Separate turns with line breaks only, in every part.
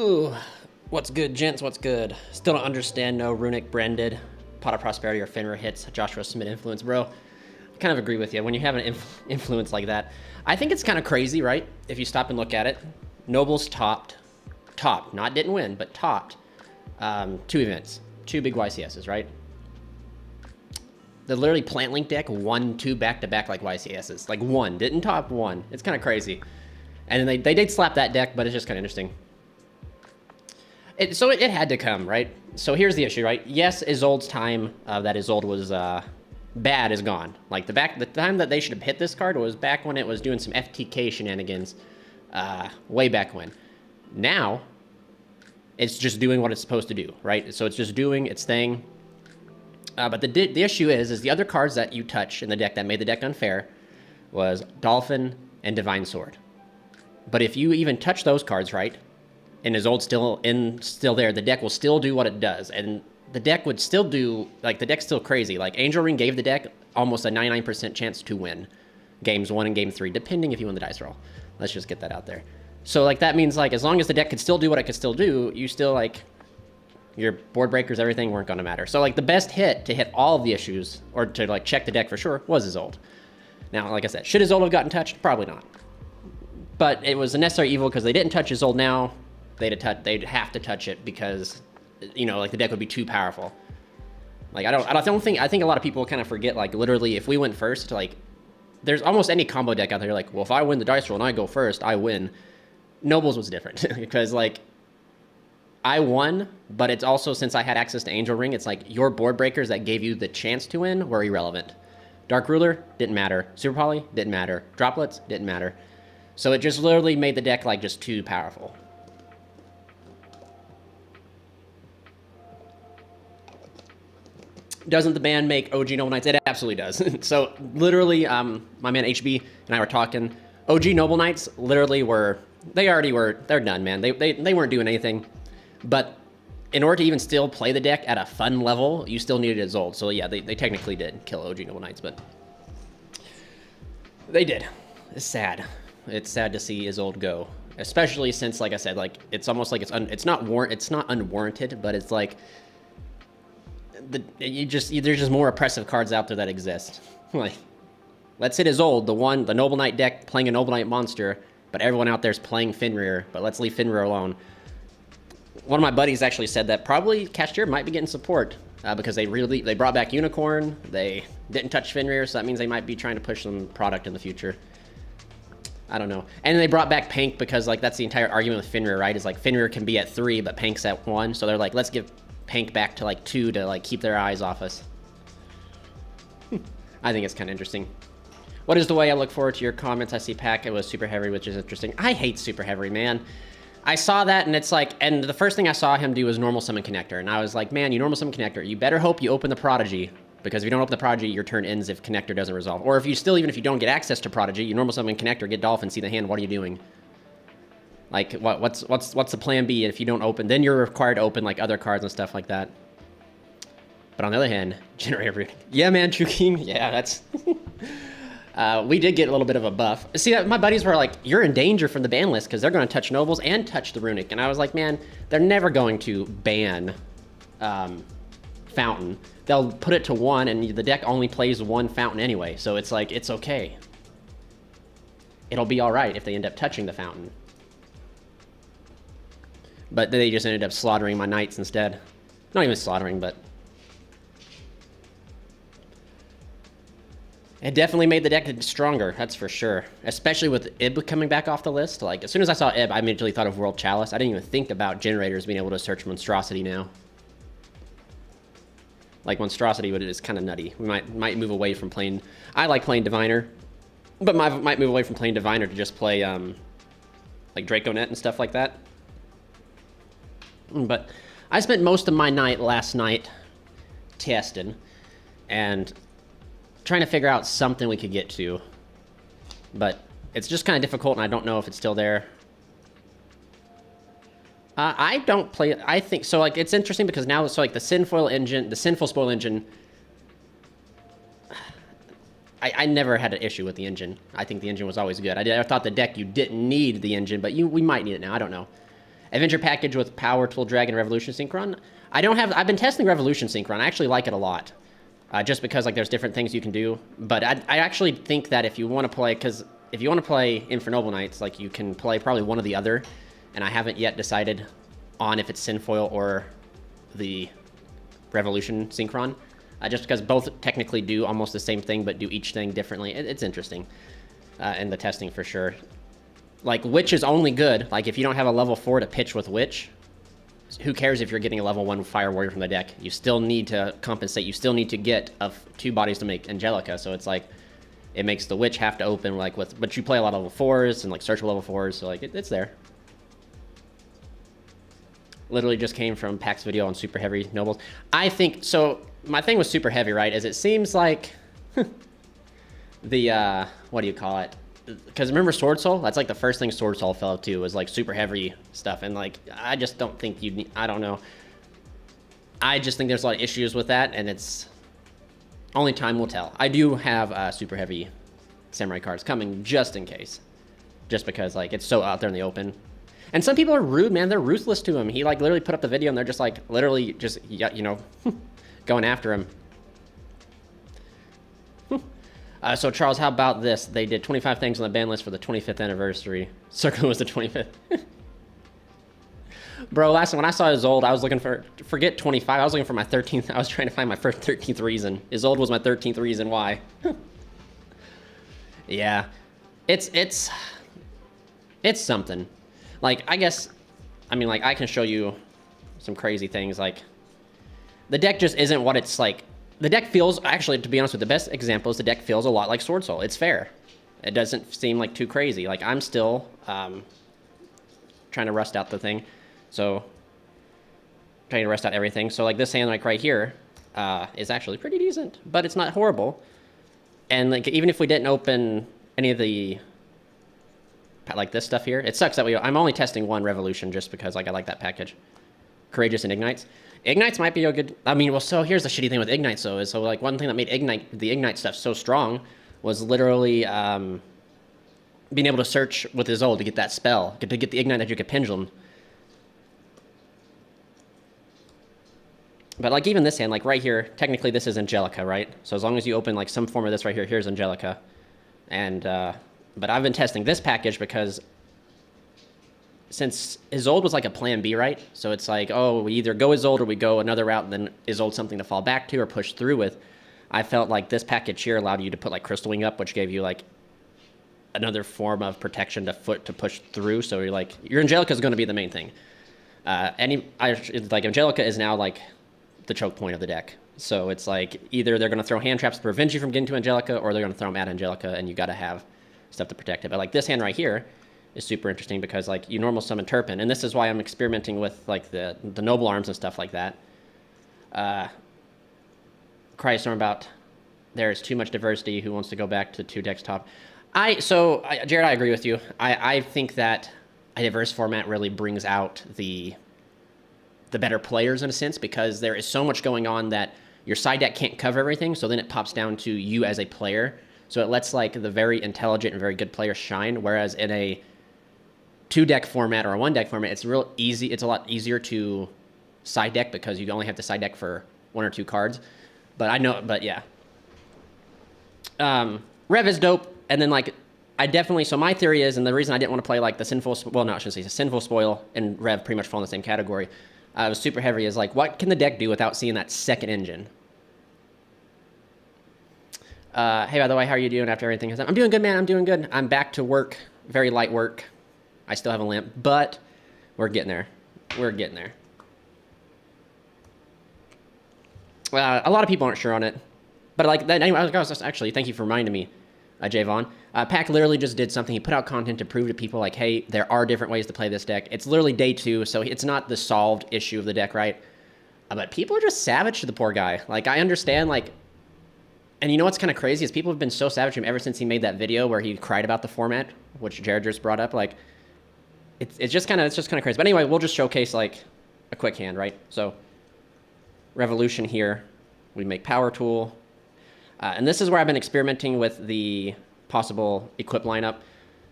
Ooh, what's good, gents? What's good? Still don't understand no Runic branded Pot of Prosperity or Fenrir hits Joshua Smith influence, bro. I kind of agree with you. When you have an influence like that, I think it's kind of crazy, right? If you stop and look at it, Nobles topped, not didn't win, but topped 2 events, 2 big YCSs, right? The literally Plant Link deck won 2 back-to-back like YCSs, like one, didn't top one. It's kind of crazy. And then they did slap that deck, but it's just kind of interesting. So it had to come, right? So here's the issue, right? Yes, Isolde's time that Isolde was bad is gone. Like the time that they should have hit this card was back when it was doing some FTK shenanigans, way back when. Now, it's just doing what it's supposed to do, right? So it's just doing its thing. But the issue is the other cards that you touch in the deck that made the deck unfair was Dolphin and Divine Sword. But if you even touch those cards, right, and Isolde's still there, the deck will still do what it does. And the deck would still do, like, the deck's still crazy. Like, Angel Ring gave the deck almost a 99% chance to win games 1 and game 3, depending if you win the dice roll. Let's just get that out there. So, like, that means, like, as long as the deck could still do what it could still do, you still, like, your board breakers, everything weren't going to matter. So, like, the best hit to hit all of the issues, or to, like, check the deck for sure, was Isolde. Now, like I said, should Isolde have gotten touched? Probably not. But it was a necessary evil because they didn't touch Isolde now. They'd have to touch it because, you know, like, the deck would be too powerful. Like, I think a lot of people kind of forget, like, literally, if we went first, like, there's almost any combo deck out there, like, well, if I win the dice roll and I go first, I win. Nobles was different because, like, I won, but it's also, since I had access to Angel Ring, it's like your board breakers that gave you the chance to win were irrelevant. Dark Ruler didn't matter. Super Poly didn't matter. Droplets didn't matter. So it just literally made the deck, like, just too powerful. Doesn't the ban make OG Noble Knights? It absolutely does. So literally, my man HB and I were talking. OG Noble Knights literally they're done, man. They weren't doing anything. But in order to even still play the deck at a fun level, you still needed Isolde. So yeah, they technically did kill OG Noble Knights, but they did. It's sad. It's sad to see Isolde go, especially since, like I said, like, it's almost like it's not unwarranted, but it's like there's just more oppressive cards out there that exist. Like, let's hit Isolde, the Noble Knight deck playing a Noble Knight monster, but everyone out there's playing Fenrir, but let's leave Fenrir alone. One of my buddies actually said that probably Cashier might be getting support because they brought back Unicorn, they didn't touch Fenrir, so that means they might be trying to push some product in the future. I don't know. And they brought back Pank because, like, that's the entire argument with Fenrir, right? Is like Fenrir can be at 3, but Pank's at 1. So they're like, let's give Pank back to, like, 2 to, like, keep their eyes off us. I think it's kind of interesting. What is the way I look forward to your comments? I see Pack, it was Super Heavy, which is interesting. I hate Super Heavy, man. I saw that, and it's like, and the first thing I saw him do was Normal Summon Connector. And I was like, man, you Normal Summon Connector. You better hope you open the Prodigy. Because if you don't open the Prodigy, your turn ends if Connector doesn't resolve. Or if you still, even if you don't get access to Prodigy, you Normal Summon Connector, get Dolphin, see the hand, what are you doing? Like, what's the plan B if you don't open? Then you're required to open, like, other cards and stuff like that. But on the other hand, Generator Runic. Yeah, man, True King. Yeah, that's... we did get a little bit of a buff. See, my buddies were like, you're in danger from the ban list because they're going to touch Nobles and touch the Runic. And I was like, man, they're never going to ban Fountain. They'll put it to 1, and the deck only plays 1 Fountain anyway. So it's like, it's okay. It'll be all right if they end up touching the Fountain. But they just ended up slaughtering my Knights instead. Not even slaughtering, but... it definitely made the deck stronger, that's for sure. Especially with Ib coming back off the list. Like, as soon as I saw Ib, I immediately thought of World Chalice. I didn't even think about generators being able to search Monstrosity now. Like, Monstrosity is kind of nutty. We might move away from playing... I like playing Diviner, but might move away from playing Diviner to just play, like, Draconet and stuff like that. But I spent most of my night last night testing and trying to figure out something we could get to. But it's just kind of difficult, and I don't know if it's still there. I don't play it. I think so. Like, it's interesting because now, so like the Sinful Spoil engine. I never had an issue with the engine. I think the engine was always good. I thought the deck you didn't need the engine, but we might need it now. I don't know. Adventure package with Power Tool, Dragon, Revolution Synchron. I've been testing Revolution Synchron. I actually like it a lot. Just because like there's different things you can do. But I actually think that if you want to play, because if you want to play Infernal Knights, like you can play probably one or the other. And I haven't yet decided on if it's Sinfoil or the Revolution Synchron. Just because both technically do almost the same thing, but do each thing differently. It's interesting in the testing for sure. Like, Witch is only good. Like, if you don't have a level 4 to pitch with Witch, who cares if you're getting a level 1 Fire Warrior from the deck? You still need to compensate. You still need to get 2 bodies to make Angelica. So it's like, it makes the Witch have to open, like, with... But you play a lot of level 4s and, like, searchable level 4s. So, like, it's there. Literally just came from Pack's video on Super Heavy Nobles. I think... So, my thing with Super Heavy, right, is it seems like... the, what do you call it? Because remember Sword Soul? That's like the first thing Sword Soul fell to was like super heavy stuff. And like, I just don't think you need, I don't know. I just think there's a lot of issues with that, and it's only time will tell. I do have super heavy samurai cards coming just in case. Just because like it's so out there in the open. And some people are rude, man. They're ruthless to him. He like literally put up the video and they're just like literally just, you know, going after him. So, Charles, how about this? They did 25 things on the ban list for the 25th anniversary. Circle was the 25th. Bro, last time when I saw Isolde, I was looking for... Forget 25. I was looking for my 13th... I was trying to find my first 13th reason. Isolde was my 13th reason why. Yeah. It's something. Like, I guess... I mean, like, I can show you some crazy things. Like, the deck just isn't what it's like... The deck feels, actually, to be honest with the best example is the deck feels a lot like Sword Soul. It's fair. It doesn't seem like too crazy. Like, I'm still trying to rust out the thing. So, trying to rust out everything. So, like, this hand, like, right here is actually pretty decent. But it's not horrible. And, like, even if we didn't open any of the, like, this stuff here, it sucks that I'm only testing one Revolution just because, like, I like that package. Courageous and Ignites. Ignites might be a good... I mean, well, so here's the shitty thing with Ignites, though, is so, like, one thing that made the Ignite stuff so strong was literally being able to search with Isolde to get that spell, to get the Ignite that you could Pendulum. But, like, even this hand, like, right here, technically this is Angelica, right? So as long as you open, like, some form of this right here, here's Angelica. And, but I've been testing this package because... Since Isolde was like a plan B, right? So it's like, oh, we either go Isolde or we go another route and then Isolde something to fall back to or push through with. I felt like this package here allowed you to put like Crystal Wing up, which gave you like another form of protection to push through. So you're like, your Angelica is going to be the main thing. Like Angelica is now like the choke point of the deck. So it's like either they're going to throw hand traps to prevent you from getting to Angelica or they're going to throw them at Angelica and you got to have stuff to protect it. But like this hand right here is super interesting because like you normal summon Turpin, and this is why I'm experimenting with like the noble arms and stuff like that. Crystorm about there's too much diversity. Who wants to go back to 2 decks top? Jared, I agree with you. I think that a diverse format really brings out the better players in a sense because there is so much going on that your side deck can't cover everything. So then it pops down to you as a player. So it lets like the very intelligent and very good players shine. Whereas in a 2-deck format or a 1-deck format, it's real easy. It's a lot easier to side deck because you only have to side deck for 1 or 2 cards. But yeah. Rev is dope. And then like, so my theory is, and the reason I didn't want to play like the Sinful, well, no, I shouldn't say Sinful Spoil and Rev pretty much fall in the same category. Was super heavy is like, what can the deck do without seeing that second engine? Hey, by the way, how are you doing after everything? I'm doing good, man. I'm doing good. I'm back to work. Very light work. I still have a limp, but we're getting there. We're getting there. A lot of people aren't sure on it. But like that, anyway, actually, thank you for reminding me, Javon. Pack literally just did something. He put out content to prove to people like, hey, there are different ways to play this deck. It's literally day 2, so it's not the solved issue of the deck, right? But people are just savage to the poor guy. Like, I understand, like... And you know what's kind of crazy is people have been so savage to him ever since he made that video where he cried about the format, which Jared just brought up. Like, it's just kind of crazy. But anyway, we'll just showcase like a quick hand, right? So, Revolution here, we make Power Tool, and this is where I've been experimenting with the possible equip lineup.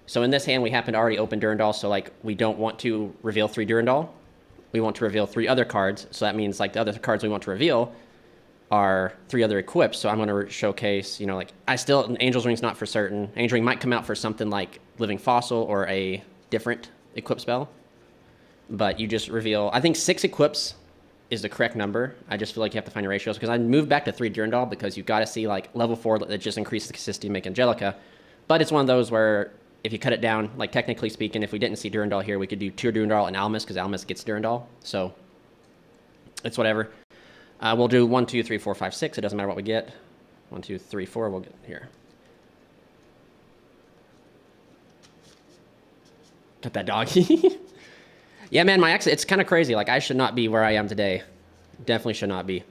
So in this hand, we happen to already open Durandal, so like we don't want to reveal 3 Durandal. We want to reveal 3 other cards, so that means like the other cards we want to reveal are 3 other equips. So I'm going to showcase, you know, like Angel's Ring's not for certain. Angel Ring might come out for something like Living Fossil or a different equip spell. But you just reveal, I think 6 equips is the correct number. I just feel like you have to find your ratios, because I moved back to 3 Durandal because you've got to see like level 4 that just increases the consistency to make Angelica. But it's one of those where if you cut it down, like technically speaking, if we didn't see Durandal here, we could do 2 Durandal and Almas, because Almas gets Durandal. So it's whatever. We'll do 1, 2, 3, 4, 5, 6. It doesn't matter what we get. 1, 2, 3, 4. We'll get here. Got that doggy. Yeah, man, it's kind of crazy. Like, I should not be where I am today. Definitely should not be.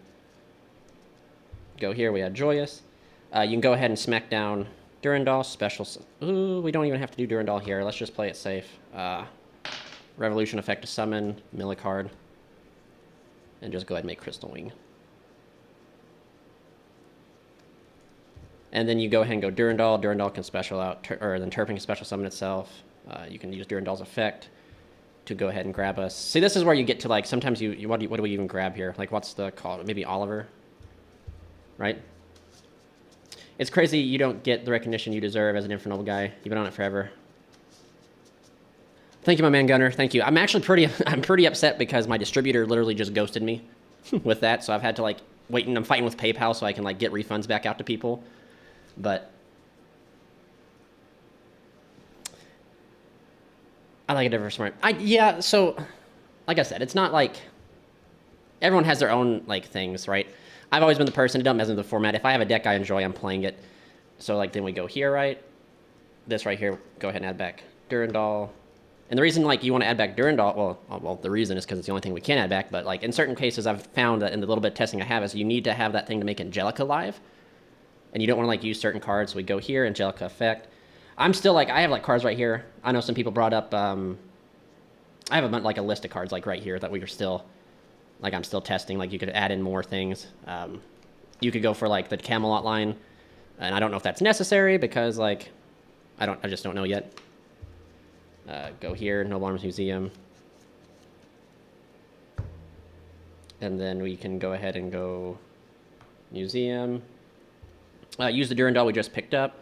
Go here. We had Joyous. You can go ahead and smack down Durandal. Special. Ooh, we don't even have to do Durandal here. Let's just play it safe. Revolution effect to summon. Mill a card. And just go ahead and make Crystal Wing. And then you go ahead and go Durandal. Durandal can special out, or then Turpin can special summon itself. You can use Durandal's effect to go ahead and grab us. See, this is where you get to, like, sometimes what do we even grab here? Like, what's the call? Maybe Oliver, right? It's crazy you don't get the recognition you deserve as an Infernal guy. You've been on it forever. Thank you, my man Gunner. Thank you. I'm pretty upset because my distributor literally just ghosted me with that. So I've had to like wait, and I'm fighting with PayPal so I can like get refunds back out to people. But I like it ever smart. Yeah. So like I said, it's not like everyone has their own like things, right? I've always been the person, it doesn't mess with the format. If I have a deck I enjoy, I'm playing it. So like then we go here, right? This right here, go ahead and add back Durandal. And the reason like you want to add back Durandal, well, the reason is because it's the only thing we can add back. But like in certain cases, I've found that in the little bit of testing I have is you need to have that thing to make Angelica live, and you don't want to like use certain cards. So we go here, Angelica effect. I'm still like I have like cards right here. I know some people brought up. I have like a list of cards like right here that we are still, like I'm still testing. Like you could add in more things. You could go for like the Camelot line, and I don't know if that's necessary because like I just don't know yet. Go here, Noble Arms Museum. And then we can go ahead and go Museum. Use the Durandal we just picked up.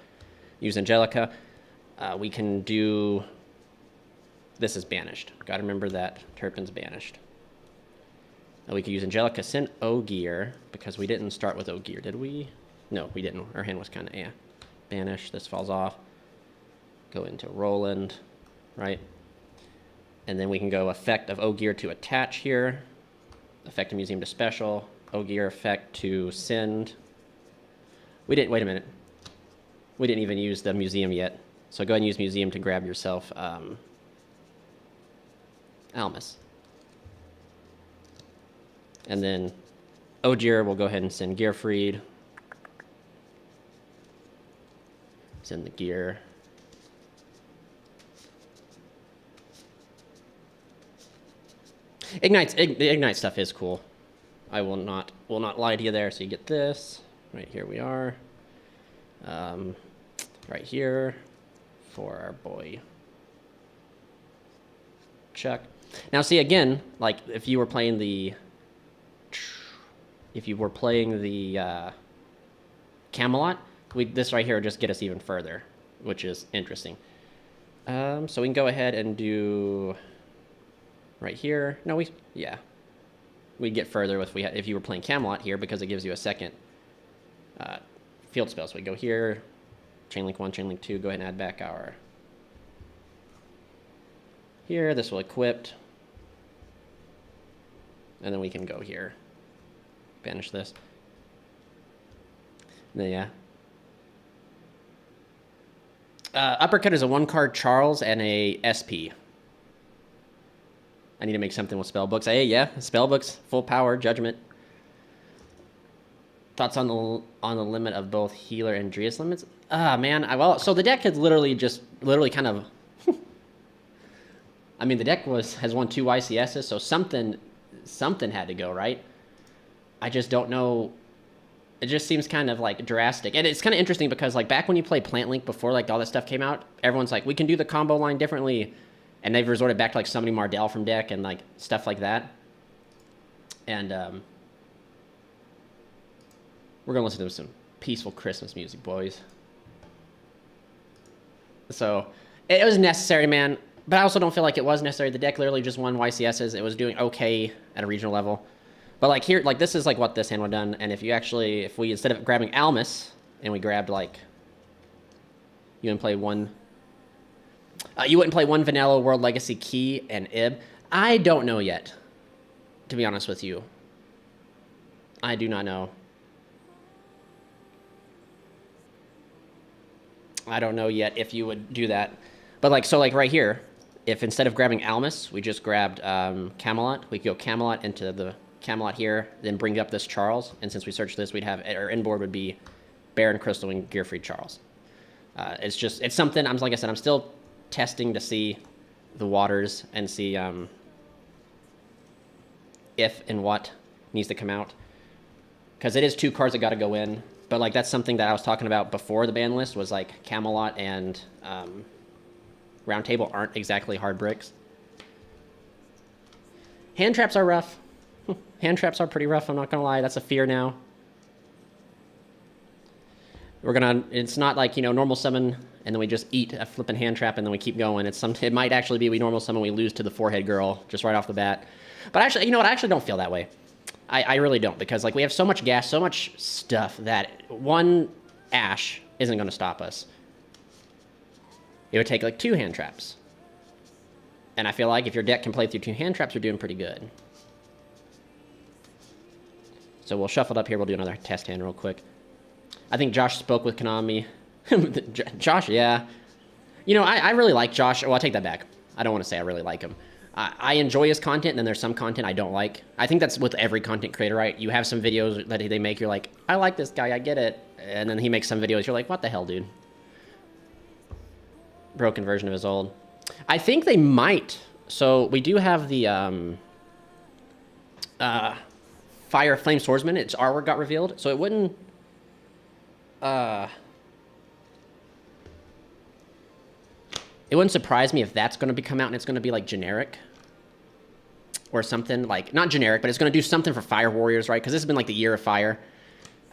Use Angelica. We can do... This is banished. Gotta remember that. Turpin's banished. We could use Angelica, send Ogier, because we didn't start with Ogier, did we? No, we didn't. Our hand was kind of, Banish. This falls off. Go into Roland. Right? And then we can go effect of Ogier to attach here. Effect of Museum to special. Ogier effect to send. Wait a minute. We didn't even use the museum yet. So go ahead and use museum to grab yourself Almas. And then Ogier will go ahead and send Gearfried. Send the gear. The Ignite stuff is cool. I will not lie to you there. So you get this. Right here we are. Right here for our boy Chuck. Now see again, like if you were playing the Camelot, this right here would just get us even further, which is interesting. So we can go ahead and do right here. No, we'd get further if you were playing Camelot here because it gives you a second field spell. So we go here, Chainlink 1, Chainlink 2, go ahead and add back our here. This will equip. And then we can go here. Banish this. And then Uppercut is a 1-card Charles and a SP. I need to make something with spellbooks. Hey, yeah, spellbooks, full power, judgment. Thoughts on the limit of both healer and Drias limits? Man, so the deck has literally kind of. I mean, the deck has won 2 YCSs, so something had to go right. I just don't know It just seems kind of like drastic. And it's kind of interesting because like back when you played Plant Link before like all that stuff came out, everyone's like, we can do the combo line differently. And they've resorted back to like summoning Mardell from deck and like stuff like that. And we're going to listen to some peaceful Christmas music, boys. So it was necessary, man. But I also don't feel like it was necessary. The deck literally just won YCSs. It was doing okay at a regional level. But like here, like this is like what this hand would have done. And if you actually, if we, instead of grabbing Almus, and we grabbed like, you wouldn't play one, you wouldn't play one Vanilla, World Legacy, Key, and Ib. I don't know yet, to be honest with you. I do not know. I don't know yet if you would do that. But like, so like right here, if instead of grabbing Almus, we just grabbed Camelot, we could go Camelot into the Camelot here, then bring up this Charles. And since we searched this, we'd have, our inboard would be Baron, Crystal, and Gearfried Charles. It's just, it's something, like I said, I'm still testing to see the waters and see if and what needs to come out. Because it is 2 cards that got to go in. But like that's something that I was talking about before the ban list was like Camelot and Round Table aren't exactly hard bricks. Hand traps are rough. Hand traps are pretty rough, I'm not gonna lie. That's a fear now. We're gonna, it's not like, you know, normal summon and then we just eat a flipping hand trap and then we keep going. It might actually be we normal summon, we lose to the forehead girl just right off the bat. But actually, you know what, I actually don't feel that way. I really don't, because like we have so much gas, so much stuff that one Ash isn't gonna stop us. It would take like 2 hand traps. And I feel like if your deck can play through 2 hand traps, you're doing pretty good. So we'll shuffle it up here. We'll do another test hand real quick. I think Josh spoke with Konami. Josh, yeah. You know, I really like Josh. Well, I take that back. I don't want to say I really like him. I enjoy his content, and then there's some content I don't like. I think that's with every content creator, right? You have some videos that they make, you're like, I like this guy, I get it. And then he makes some videos, you're like, what the hell, dude? Broken version of his old. I think they might. So we do have the Fire Flame Swordsman. Its artwork got revealed, so it wouldn't. It wouldn't surprise me if that's going to be come out and it's going to be like generic or something like, not generic, but it's going to do something for Fire Warriors, right? Because this has been like the year of Fire.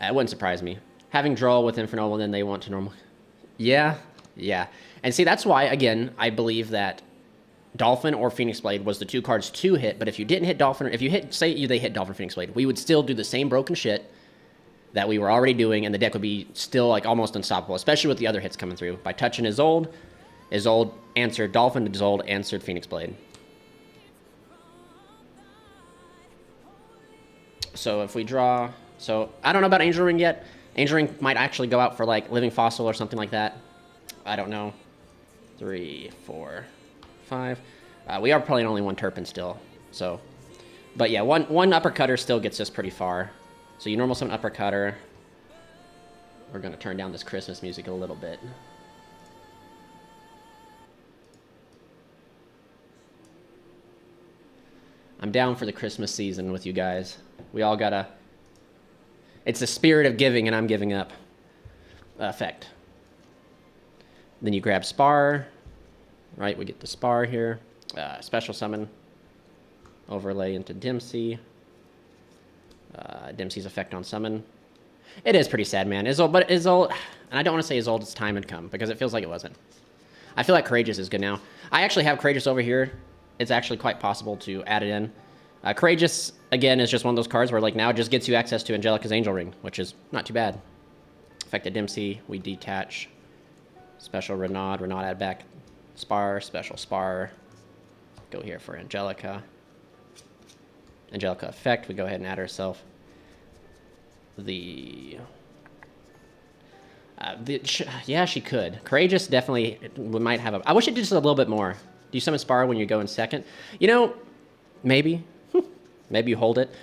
It wouldn't surprise me. Having draw with Inferno, well, then they want to normal. Yeah, yeah. And see, that's why, again, I believe that Dolphin or Phoenix Blade was the 2 cards to hit, but if you didn't hit Dolphin, if you hit, say they hit Dolphin Phoenix Blade, we would still do the same broken shit that we were already doing, and the deck would be still like almost unstoppable, especially with the other hits coming through. By touching Isolde answered Dolphin, Isolde answered Phoenix Blade. So if we draw, so I don't know about Angel Ring yet. Angel Ring might actually go out for like Living Fossil or something like that. I don't know. 3, 4, 5. We are probably only 1 Turpin still. So, but yeah, one Uppercutter still gets us pretty far. So you normal summon Uppercutter. We're gonna turn down this Christmas music a little bit. I'm down for the Christmas season with you guys. We all gotta. It's the spirit of giving, and I'm giving up. Effect. Then you grab Spar. Right, we get the Spar here. Special summon. Overlay into Dempsey. Dempsey's effect on summon. It is pretty sad, man. But Isolde, and I don't want to say Isolde's time had come, because it feels like it wasn't. I feel like Courageous is good now. I actually have Courageous over here. It's actually quite possible to add it in. Courageous, again, is just one of those cards where like now it just gets you access to Angelica's Angel Ring, which is not too bad. Effected Dempsey, we detach. Special Renaud add back Spar, special Spar. Go here for Angelica. Angelica effect, we go ahead and add herself. Yeah, she could. Courageous definitely might have a. I wish it did just a little bit more. Do you summon Spar when you go in second? You know, maybe. Maybe you hold it.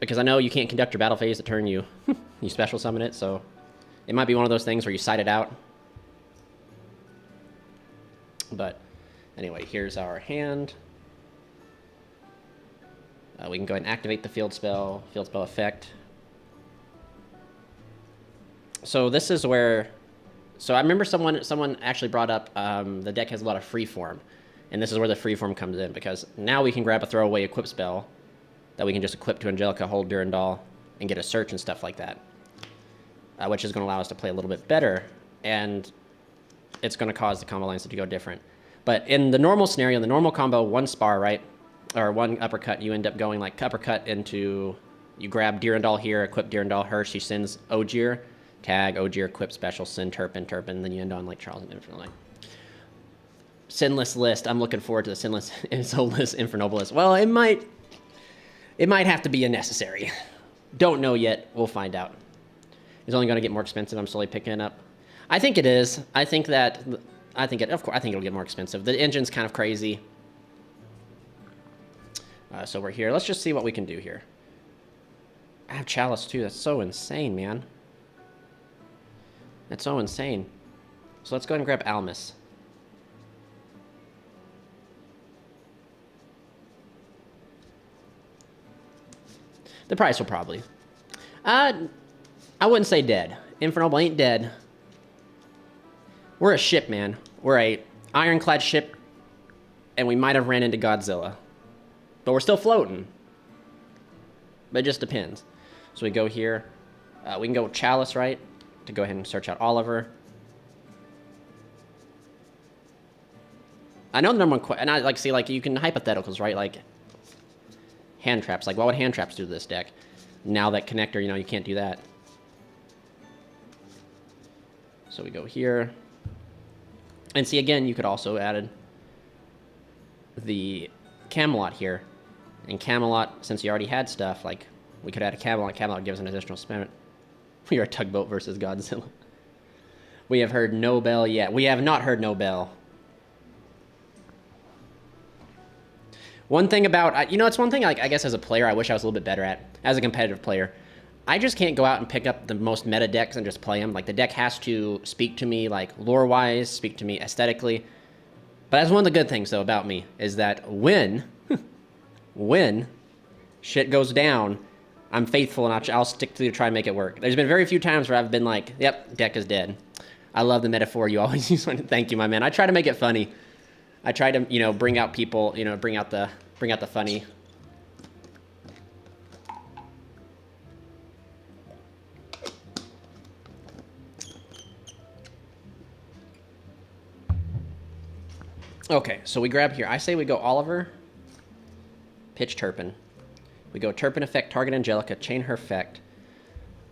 Because I know you can't conduct your battle phase to turn you. You special summon it, so it might be one of those things where you side it out. But anyway, here's our hand. We can go ahead and activate the field spell effect. So this is where, so I remember someone actually brought up the deck has a lot of freeform, and this is where the freeform comes in, because now we can grab a throwaway equip spell that we can just equip to Angelica, hold Durandal, and get a search and stuff like that, which is going to allow us to play a little bit better, and it's going to cause the combo lines to go different. But in the normal scenario, in the normal combo, one spar, right, or one uppercut, you end up going like uppercut into, you grab Durandal here, equip Durandal, her, she sends Ogier, tag, Ogier, equip special, send Turpin, then you end on like Charles and Infinite Line. Sinless list. I'm looking forward to the Sinless Soulless Infernobalist. Well, it might have to be a necessary. Don't know yet. We'll find out. It's only going to get more expensive. I'm slowly picking it up. I think it is. I think it'll get more expensive. The engine's kind of crazy. So we're here. Let's just see what we can do here. I have Chalice too. That's so insane, man. That's so insane. So let's go ahead and grab Almus. The price will probably. I wouldn't say dead. Infernal ain't dead. We're a ship, man. We're a ironclad ship, and we might have ran into Godzilla. But we're still floating. But it just depends. So we go here. We can go with Chalice, right? To go ahead and search out Oliver. I know the number one question, and I like see, like, you can hypotheticals, right? Like, hand traps. Like, what would hand traps do to this deck? Now that connector, you know, you can't do that. So we go here. And see, again, you could also added the Camelot here. And Camelot, since you already had stuff, like, we could add a Camelot. Camelot gives an additional spell. We are Tugboat versus Godzilla. We have heard no bell yet. We have not heard no bell. One thing about, you know, it's one thing, like, I guess as a player, I wish I was a little bit better at. As a competitive player, I just can't go out and pick up the most meta decks and just play them. Like, the deck has to speak to me, like, lore-wise, speak to me aesthetically. But that's one of the good things, though, about me, is that when shit goes down, I'm faithful and I'll stick to try and make it work. There's been very few times where I've been like, yep, deck is dead. I love the metaphor you always use. Thank you, my man. I try to make it funny. I try to, you know, bring out people, you know, bring out the funny. Okay, so we grab here. I say we go Oliver, pitch Turpin. We go Turpin effect, target Angelica, chain her effect.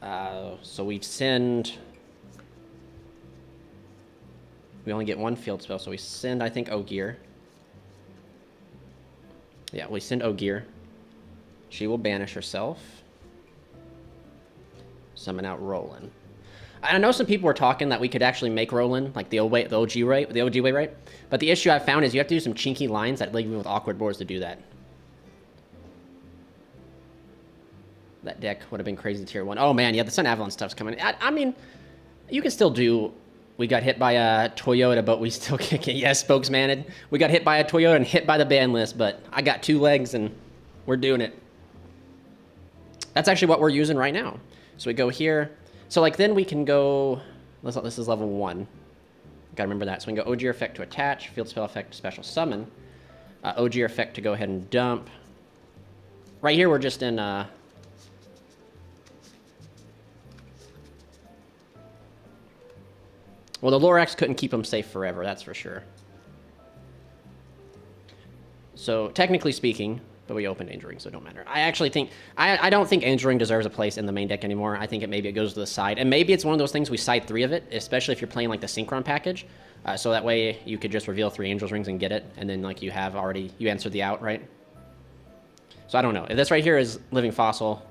So we send... We only get one field spell, so we send, I think, Ogier. Yeah, we send Ogier. She will banish herself. Summon out Roland. I know some people were talking that we could actually make Roland like the OG way, right? But the issue I found is you have to do some chinky lines that leave me with awkward boards to do that. That deck would have been crazy tier 1. Oh man, yeah, the Sun Avalon stuff's coming. I mean, you can still do... We got hit by a Toyota, but we still kick it. Yes, spokesman. We got hit by a Toyota and hit by the BANlist, but I got 2 legs and we're doing it. That's actually what we're using right now. So we go here. So like then we can go, this is level 1. Gotta remember that. So we can go Ogier effect to attach, field spell effect to special summon, Ogier effect to go ahead and dump. Right here we're just in, well, the Lorax couldn't keep him safe forever, that's for sure. So, technically speaking, but we opened Angel Ring, so it don't matter. I actually think... I don't think Angel Ring deserves a place in the main deck anymore. I think maybe it goes to the side. And maybe it's one of those things we side 3 of it, especially if you're playing, like, the Synchron package. So that way you could just reveal 3 Angel Rings and get it. And then, like, you have already... You answered the out, right? So I don't know. If this right here is Living Fossil,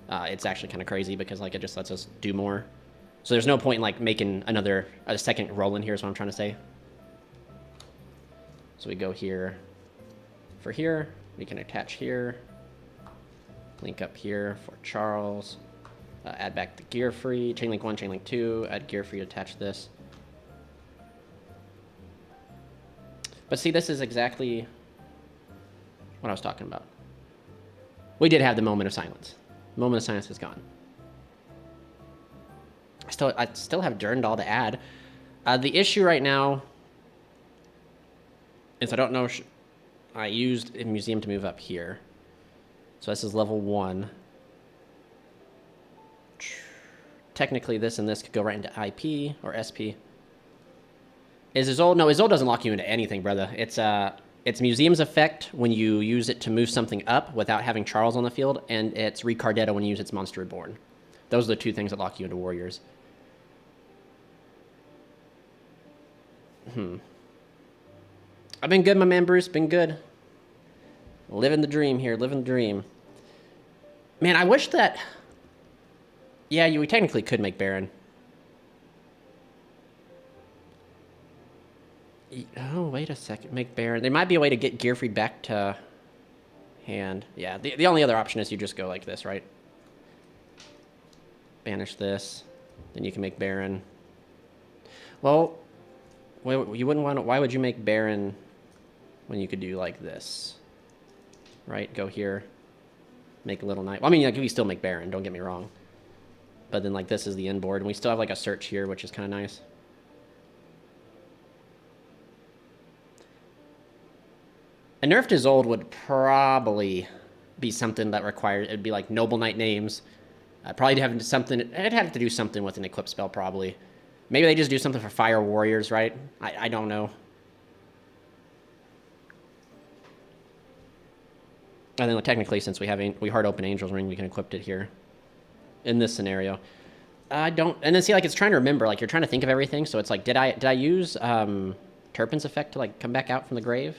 it's actually kind of crazy because, like, it just lets us do more. So there's no point in, like, making a second Roland here is what I'm trying to say. So we go here. For here, we can attach here. Link up here for Charles. Add back the gear free. Chain link 1, chain link 2. Add gear free to attach this. But see, this is exactly what I was talking about. We did have the moment of silence. The moment of silence is gone. I still have Durandal to add. The issue right now is I don't know. I used a museum to move up here. So this is level 1. Technically, this and this could go right into IP or SP. Is Isolde? No, Isolde doesn't lock you into anything, brother. It's Museum's effect when you use it to move something up without having Charles on the field, and it's Ricardetto when you use its Monster Reborn. Those are the 2 things that lock you into Warriors. I've been good, my man Bruce. Been good. Living the dream here. Living the dream. Man, I wish that... Yeah, we technically could make Baron. Oh, wait a second. Make Baron. There might be a way to get Gearfried back to hand. Yeah, the only other option is you just go like this, right? Banish this. Then you can make Baron. Well, you wouldn't want to... Why would you make Baron when you could do like this? Right? Go here. Make a little knight. Well, I mean, like, you still make Baron. Don't get me wrong. But then, like, this is the end board. And we still have, like, a search here, which is kind of nice. A nerfed Isolde would probably be something that required... It would be, like, Noble Knight names. Probably have something... It'd have to do something with an equip spell, probably. Maybe they just do something for Fire Warriors, right? I don't know. I think, technically, since we hard open Angel's Ring, we can equip it here. In this scenario. I don't... And then see, like, it's trying to remember. Like, you're trying to think of everything. So it's like, did I use Turpin's effect to, like, come back out from the grave?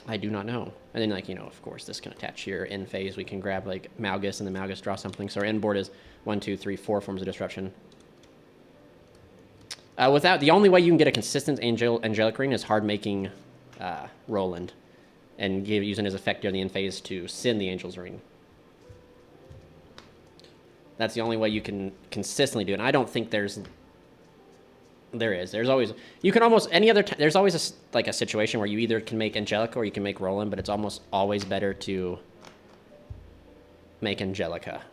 I do not know. And then, like, you know, of course, this can attach here. In phase, we can grab, like, Malgus, and then Malgus draw something. So our end board is 1, 2, 3, 4 forms of disruption. The only way you can get a consistent Angelic Ring is hard making Roland. And using his effect during the end phase to send the Angel's Ring. That's the only way you can consistently do it. And I don't think there's always... You can almost... There's always a situation where you either can make Angelica or you can make Roland, but it's almost always better to make Angelica.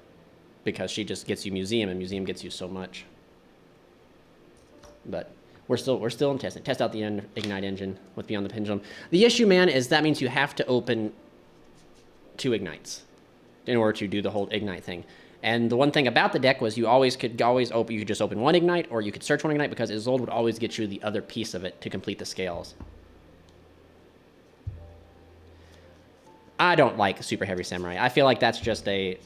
Because she just gets you Museum, and Museum gets you so much. But... We're still in testing. Test out the Ignite engine with Beyond the Pendulum. The issue, man, is that means you have to open 2 Ignites in order to do the whole Ignite thing. And the one thing about the deck was you could open. You could just open 1 Ignite, or you could search 1 Ignite, because Isolde would always get you the other piece of it to complete the scales. I don't like Super Heavy Samurai. I feel like that's just play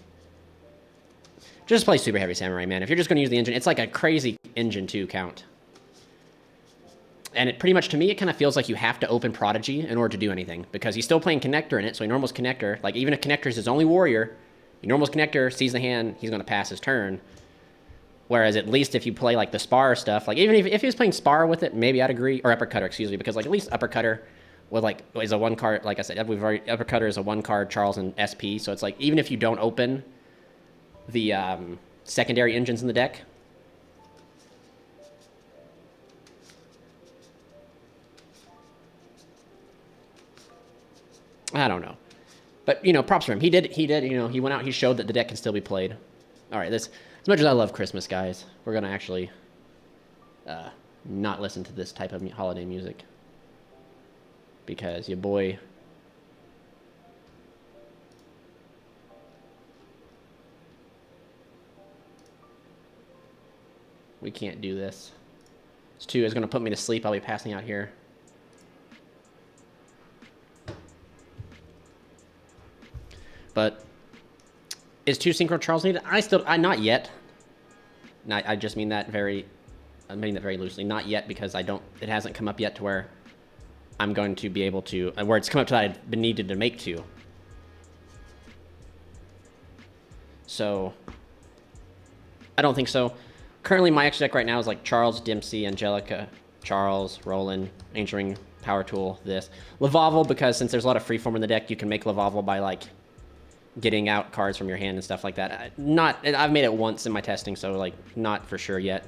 Super Heavy Samurai, man. If you're just going to use the engine, it's like a crazy engine to count. And it pretty much, to me, it kind of feels like you have to open Prodigy in order to do anything. Because he's still playing Connector in it, so he normals Connector. Like, even if Connector is his only warrior, he normals Connector, sees the hand, he's going to pass his turn. Whereas at least if you play, like, the Spar stuff, like, even if he was playing Spar with it, maybe I'd agree. Or Uppercutter, excuse me. Because, like, at least Uppercutter with, like, is a 1-card, like I said, Uppercutter is a 1-card Charles and SP. So it's like, even if you don't open the secondary engines in the deck... I don't know. But, you know, props for him. He did, you know, he went out, he showed that the deck can still be played. All right, as much as I love Christmas, guys, we're going to actually not listen to this type of holiday music. Because your boy... We can't do this. It's going to put me to sleep. I'll be passing out here. But is 2 Synchro Charles needed? Not yet. I just mean that very loosely. Not yet, because it hasn't come up yet to where I'm going to be able to, where it's come up to that I've been needed to make 2. So, I don't think so. Currently, my extra deck right now is like Charles, Dempsey, Angelica, Charles, Roland, Angel Ring, Power Tool, this. Lavavel, because since there's a lot of freeform in the deck, you can make Lavavel by, like, getting out cards from your hand and stuff like that. I've made it once in my testing, so, like, not for sure yet.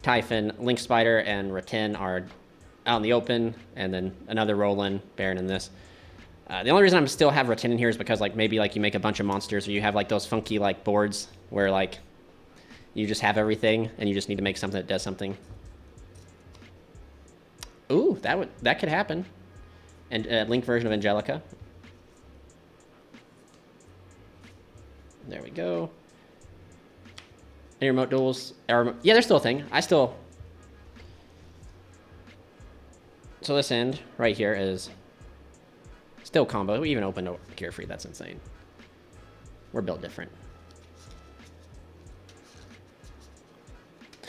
Typhon, Link Spider, and Rattan are out in the open, and then another Roland, Baron, and this. The only reason I'm still have Rethinking here is because like maybe like you make a bunch of monsters, or you have like those funky like boards where like you just have everything and you just need to make something that does something. Ooh, that could happen. And link version of Angelica. There we go. Any remote duels? Yeah, they're still a thing. So this end right here is still combo. We even opened a Carefree. That's insane. We're built different.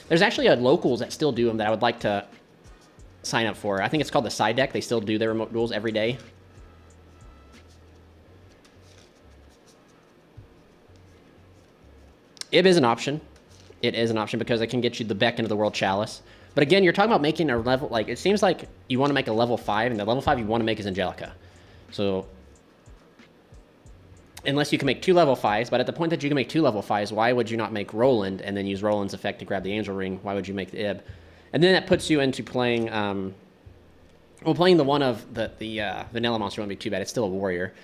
There's actually a locals that still do them that I would like to sign up for. I think it's called the Side Deck. They still do their remote duels every day. It is an option. It is an option because it can get you the Beck into the World Chalice. But again, you're talking about making a level, like, it seems like you want to make a level 5, and the level 5 you want to make is Angelica. So, unless you can make 2 level 5s, but at the point that you can make 2 level 5s, why would you not make Roland and then use Roland's effect to grab the Angel Ring? Why would you make the Ib? And then that puts you into playing, well, playing the one of the Vanilla Monster won't be too bad. It's still a Warrior.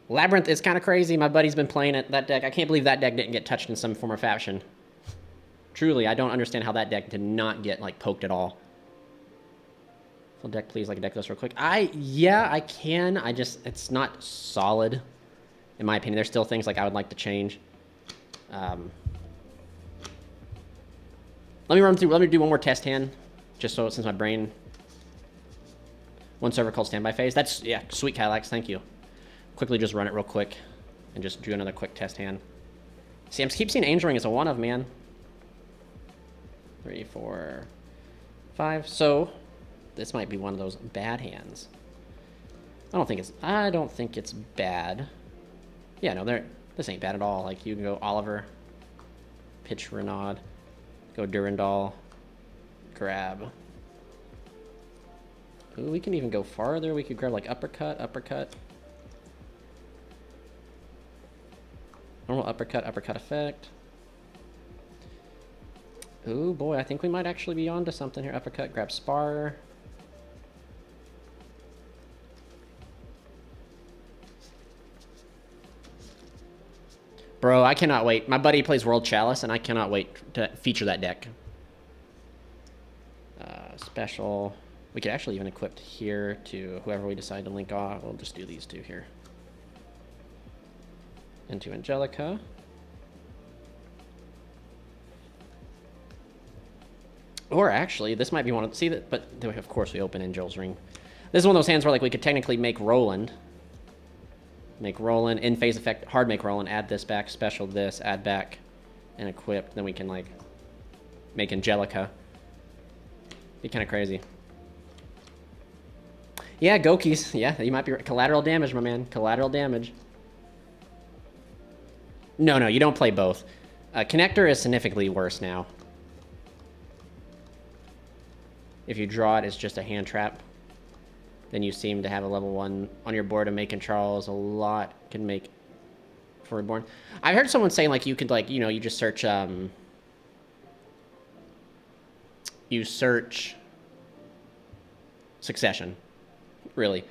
Labyrinth is kind of crazy. My buddy's been playing it, that deck. I can't believe that deck didn't get touched in some form or fashion. Truly, I don't understand how that deck did not get, like, poked at all. Full deck, please, like a deck list real quick. Yeah, I can. It's not solid, in my opinion. There's still things, like, I would like to change. Let me do one more test hand, just so, since my brain... One server called Standby Phase. That's, yeah, sweet Kylax, thank you. Quickly just run it real quick and just do another quick test hand. See, I keep seeing Angel Ring as a 1 of, man. 3, 4, 5. So this might be one of those bad hands. I don't think it's bad. Yeah, no, this ain't bad at all. Like, you can go Oliver, pitch Renaud, go Durandal, grab. Ooh, we can even go farther. We could grab like uppercut. Normal uppercut effect. Ooh, boy, I think we might actually be onto something here. Uppercut, grab Spar. Bro, I cannot wait. My buddy plays World Chalice, and I cannot wait to feature that deck. Special. We could actually even equip here to whoever we decide to link off. We'll just do these two here. Into Angelica. Or actually, this might be one of... See that? But of course we open Angel's Ring. This is one of those hands where like we could technically make Roland. Make Roland, in phase effect, hard make Roland, add this back, special this, add back, and equip. Then we can like make Angelica. Be kind of crazy. Yeah, Gokis. Yeah, you might be right. Collateral damage, my man. Collateral damage. No, you don't play both. Connector is significantly worse now. If you draw it, it's just a hand trap. Then you seem to have a level 1 on your board, and making Charles a lot can make for Reborn. I heard someone saying like you could like, you know, you just search you search Succession. Really.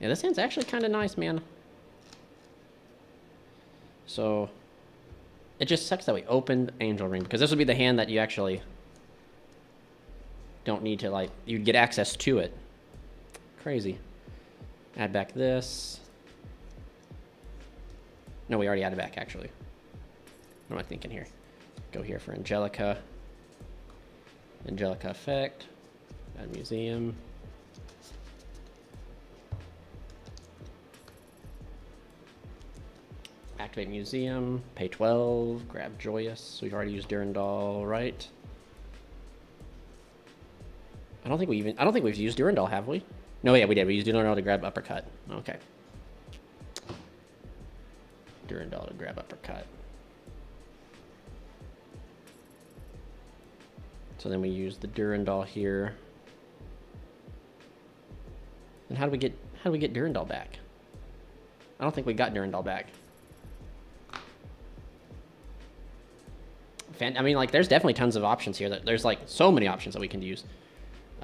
Yeah, this hand's actually kind of nice, man. So it just sucks that we opened Angel Ring, because this would be the hand that you actually don't need to, like, you'd get access to it. Crazy. Add back this. No, we already added back, actually. What am I thinking here? Go here for Angelica. Angelica effect. Add museum. Activate museum. Pay 12. Grab Joyous. We've already used Durandal, right? I don't think we've used Durandal, have we? No, yeah, we did. We used Durandal to grab uppercut. Okay. Durandal to grab uppercut. So then we use the Durandal here. And how do we get Durandal back? I don't think we got Durandal back. I mean, like, there's definitely tons of options here. There's like so many options that we can use.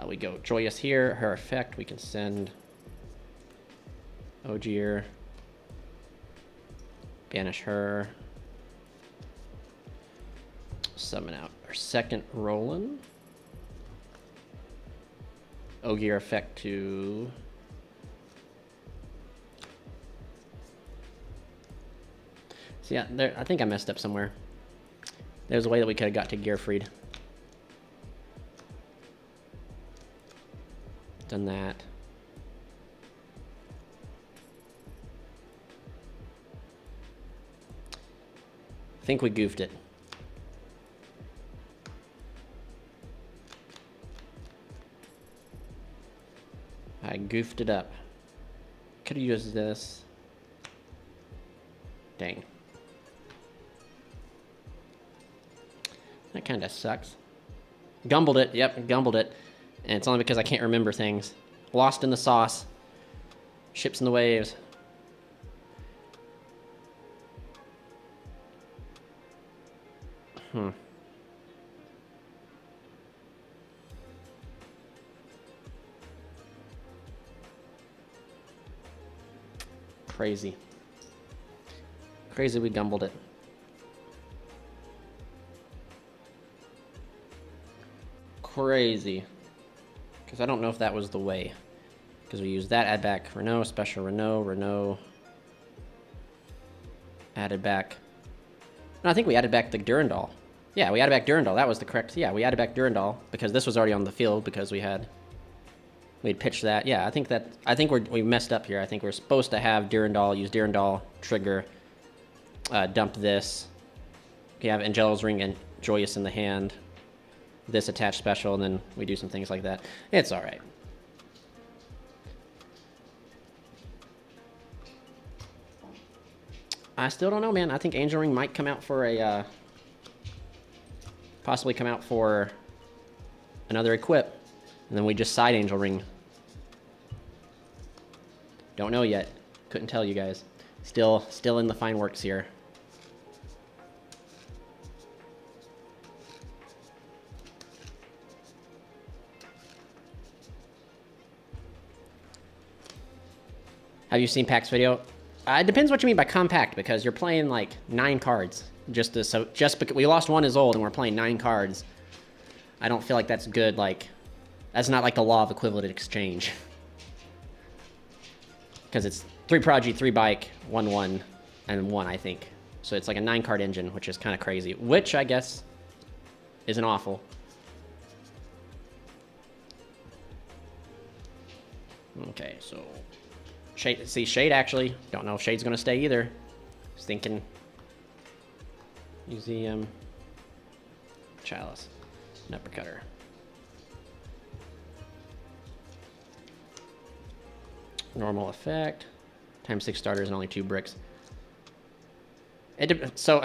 We go Joyous here, her effect, we can send Ogier. Banish her. Summon out our second Roland. Ogier effect to... So yeah, there, I think I messed up somewhere. There's a way that we could have got to Gearfried. Done that. I think we goofed it. I goofed it up. Could have used this. Dang. That kind of sucks. Gumbled it. Yep, gumbled it. And it's only because I can't remember things. Lost in the sauce. Ships in the waves. Crazy. Crazy we gumbled it. Crazy. Because I don't know if that was the way. Because we used that, add back Renault, special Renault. Added back. No, I think we added back the Durandal. Yeah, we added back Durandal. That was the correct. Yeah, we added back Durandal because this was already on the field because we'd pitched that. Yeah, I think we messed up here. I think we're supposed to have Durandal, use Durandal, trigger, dump this. We have Angela's Ring and Joyous in the hand. This attached special, and then we do some things like that. It's all right. I still don't know, man. I think Angel Ring might come out for a, possibly come out for another equip, and then we just side Angel Ring. Don't know yet. Couldn't tell you guys. Still in the fine works here. Have you seen Pack's video? It depends what you mean by compact, because you're playing like 9 cards. Just because we lost one is old and we're playing 9 cards. I don't feel like that's good. Like, that's not like the law of equivalent exchange. Because it's 3 Prodigy, 3 Bike, 1/1, and 1, I think. So it's like a 9 card engine, which is kind of crazy. Which I guess isn't awful. Okay, so Shade, see Shade actually. Don't know if Shade's gonna stay either. Just thinking Museum, Chalice, an Uppercutter. Normal effect. Times 6 starters and only 2 bricks. So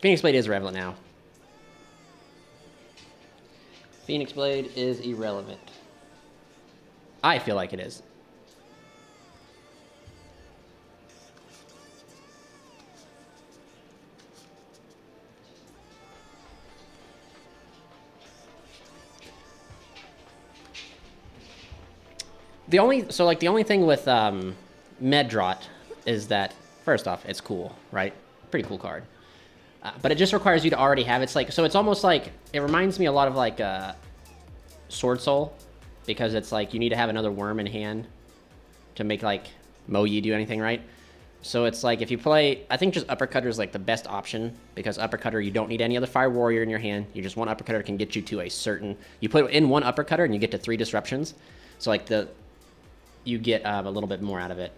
Phoenix Blade is irrelevant now. Phoenix Blade is irrelevant. I feel like it is. The only thing with Meddrot is that, first off, it's cool, right? Pretty cool card. But it just requires you to already have it. It's like, so it's almost like, it reminds me a lot of like Sword Soul, because it's like you need to have another worm in hand to make like Moyi do anything, right? So it's like if you play, I think just Uppercutter is like the best option, because Uppercutter, you don't need any other Fire Warrior in your hand. You just one Uppercutter can get you to a certain, you put in one Uppercutter and you get to 3 disruptions. So like you get a little bit more out of it.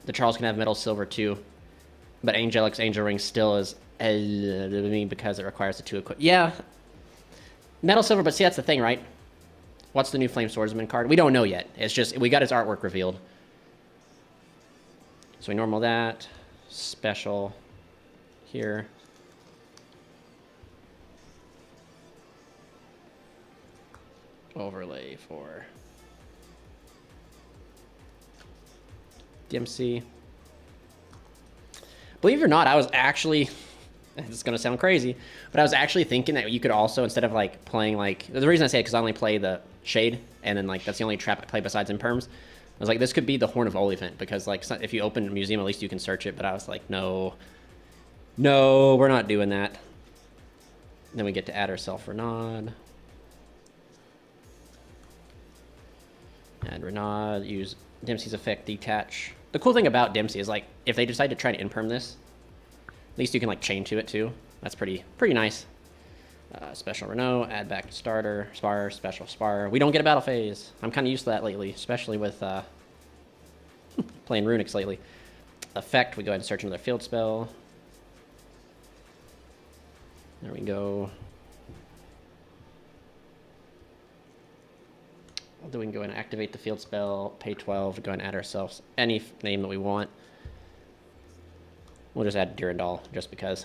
The Charles can have Metal Silver too, but Angelica's Angel Ring still is because it requires the 2 equip. Yeah, Metal Silver, but see, that's the thing, right? What's the new Flame Swordsman card? We don't know yet. It's just, we got his artwork revealed. So we normal that. Special here. Overlay for DMC. Believe it or not, I was actually, this is going to sound crazy, but I was actually thinking that you could also, instead of like playing like, the reason I say it because I only play the Shade, and then like that's the only trap I play besides Imperms. I was like, this could be the Horn of Oliphant, because like if you open a museum, at least you can search it, but I was like, no, we're not doing that. Then we get to add ourselves Renaud. Add Renaud, use Dempsey's effect, detach. The cool thing about Dempsey is like, if they decide to try to imperm this, at least you can like chain to it too. That's pretty nice. Special Renaud, add back to starter, spar, special spar. We don't get a battle phase. I'm kind of used to that lately, especially with playing Runics lately. Effect, we go ahead and search another field spell. There we go. Then we can go ahead and activate the field spell, pay 12, go ahead and add ourselves any name that we want. We'll just add Durandal, just because.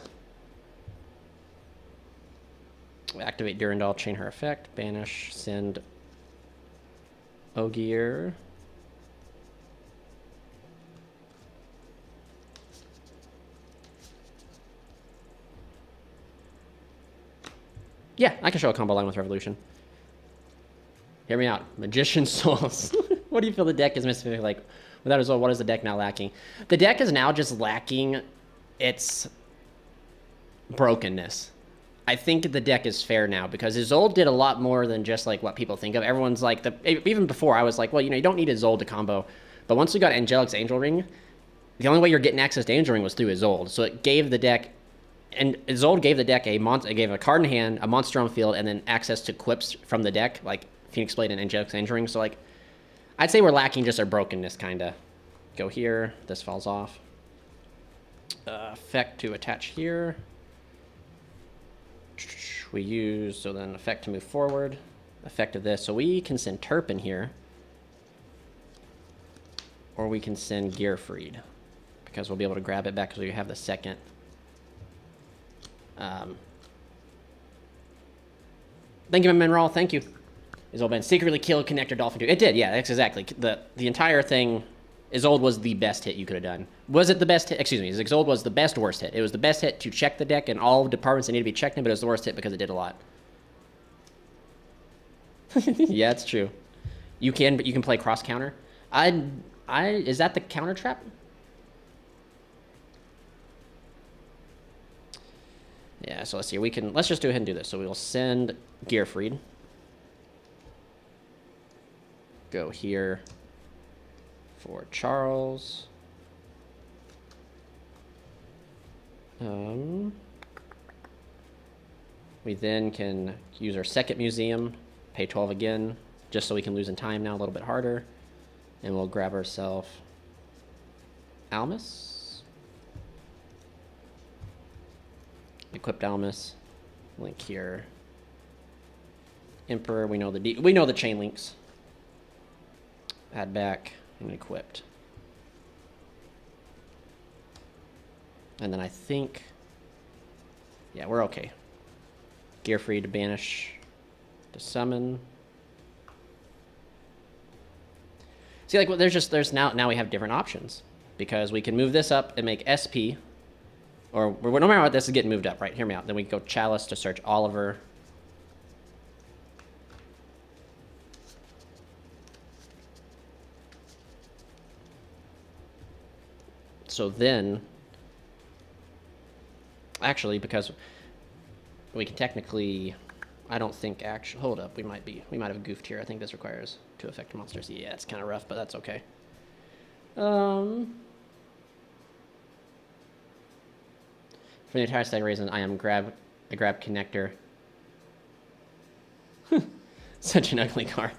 We activate Durandal, chain her effect, banish, send Ogier. Yeah, I can show a combo line with Revolution. Hear me out. Magician Souls. What do you feel the deck is missing? Like, without as well, what is the deck now lacking? The deck is now just lacking its brokenness. I think the deck is fair now, because Isolde did a lot more than just like what people think of. Everyone's like, even before I was like, well, you know, you don't need Isolde to combo. But once we got Angelica's Angel Ring, the only way you're getting access to Angel Ring was through Isolde. So it gave the deck, and Isolde gave the deck it gave a card in hand, a monster on field, and then access to quips from the deck, like Phoenix Blade and Angelica's Angel Ring. So like, I'd say we're lacking just our brokenness, kind of. Go here, this falls off. Effect to attach here. We use, so then effect to move forward. Effect of this, so we can send Turpin here. Or we can send Gearfried, because we'll be able to grab it back because we have the second. Thank you, Mineral, thank you. Isolde Ben secretly killed Connector Dolphin 2. It did, yeah, that's exactly. The entire thing, Isolde was the best hit you could have done. Was it the best hit? Excuse me, Isolde was the best worst hit. It was the best hit to check the deck in all departments that need to be checked in, but it was the worst hit because it did a lot. Yeah, it's true. You can play cross counter. Is that the counter trap? Yeah, so let's see. Let's just go ahead and do this. So we will send Gearfried. Go here for Charles. We then can use our second museum, pay 12 again, just so we can lose in time now a little bit harder. And we'll grab ourselves Almus. Equipped Almus. Link here. Emperor, we know the chain links. Add back and equipped. And then I think, yeah, we're okay. Gearfried to banish, to summon. See, like, well, there's now we have different options, because we can move this up and make SP, or no matter what, this is getting moved up, right? Hear me out. Then we go Chalice to search Oliver. So then, actually, because we can technically, I don't think actually, hold up, we might have goofed here. I think this requires 2 effect monsters. Yeah, it's kind of rough, but that's okay. For the entire side reason, I grab Connector. Such an ugly card.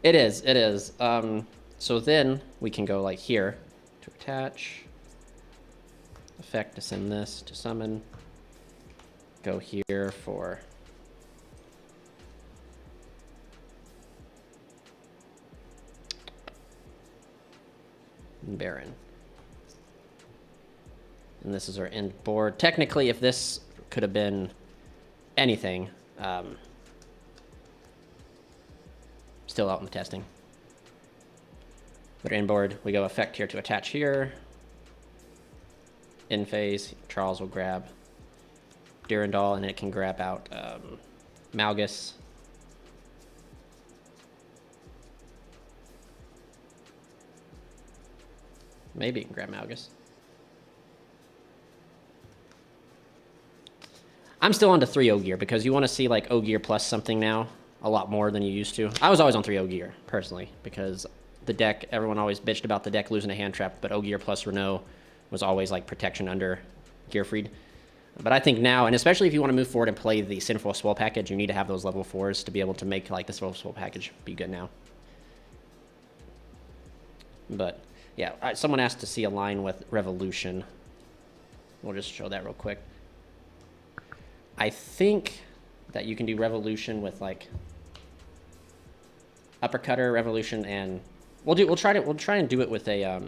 It is. So then we can go like here to attach. Effect to send this to summon. Go here for Baron. And this is our end board. Technically, if this could have been anything, still out in the testing. Put it inboard. We go effect here to attach here. In phase, Charles will grab Durandal, and it can grab out Malgus. Maybe it can grab Malgus. I'm still on to 3 Ogier because you want to see like Ogier plus something now a lot more than you used to. I was always on 3 Ogier personally because the deck, everyone always bitched about the deck losing a hand trap, but Ogier plus Renault was always like protection under Gearfried. But I think now, and especially if you want to move forward and play the Sinful Swell package, you need to have those level 4s to be able to make like the Sinful Swell package be good now. But yeah, someone asked to see a line with Revolution. We'll just show that real quick. I think that you can do Revolution with like Uppercutter, Revolution, and we'll try and do it with a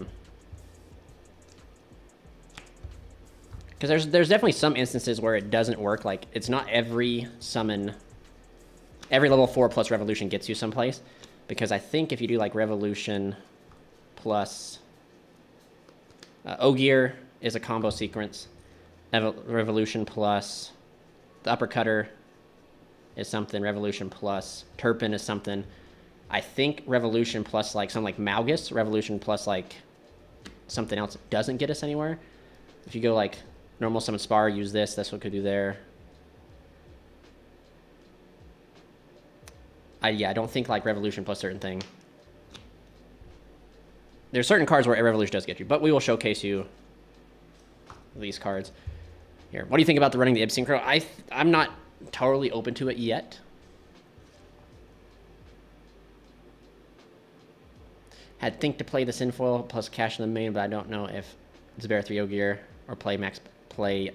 because there's definitely some instances where it doesn't work. Like it's not every summon, every level 4 plus Revolution gets you someplace. Because I think if you do like Revolution plus Ogier is a combo sequence, Revolution plus the Uppercutter is something, Revolution plus Turpin is something. I think Revolution plus like something like Malgus, Revolution plus like something else doesn't get us anywhere. If you go like normal summon Spar, use this, that's what could do there. Yeah, I don't think like Revolution plus certain thing. There's certain cards where Revolution does get you, but we will showcase you these cards. Here, what do you think about running the Ib Synchro? I'm not totally open to it yet. Had think to play the Sinfoil plus cash in the main, but I don't know if it's better 3 Ogier or play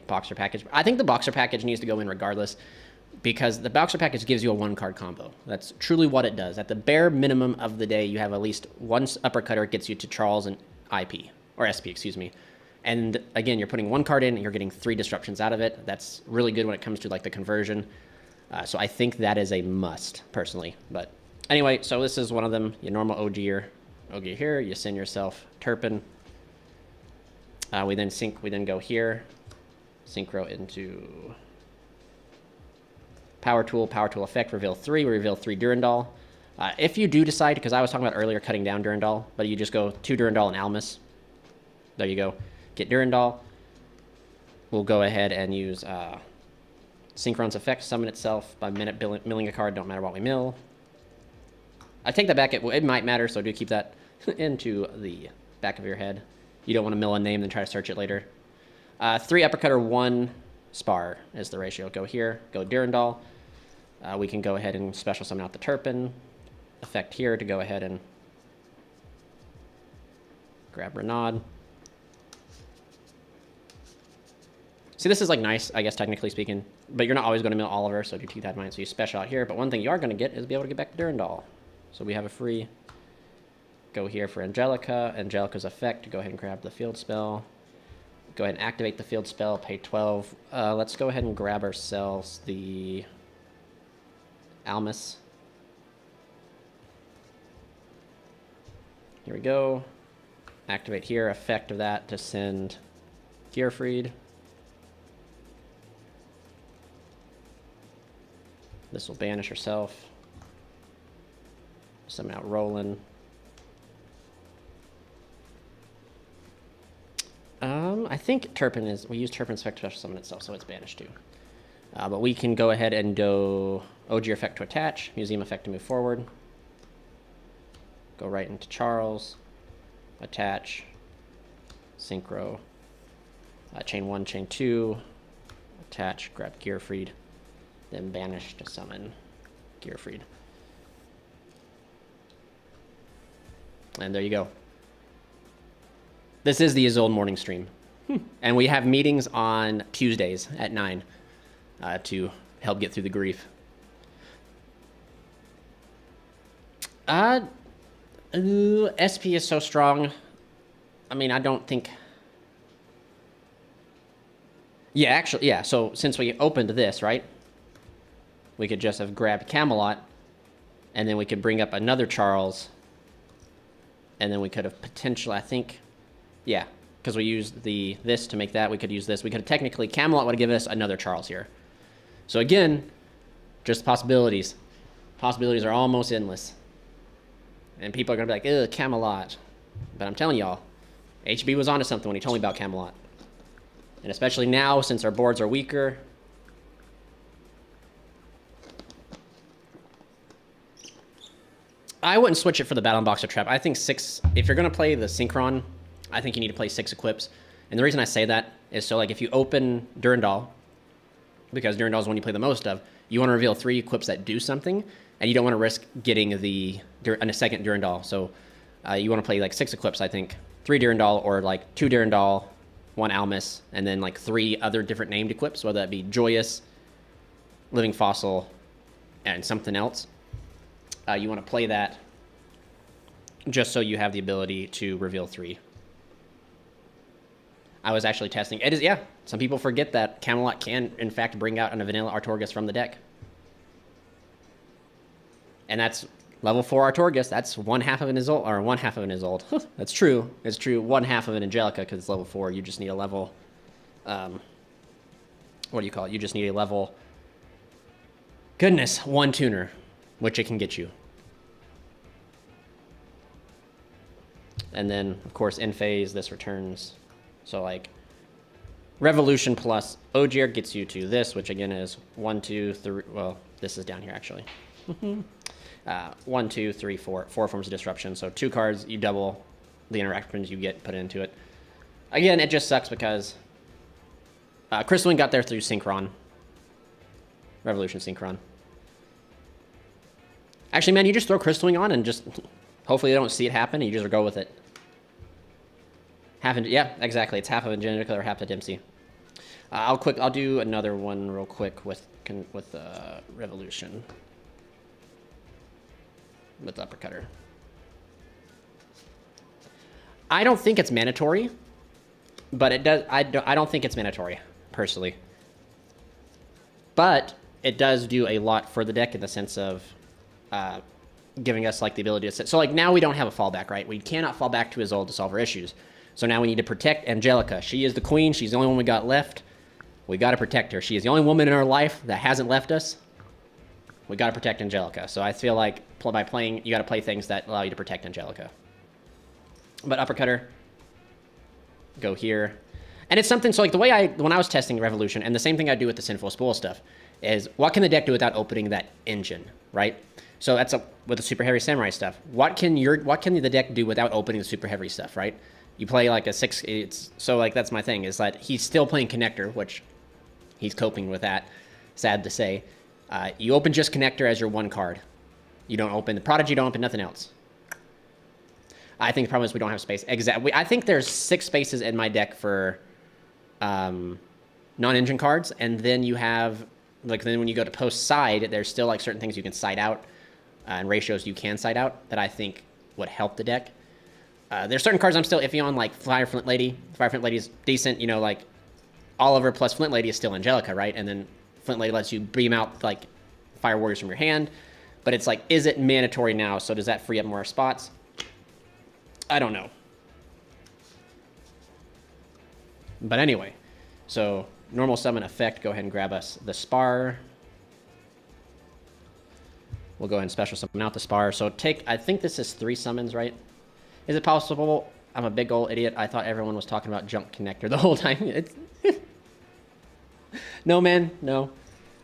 Boxer package. I think the Boxer package needs to go in regardless because the Boxer package gives you a 1-card combo. That's truly what it does. At the bare minimum of the day, you have at least one Uppercutter gets you to Charles and IP, or SP, excuse me. And again, you're putting 1 card in and you're getting 3 disruptions out of it. That's really good when it comes to like the conversion. So I think that is a must personally. But anyway, so this is one of them. Your normal Ogier here, you send yourself Turpin. We then go here, synchro into Power Tool effect, reveal 3. We reveal 3 Durandal. If you do decide, because I was talking about earlier cutting down Durandal, but you just go 2 Durandal and Almus. There you go. Get Durandal. We'll go ahead and use Synchron's effect, summon itself by milling a card, don't matter what we mill. I take that back, it might matter, so do keep that into the back of your head. You don't want to mill a name, then try to search it later. 3 Uppercutter, 1 Spar is the ratio. Go here, go Durandal. We can go ahead and special summon out the Turpin. Effect here to go ahead and grab Renaud. See, this is like nice, I guess, technically speaking, but you're not always going to mill Oliver, so do keep that in mind. So you special out here, but one thing you are going to get is be able to get back to Durandal. So we have a free go here for Angelica. Angelica's effect to go ahead and grab the field spell. Go ahead and activate the field spell, pay 12. Let's go ahead and grab ourselves the Almus. Here we go. Activate here, effect of that to send Gearfried. This will banish herself. Summon out Roland. I think Turpin is, we use Turpin's effect to special summon itself, so it's banished too. But we can go ahead and do Ogier effect to attach, Museum effect to move forward. Go right into Charles, attach, synchro, chain 1, chain 2, attach, grab Gearfried, then banish to summon Gearfried. And there you go. This is the Isolde morning stream. And we have meetings on Tuesdays at 9 to help get through the grief. SP is so strong. I mean, I don't think... Yeah, actually, yeah. So since we opened this, right? We could just have grabbed Camelot, and then we could bring up another Charles, And then we could have potentially, I think, yeah, because we used this to make that. We could use this. We could have technically, Camelot would have given us another Charles here. So again, just possibilities. Possibilities are almost endless. And people are going to be like, ugh, Camelot. But I'm telling y'all, HB was onto something when he told me about Camelot. And especially now, since our boards are weaker. I wouldn't switch it for the Battle and Boxer Trap. I think 6, if you're going to play the Synchron, I think you need to play 6 equips. And the reason I say that is so, like, if you open Durandal, because Durandal is one you play the most of, you want to reveal 3 equips that do something, and you don't want to risk getting a second Durandal. So you want to play, like, 6 equips, I think. 3 Durandal, or, like, 2 Durandal, 1 Almus, and then, like, 3 other different named equips, whether that be Joyous, Living Fossil, and something else. You want to play that just so you have the ability to reveal 3. I was actually testing. It is, yeah. Some people forget that Camelot can, in fact, bring out a vanilla Artorgus from the deck. And that's level 4 Artorgus. That's 1/2 of an Isolde, or 1/2 of an Isolde. That's true. It's true. 1/2 of an Angelica, because it's level 4. You just need a level, what do you call it? You just need a level, goodness, 1 tuner, which it can get you. And then, of course, in phase, this returns. So, like, Revolution plus Ogier gets you to this, which again is 1, 2, 3. Well, this is down here, actually. 1, 2, 3, 4. 4 forms of disruption. So 2 cards, you double the interactions you get put into it. Again, it just sucks because Crystalline got there through Synchron. Revolution Synchron. Actually, man, you just throw Crystalline on and just hopefully they don't see it happen and you just go with it. Yeah, exactly. It's half of Angelica or half of Dempsey. I'll do another one real quick with Revolution. With Uppercutter. I don't think it's mandatory, but it does. I don't think it's mandatory personally, but it does do a lot for the deck in the sense of giving us like the ability to sit. So like now we don't have a fallback, right? We cannot fall back to Isolde to solve our issues. So now we need to protect Angelica. She is the queen. She's the only one we got left. We got to protect her. She is the only woman in our life that hasn't left us. We got to protect Angelica. So I feel like by playing, you got to play things that allow you to protect Angelica. But Uppercutter, go here. And it's something, so like the way when I was testing Revolution, and the same thing I do with the Sinful Spool stuff, is what can the deck do without opening that engine, right? So that's with the Super Heavy Samurai stuff. What can the deck do without opening the Super Heavy stuff, right? You play like a 6, so like that's my thing, is that he's still playing Connector, which he's coping with that, sad to say. You open just Connector as your 1 card. You don't open the Prodigy, you don't open nothing else. I think the problem is we don't have space. Exactly. I think there's 6 spaces in my deck for non-engine cards, and then you have, like, then when you go to post side, there's still like certain things you can side out, and ratios you can side out that I think would help the deck. There's certain cards I'm still iffy on, like Fire Flint Lady. Fire Flint Lady is decent, you know, like Oliver plus Flint Lady is still Angelica, right? And then Flint Lady lets you beam out like Fire Warriors from your hand. But it's like, is it mandatory now? So does that free up more spots? I don't know. But anyway, so normal summon effect, go ahead and grab us the Spar. We'll go ahead and special summon out the Spar. So I think this is 3 summons, right? Is it possible? I'm a big old idiot. I thought everyone was talking about Junk Connector the whole time. No, man, no.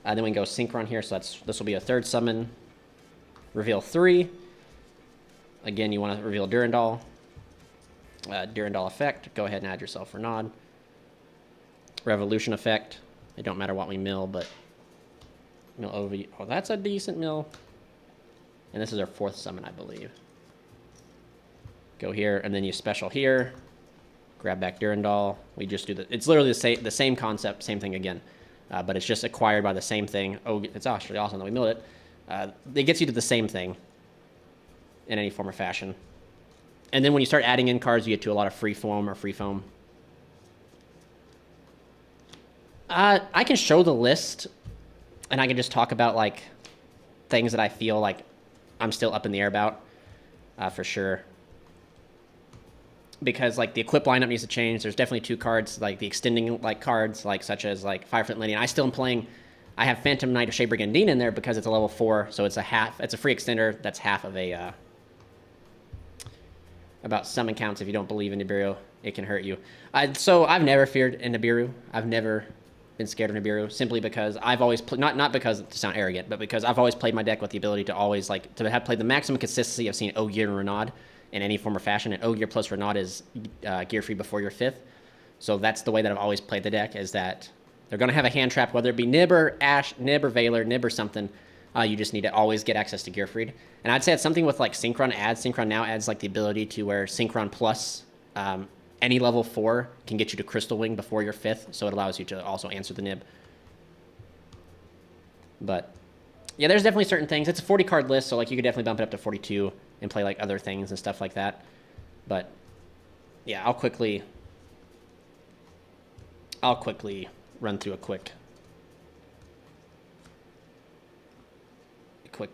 Then we can go Synchron here. So this will be a 3rd summon. Reveal 3. Again, you want to reveal Durandal. Durandal effect. Go ahead and add yourself for Nod. Revolution effect. It don't matter what we mill, but mill over. Oh, that's a decent mill. And this is our 4th summon, I believe. Go here, and then you special here. Grab back Durandal. We just do it's literally the same concept, same thing again. But it's just acquired by the same thing. Oh, it's actually awesome that we milled it. It gets you to the same thing in any form or fashion. And then when you start adding in cards, you get to a lot of free form or free foam. I can show the list, and I can just talk about like things that I feel like I'm still up in the air about, for sure. because like the equip lineup needs to change. There's definitely 2 cards, like the extending like cards, like such as like Fireflint Lady. I still am playing. I have Phantom Knight of Shea Brigandine in there because it's a level 4, so it's a half. It's a free extender. That's half of a about summon counts. If you don't believe in Nibiru, it can hurt you. So I've never feared in Nibiru. I've never been scared of Nibiru, simply because I've always not because to sound arrogant, but because I've always played my deck with the ability to always like to have played the maximum consistency of seeing Ogier and Renaud in any form or fashion, and Ogier plus Renaud is gear free before your 5th. So that's the way that I've always played the deck, is that they're going to have a hand trap, whether it be Nib or Ash, Nib or Valor, Nib or something. You just need to always get access to gear freed. And I'd say it's something with like Synchron adds. Synchron now adds like the ability to where Synchron plus any level 4 can get you to Crystal Wing before your 5th, so it allows you to also answer the Nib. But yeah, there's definitely certain things. It's a 40 card list, so like you could definitely bump it up to 42 and play like other things and stuff like that. But yeah, I'll quickly run through a quick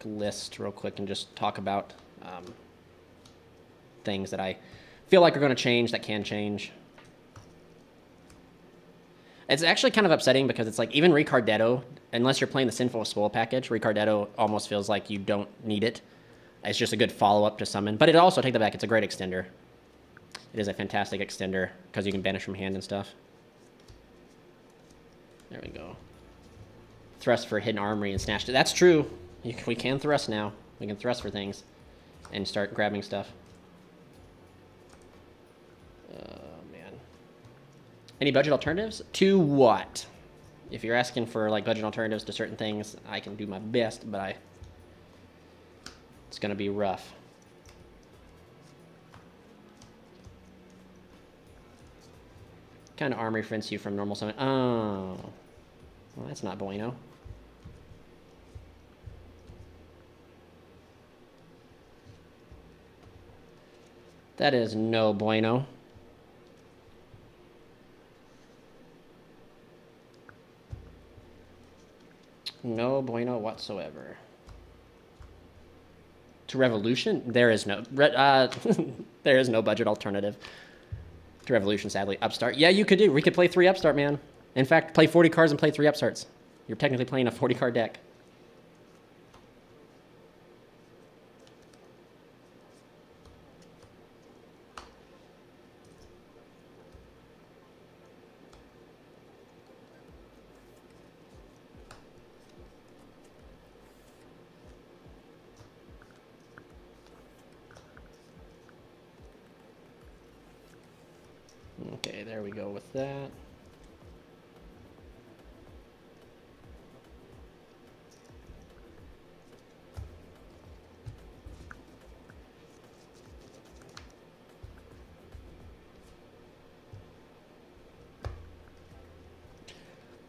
list real quick and just talk about things that I feel like are going to change, that can change. It's actually kind of upsetting because it's like even Ricardetto, unless you're playing the Sinful Spoil package, Ricardetto almost feels like you don't need it. It's just a good follow-up to summon. But it also, take that back, it's a great extender. It is a fantastic extender because you can banish from hand and stuff. There we go. Thrust for Hidden Armory and Snatch. That's true. We can thrust now. We can thrust for things and start grabbing stuff. Man. Any budget alternatives? To what? If you're asking for like budget alternatives to certain things, I can do my best, but it's going to be rough. Kind of armory fence you from normal summon. Oh. Well, that's not bueno. That is no bueno. No bueno whatsoever. To Revolution, there is no there is no budget alternative to Revolution, sadly. Upstart, yeah, you could do. We could play 3 Upstart, man. In fact, play 40 cards and play 3 Upstarts. You're technically playing a 40 card deck. Okay, there we go with that.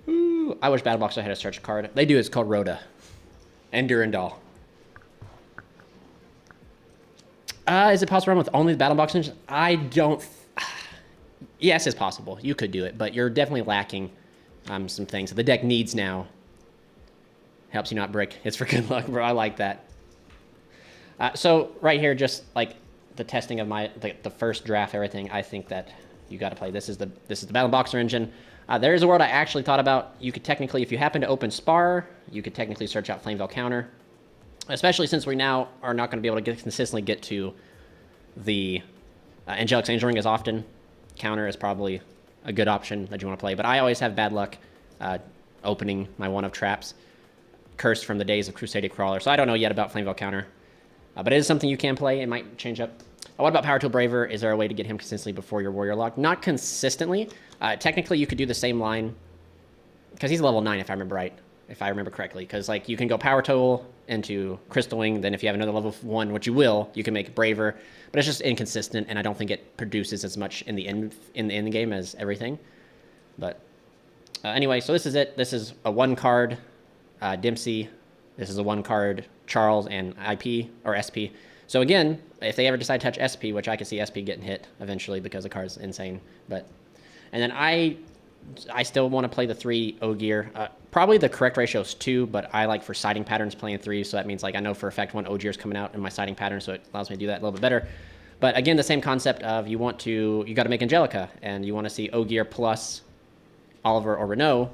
Ooh, I wish Battle Box had a search card. They do. It's called Rhoda. And Durandal. Is it possible to run with only the Battle Box engine? I don't... Yes, it's possible. You could do it, but you're definitely lacking some things. The deck needs now. Helps you not brick. It's for good luck, bro. I like that. So right here, just like the testing of the first draft, everything. I think that you got to play. This is the Battle Boxer engine. There is a world I actually thought about. You could technically, if you happen to open Spar, you could technically search out Flamevale Counter. Especially since we now are not going to be able to consistently get to the Angelica's Angel Ring as often. Counter is probably a good option that you want to play, but I always have bad luck opening my one of traps, cursed from the days of Crusader Crawler. So I don't know yet about Flamevale Counter, but it is something you can play. It might change up. What about Power Tool Braver? Is there a way to get him consistently before your Warrior Lock? Not consistently. Technically, you could do the same line because he's level 9 if I remember right, if I remember correctly. Because like you can go Power Tool into Crystal Wing, then if you have another level 1, which you will, you can make Braver. But it's just inconsistent, and I don't think it produces as much in the end game as everything. But anyway, so this is it. This is a 1-card Dempsey. This is a 1-card Charles and IP or SP. So again, if they ever decide to touch SP, which I could see SP getting hit eventually because the card's insane. And then I still want to play the 3 Ogier. Probably the correct ratio is 2, but I like for siding patterns playing 3, so that means like I know for a fact 1 Ogier is coming out in my siding pattern, so it allows me to do that a little bit better. But again, the same concept of you got to make Angelica, and you want to see Ogier plus Oliver or Renault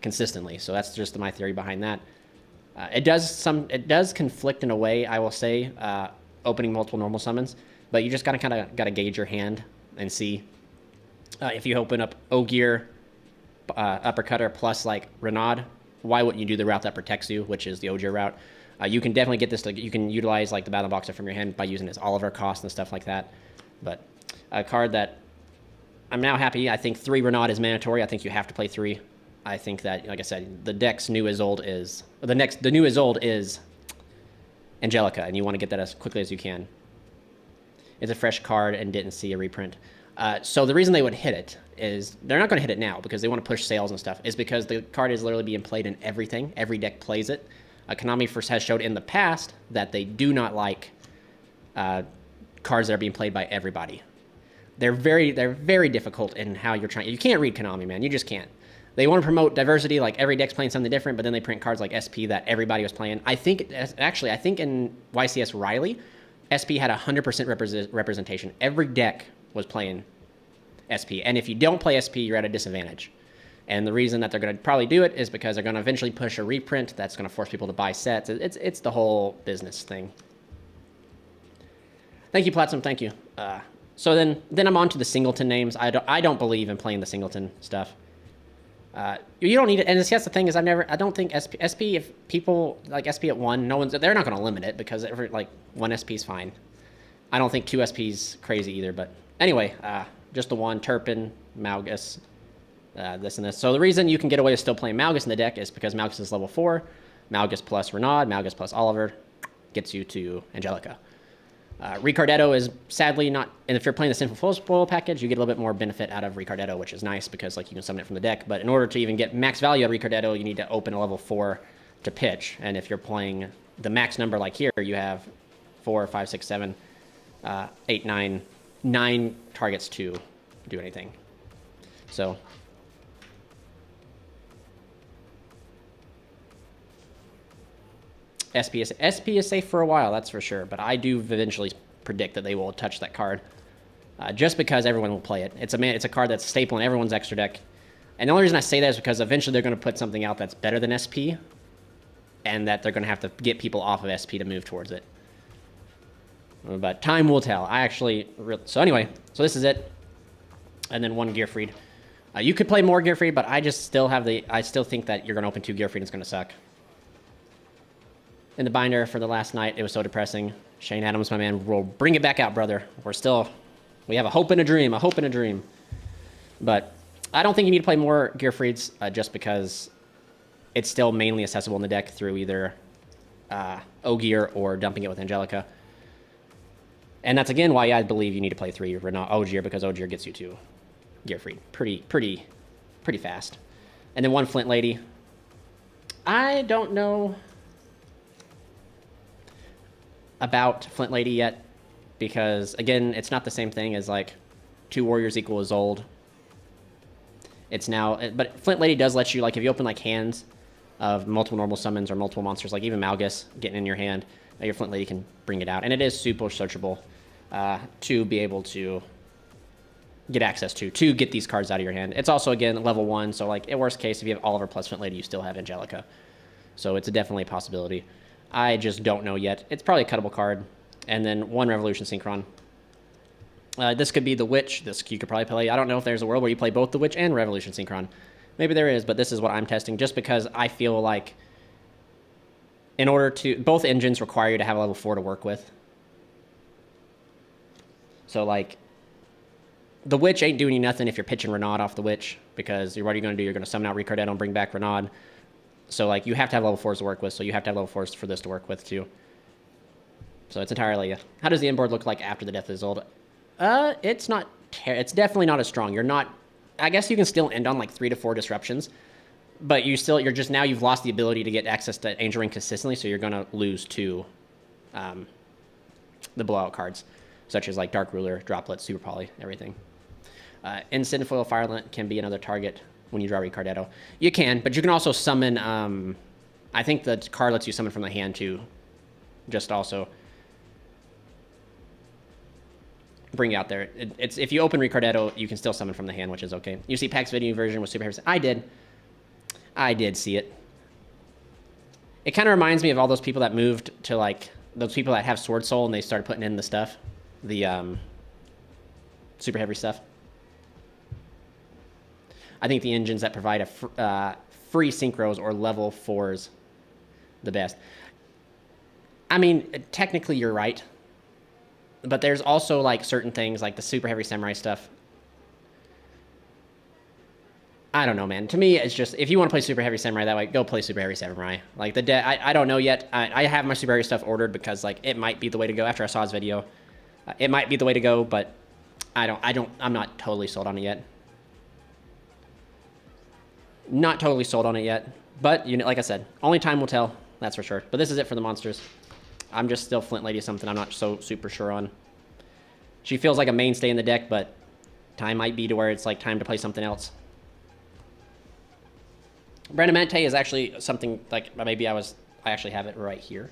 consistently. So that's just my theory behind that. It does conflict in a way, I will say, opening multiple normal summons, but you just gotta kind of gotta gauge your hand and see if you open up Ogier, Uppercutter plus like Renaud, why wouldn't you do the route that protects you, which is the Ogier route? You can definitely get this. You can utilize like the Battle Boxer from your hand by using this Oliver cost and stuff like that. But a card that I'm now happy. I think 3 Renaud is mandatory. I think you have to play 3. I think that, like I said, the deck's new is old is the new is old is Angelica, and you want to get that as quickly as you can. It's a fresh card and didn't see a reprint. So the reason they would hit it is they're not going to hit it now because they want to push sales and stuff. Is because the card is literally being played in everything. Every deck plays it. Konami first has showed in the past that they do not like cards that are being played by everybody. They're very difficult in how you're trying. You can't read Konami, man. You just can't. They want to promote diversity, like every deck's playing something different, but then they print cards like SP that everybody was playing. I think in YCS Riley, SP had 100% representation. Every deck was playing SP, and if you don't play SP, you're at a disadvantage. And the reason that they're going to probably do it is because they're going to eventually push a reprint that's going to force people to buy sets. It's the whole business thing. Thank you, Platinum. Thank you. So then I'm on to the singleton names. I don't believe in playing the singleton stuff. You don't need it, and that's the thing is I don't think SP if people like SP at 1, they're not going to limit it because like 1 SP is fine. I don't think 2 SP is crazy either, but anyway, just the 1 Turpin, Malgus, this and this. So the reason you can get away with still playing Malgus in the deck is because Malgus is level 4, Malgus plus Renaud, Malgus plus Oliver gets you to Angelica. Ricardetto is sadly not, and if you're playing the Sinful Spoil package, you get a little bit more benefit out of Ricardetto, which is nice because like you can summon it from the deck. But in order to even get max value out of Ricardetto, you need to open a level 4 to pitch. And if you're playing the max number like here, you have 4, 5, 6, 7, 8, 9 targets to do anything. So SP is safe for a while, that's for sure, but I do eventually predict that they will touch that card just because everyone will play it. It's a card that's a staple in everyone's extra deck. And the only reason I say that is because eventually they're going to put something out that's better than SP, and that they're going to have to get people off of SP to move towards it. But time will tell. So anyway, so this is it. And then 1 Gearfried. You could play more Gearfried, but I still think that you're going to open 2 Gearfried and it's going to suck. In the binder for the last night, it was so depressing. Shane Adams, my man, will bring it back out, brother. We have a hope and a dream, But I don't think you need to play more Gearfrieds just because it's still mainly accessible in the deck through either Ogier or dumping it with Angelica. And that's, again, why I believe you need to play 3 Renaud Ogier, because Ogier gets you to Gearfried pretty fast. And then 1 Flint Lady. I don't know about Flint Lady yet, because again, it's not the same thing as like 2 warriors equal as old. It's now, but Flint Lady does let you, like if you open like hands of multiple normal summons or multiple monsters, like even Malgus getting in your hand, your Flint Lady can bring it out, and it is super searchable to be able to get access to get these cards out of your hand. It's also, again, level 1, so like in worst case, if you have Oliver plus Flint Lady, you still have Angelica, so it's definitely a possibility. I just don't know yet. It's probably a cuttable card. And then 1 Revolution Synchron. This could be the Witch. This you could probably play. I don't know if there's a world where you play both the Witch and Revolution Synchron. Maybe there is, but this is what I'm testing just because I feel like both engines require you to have a level 4 to work with. So like the Witch ain't doing you nothing if you're pitching Renaud off the Witch, because what are you going to do? You're going to summon out Ricardetto and bring back Renaud. So, like, you have to have level 4s to work with, so you have to have level 4s for this to work with, too. So, it's entirely... How does the inboard look like after the Death of Isolde? It's not... It's definitely not as strong. You're not... I guess you can still end on, like, 3 to 4 disruptions, but you've lost the ability to get access to Angel Ring consistently, so you're going to lose to the blowout cards, such as, like, Dark Ruler, Droplet, Super Poly, everything. Instant Foil Firelent can be another target when you draw Ricardetto. You can, but you can also summon, I think the card lets you summon from the hand too, just also. bring you out there. It's if you open Ricardetto, you can still summon from the hand, which is okay. You see Pack's video version with Super Heavy. I did see it. It kind of reminds me of all those people that moved to like those people that have Sword Soul and they started putting in the stuff, the Super Heavy stuff. I think the engines that provide a free synchros or level 4s the best. I mean, technically you're right. But there's also like certain things like the Super Heavy Samurai stuff. I don't know, man. To me, it's just, if you want to play Super Heavy Samurai that way, go play Super Heavy Samurai. Like I don't know yet. I have my Super Heavy stuff ordered because like it might be the way to go after I saw his video. It might be the way to go, but I'm not totally sold on it yet. Not totally sold on it yet, but you know, like I said, only time will tell. That's for sure. But this is it for the monsters. I'm just still Flint Lady something I'm not so super sure on. She feels like a mainstay in the deck, but time might be to where it's like time to play something else. Brandamente is actually something like maybe I actually have it right here.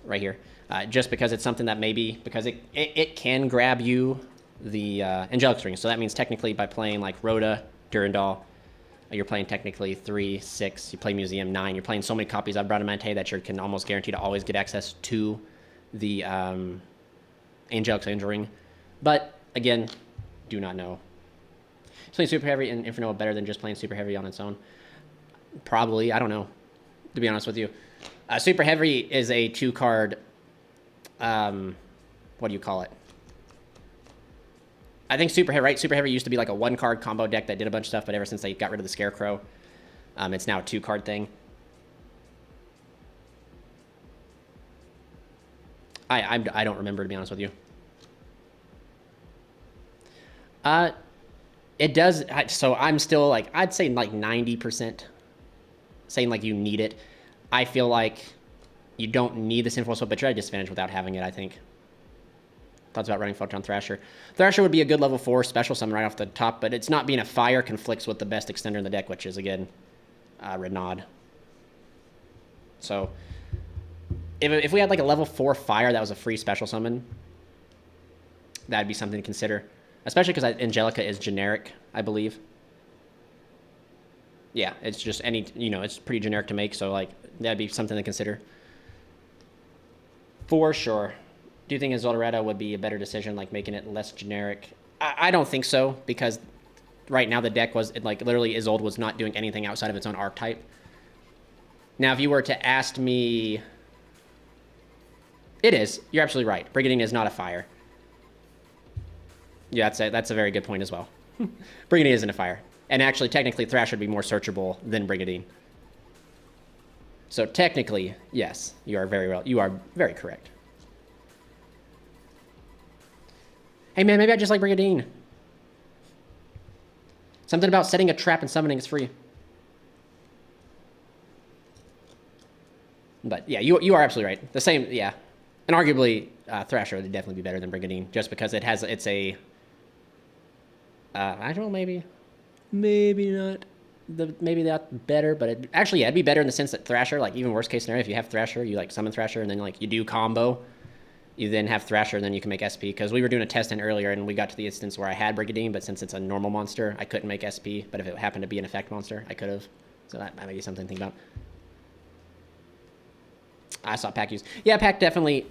Right here. Just because it's something that maybe, because it can grab you the Angelica string. So that means technically by playing like Rhoda, Durandal, you're playing technically 3, 6, you play Museum 9. You're playing so many copies of Bradamante that you can almost guarantee to always get access to the Angelica Angel Ring. But again, do not know. Is playing Super Heavy in Inferno better than just playing Super Heavy on its own? Probably. I don't know, to be honest with you. Super Heavy is a 2-card, what do you call it? I think Super Heavy, right? Super Heavy used to be like a 1-card combo deck that did a bunch of stuff, but ever since they got rid of the Scarecrow, it's now a 2-card thing. I don't remember, to be honest with you. It does, so I'm still like, I'd say like 90% saying like you need it. I feel like you don't need the Sinful Soul, but you're at a disadvantage without having it, I think. Thoughts about running Photon Thrasher. Thrasher would be a good level 4 special summon right off the top, but it's not being a fire conflicts with the best extender in the deck, which is, again, Renaud. So, if we had like a level 4 fire that was a free special summon, that'd be something to consider. Especially because Angelica is generic, I believe. Yeah, it's just any, you know, it's pretty generic to make, so like, that'd be something to consider. For sure. Do you think Isolderata would be a better decision, like making it less generic? I don't think so, because right now the deck was, like, literally Isolde was not doing anything outside of its own archetype. Now, if you were to ask me... It is. You're absolutely right. Brigadine is not a fire. Yeah, that's a very good point as well. Brigadine isn't a fire. And actually, technically, Thrash would be more searchable than Brigadine. So technically, yes, you are very correct. Hey man, maybe I just like Brigadine. Something about setting a trap and summoning is free. But yeah, you are absolutely right. The same, yeah. And arguably, Thrasher would definitely be better than Brigadine, just because it's a... I don't know, maybe not. Maybe not better, but actually, yeah, it'd be better in the sense that Thrasher, like even worst case scenario, if you have Thrasher, you like summon Thrasher, and then like you do combo, you then have Thrasher, and then you can make SP. Because we were doing a test in earlier, and we got to the instance where I had Brigadine, but since it's a normal monster, I couldn't make SP. But if it happened to be an effect monster, I could have. So that might be something to think about. I saw Pack use. Yeah, Pack definitely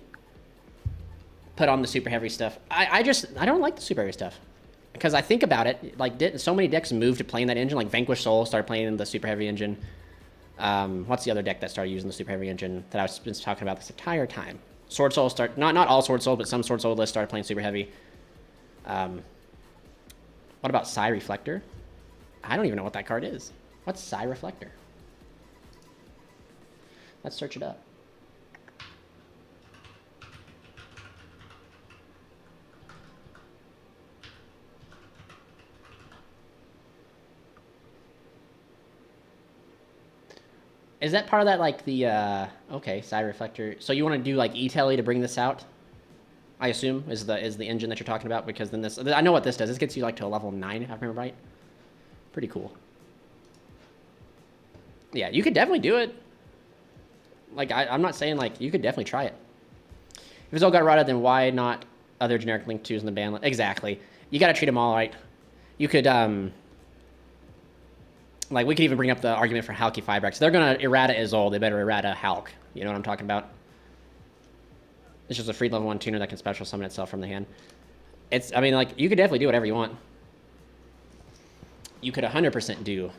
put on the super heavy stuff. I don't like the super heavy stuff. Because I think about it, like so many decks moved to playing that engine. Like Vanquish Soul started playing the super heavy engine. What's the other deck that started using the super heavy engine that I've been talking about this entire time? Sword Soul not all Sword Soul, but some Sword Soul lists started playing super heavy. What about Psy Reflector? I don't even know what that card is. What's Psy Reflector? Let's search it up. Is that part of that, like, the, okay, Psy Reflector. So you want to do, like, E-Telly to bring this out? I assume, is the engine that you're talking about? Because then this, I know what this does. This gets you, like, to a level 9, if I remember right. Pretty cool. Yeah, you could definitely do it. Like, I'm not saying, like, you could definitely try it. If it's all got rotted, then why not other generic link 2s in the ban list. Exactly. You got to treat them all right. You could, like, we could even bring up the argument for Halky Fibrex. They're going to errata Isolde. They better errata Halk. You know what I'm talking about? It's just a free level 1 tuner that can special summon itself from the hand. It's, I mean, like, you could definitely do whatever you want. You could 100% do.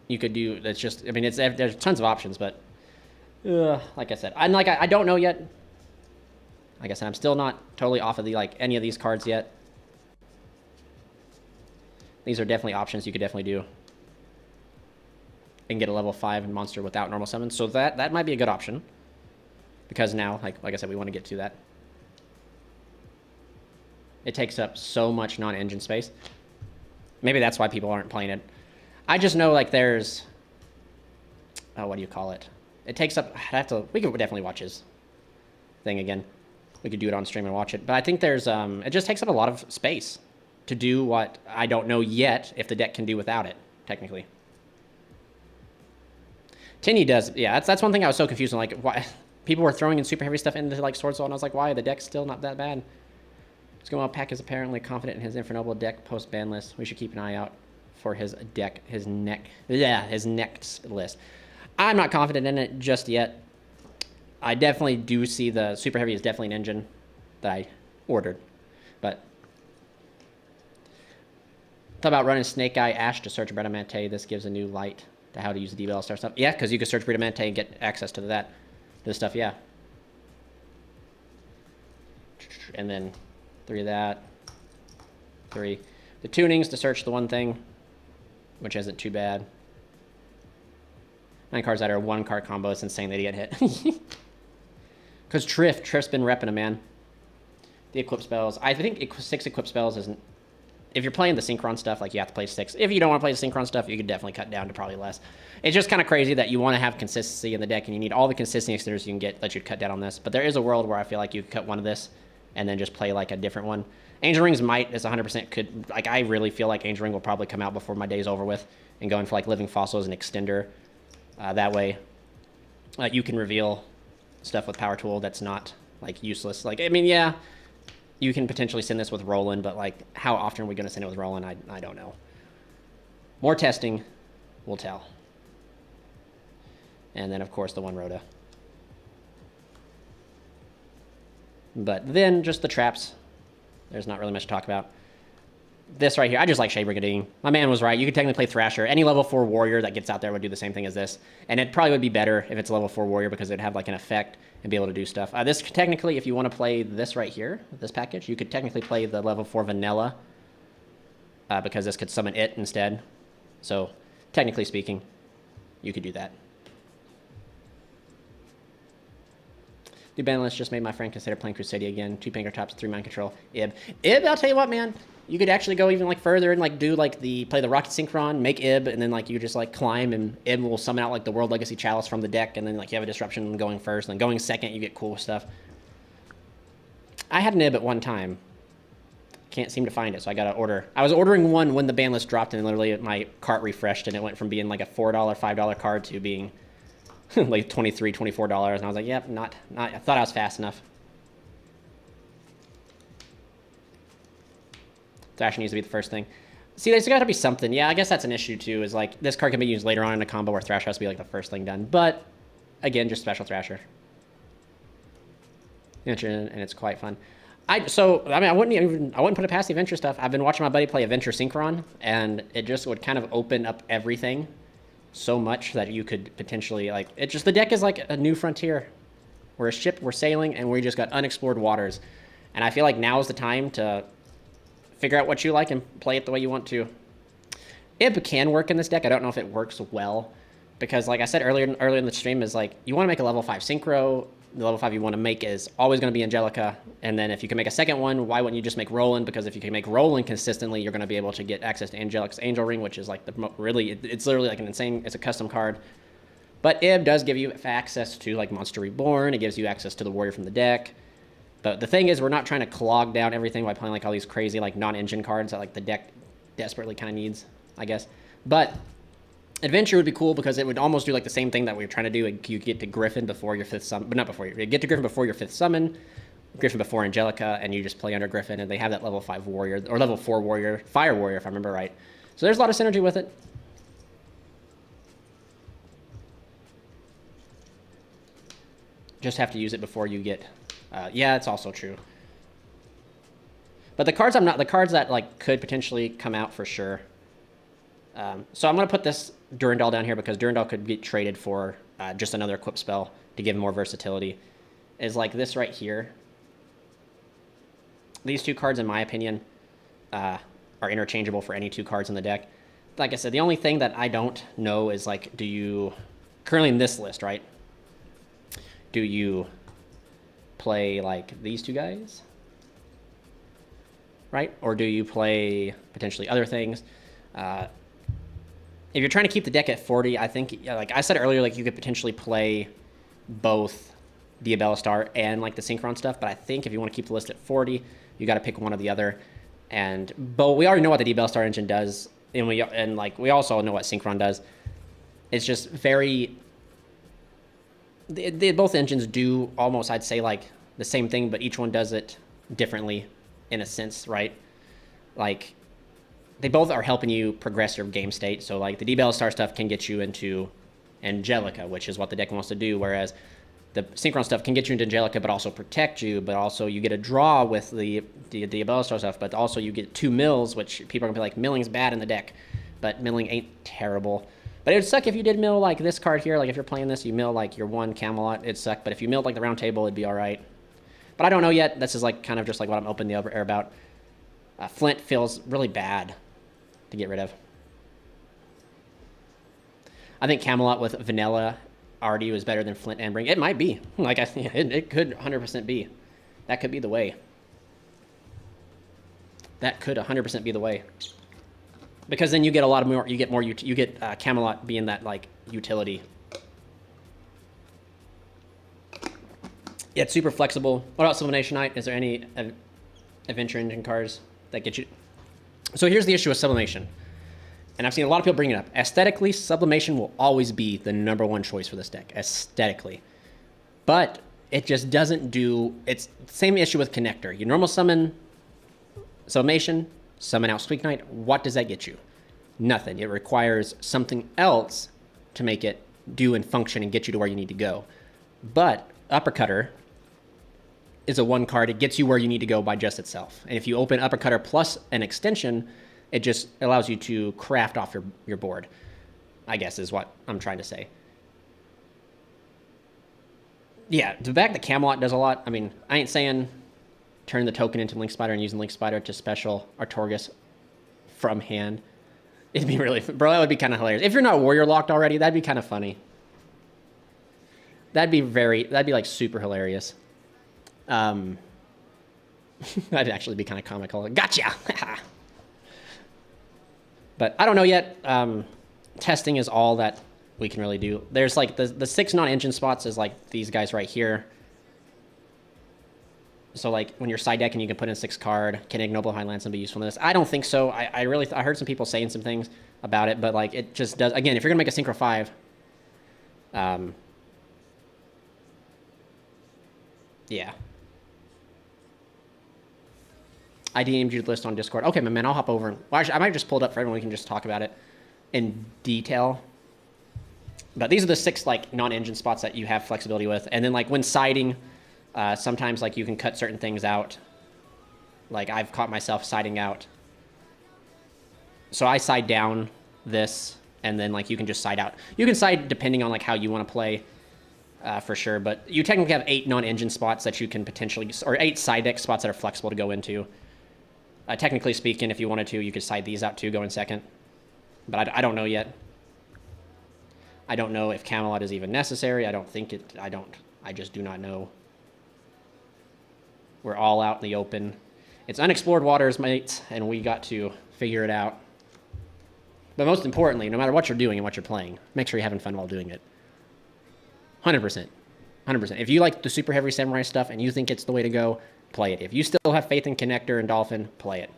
You could do, that's just, I mean, it's, there's tons of options, but like I said, I don't know yet. Like I said, I'm still not totally off of the, like, any of these cards yet. These are definitely options you could definitely do. And get a level 5 monster without normal summons. So that might be a good option. Because now, like I said, we want to get to that. It takes up so much non-engine space. Maybe that's why people aren't playing it. I just know, like, there's... Oh, what do you call it? It takes up... We could definitely watch his thing again. We could do it on stream and watch it. But I think there's... It just takes up a lot of space to do what I don't know yet if the deck can do without it, technically. Tinny does... Yeah, that's one thing I was so confused on. Like, why... People were throwing in super heavy stuff into, like, Sword Soul, and I was like, why? The deck's still not that bad. Skullmaw Pack is apparently confident in his Infernoble deck post-ban list. We should keep an eye out for his deck, his next list. I'm not confident in it just yet. I definitely do see the Super Heavy is definitely an engine that I ordered. But thought about running Snake Eye Ash to search Bradamante. This gives a new light to how to use the DBL star stuff. Yeah, because you could search Bradamante and get access to that. This stuff, yeah. And then 3 of that. 3. The tunings to search the one thing, which isn't too bad. 9 cards that are 1 card combo. It's insane that he get hit. Because Triff's been repping him, man. The equip spells. I think 6 equip spells isn't... If you're playing the synchron stuff, like, you have to play 6. If you don't want to play the synchron stuff, you could definitely cut down to probably less. It's just kind of crazy that you want to have consistency in the deck, and you need all the consistency extenders you can get that you'd cut down on this. But there is a world where I feel like you could cut one of this and then just play, like, a different one. Angel Rings might, is 100% could... Like, I really feel like Angel Ring will probably come out before my day's over with, and going for, like, Living Fossil as an extender. That way, you can reveal stuff with Power Tool that's not, like, useless. Like, I mean, yeah... You can potentially send this with Roland, but, like, how often are we going to send it with Roland? I don't know. More testing will tell. And then, of course, the 1 Rhoda. But then, just the traps. There's not really much to talk about. This right here, I just like Shea Brigandine. My man was right. You could technically play Thrasher. Any level 4 warrior that gets out there would do the same thing as this. And it probably would be better if it's a level 4 warrior because it'd have, like, an effect and be able to do stuff. This, technically, if you want to play this right here, this package, you could technically play the level 4 vanilla because this could summon it instead. So, technically speaking, you could do that. The BANlist just made my friend consider playing Crusadia again. 2 Pinker Tops, 3 Mind Control, Ib. Ib, I'll tell you what, man. You could actually go even, like, further and, like, do, like, play the Rocket Synchron, make Ib, and then, like, you just, like, climb, and Ib will summon out, like, the World Legacy Chalice from the deck, and then, like, you have a Disruption going first, and then going second, you get cool stuff. I had an Ib at one time. Can't seem to find it, so I got to order. I was ordering one when the BANlist dropped, and literally my cart refreshed, and it went from being, like, a $4, $5 card to being, like, $23, $24, and I was like, yep, not, I thought I was fast enough. Thrasher needs to be the first thing. See, there's got to be something. Yeah, I guess that's an issue, too, is, like, this card can be used later on in a combo where Thrasher has to be, like, the first thing done. But, again, just special Thrasher. And it's quite fun. I mean, I wouldn't put it past the Adventure stuff. I've been watching my buddy play Adventure Synchron, and it just would kind of open up everything so much that you could potentially, like, the deck is like a new frontier. We're a ship, we're sailing, and we just got unexplored waters. And I feel like now is the time to figure out what you like and play it the way you want to. Ib can work in this deck. I don't know if it works well because, like I said earlier in the stream, is like you want to make a level 5 synchro. The level 5 you want to make is always going to be Angelica. And then if you can make a second one, why wouldn't you just make Roland? Because if you can make Roland consistently, you're going to be able to get access to Angelica's Angel Ring, which is like it's literally like it's a custom card. But Ib does give you access to, like, Monster Reborn. It gives you access to the Warrior from the deck. But the thing is, we're not trying to clog down everything by playing, like, all these crazy, like, non-engine cards that, like, the deck desperately kind of needs, I guess. But Adventure would be cool because it would almost do, like, the same thing that we were trying to do. You get to Griffin before your 5th summon, but not before you get to Griffin before your 5th summon. Griffin before Angelica, and you just play under Griffin, and they have that level 5 warrior, or level 4 warrior, fire warrior, if I remember right. So there's a lot of synergy with it. Just have to use it before you get... yeah, it's also true. But the cards the cards that like could potentially come out for sure. So I'm going to put this Durandal down here because Durandal could get traded for just another equip spell to give more versatility. Is like this right here. These two cards, in my opinion, are interchangeable for any two cards in the deck. Like I said, the only thing that I don't know is like, do you... Currently in this list, right? Do you play like these two guys? Right? Or do you play potentially other things? If you're trying to keep the deck at 40, I think, like I said earlier, like you could potentially play both Diabellistar and like the synchron stuff. But I think if you want to keep the list at 40, you got to pick one or the other. But we already know what the Diabellistar engine does, and we also know what synchron does. It's just very... both engines do almost, I'd say, like the same thing, but each one does it differently in a sense, right? Like, they both are helping you progress your game state. So, like, the Diabellistar stuff can get you into Angelica, which is what the deck wants to do, whereas the synchron stuff can get you into Angelica, but also protect you, but also you get a draw with the Diabellistar stuff, but also you get 2 mills, which people are going to be like, milling's bad in the deck, but milling ain't terrible. But it would suck if you did mill like this card here. Like if you're playing this, you mill like your 1 Camelot, it'd suck. But if you milled like the round table, it'd be all right. But I don't know yet. This is like kind of just like what I'm open the air about. Flint feels really bad to get rid of. I think Camelot with Vanilla RD was better than Flint and Bring. It might be. Like I think it could 100% be. That could be the way. That could 100% be the way. Because then you get a lot of more. You get Camelot being that like utility. Yeah, it's super flexible. What about Sublimation Knight? Is there any adventure engine cards that get you? So here's the issue with Sublimation, and I've seen a lot of people bring it up. Aesthetically, Sublimation will always be the #1 choice for this deck, aesthetically. But it just doesn't do. It's the same issue with Connector. You normal summon Sublimation, summon out Squeak Knight. What does that get you? Nothing. It requires something else to make it do and function and get you to where you need to go. But Uppercutter is a 1 card. It gets you where you need to go by just itself. And if you open Uppercutter plus an extension, it just allows you to craft off your board, I guess is what I'm trying to say. Yeah, the fact that Camelot does a lot, I mean, I ain't saying turn the token into Link Spider and using Link Spider to special Artorgus from hand. It'd be really... Bro, that would be kind of hilarious. If you're not warrior locked already, that'd be kind of funny. That'd be like super hilarious. That'd actually be kind of comical. Gotcha! But I don't know yet. Testing is all that we can really do. There's like the 6 non-engine spots is like these guys right here. So like when you're side decking, you can put in 6 card. Can Ignoble Highlands and be useful in this? I don't think so. I heard some people saying some things about it, but like it just does. Again, if you're gonna make a Synchro 5, yeah. I DM'd you the list on Discord. Okay, my man, I'll hop over. Well, actually, I might just pull it up for everyone. We can just talk about it in detail. But these are the 6 like non-engine spots that you have flexibility with, and then like when siding. Sometimes like you can cut certain things out. Like I've caught myself siding out. So I side down this, and then like you can just side out. You can side depending on like how you want to play, for sure. But you technically have 8 non-engine spots that you can potentially, or 8 side deck spots that are flexible to go into. Technically speaking, if you wanted to, you could side these out too, go in second. But I don't know yet. I don't know if Camelot is even necessary. I don't think it. I just do not know. We're all out in the open. It's unexplored waters, mates, and we got to figure it out. But most importantly, no matter what you're doing and what you're playing, make sure you're having fun while doing it. 100%. 100%. If you like the Super Heavy Samurai stuff and you think it's the way to go, play it. If you still have faith in Connector and Dolphin, play it.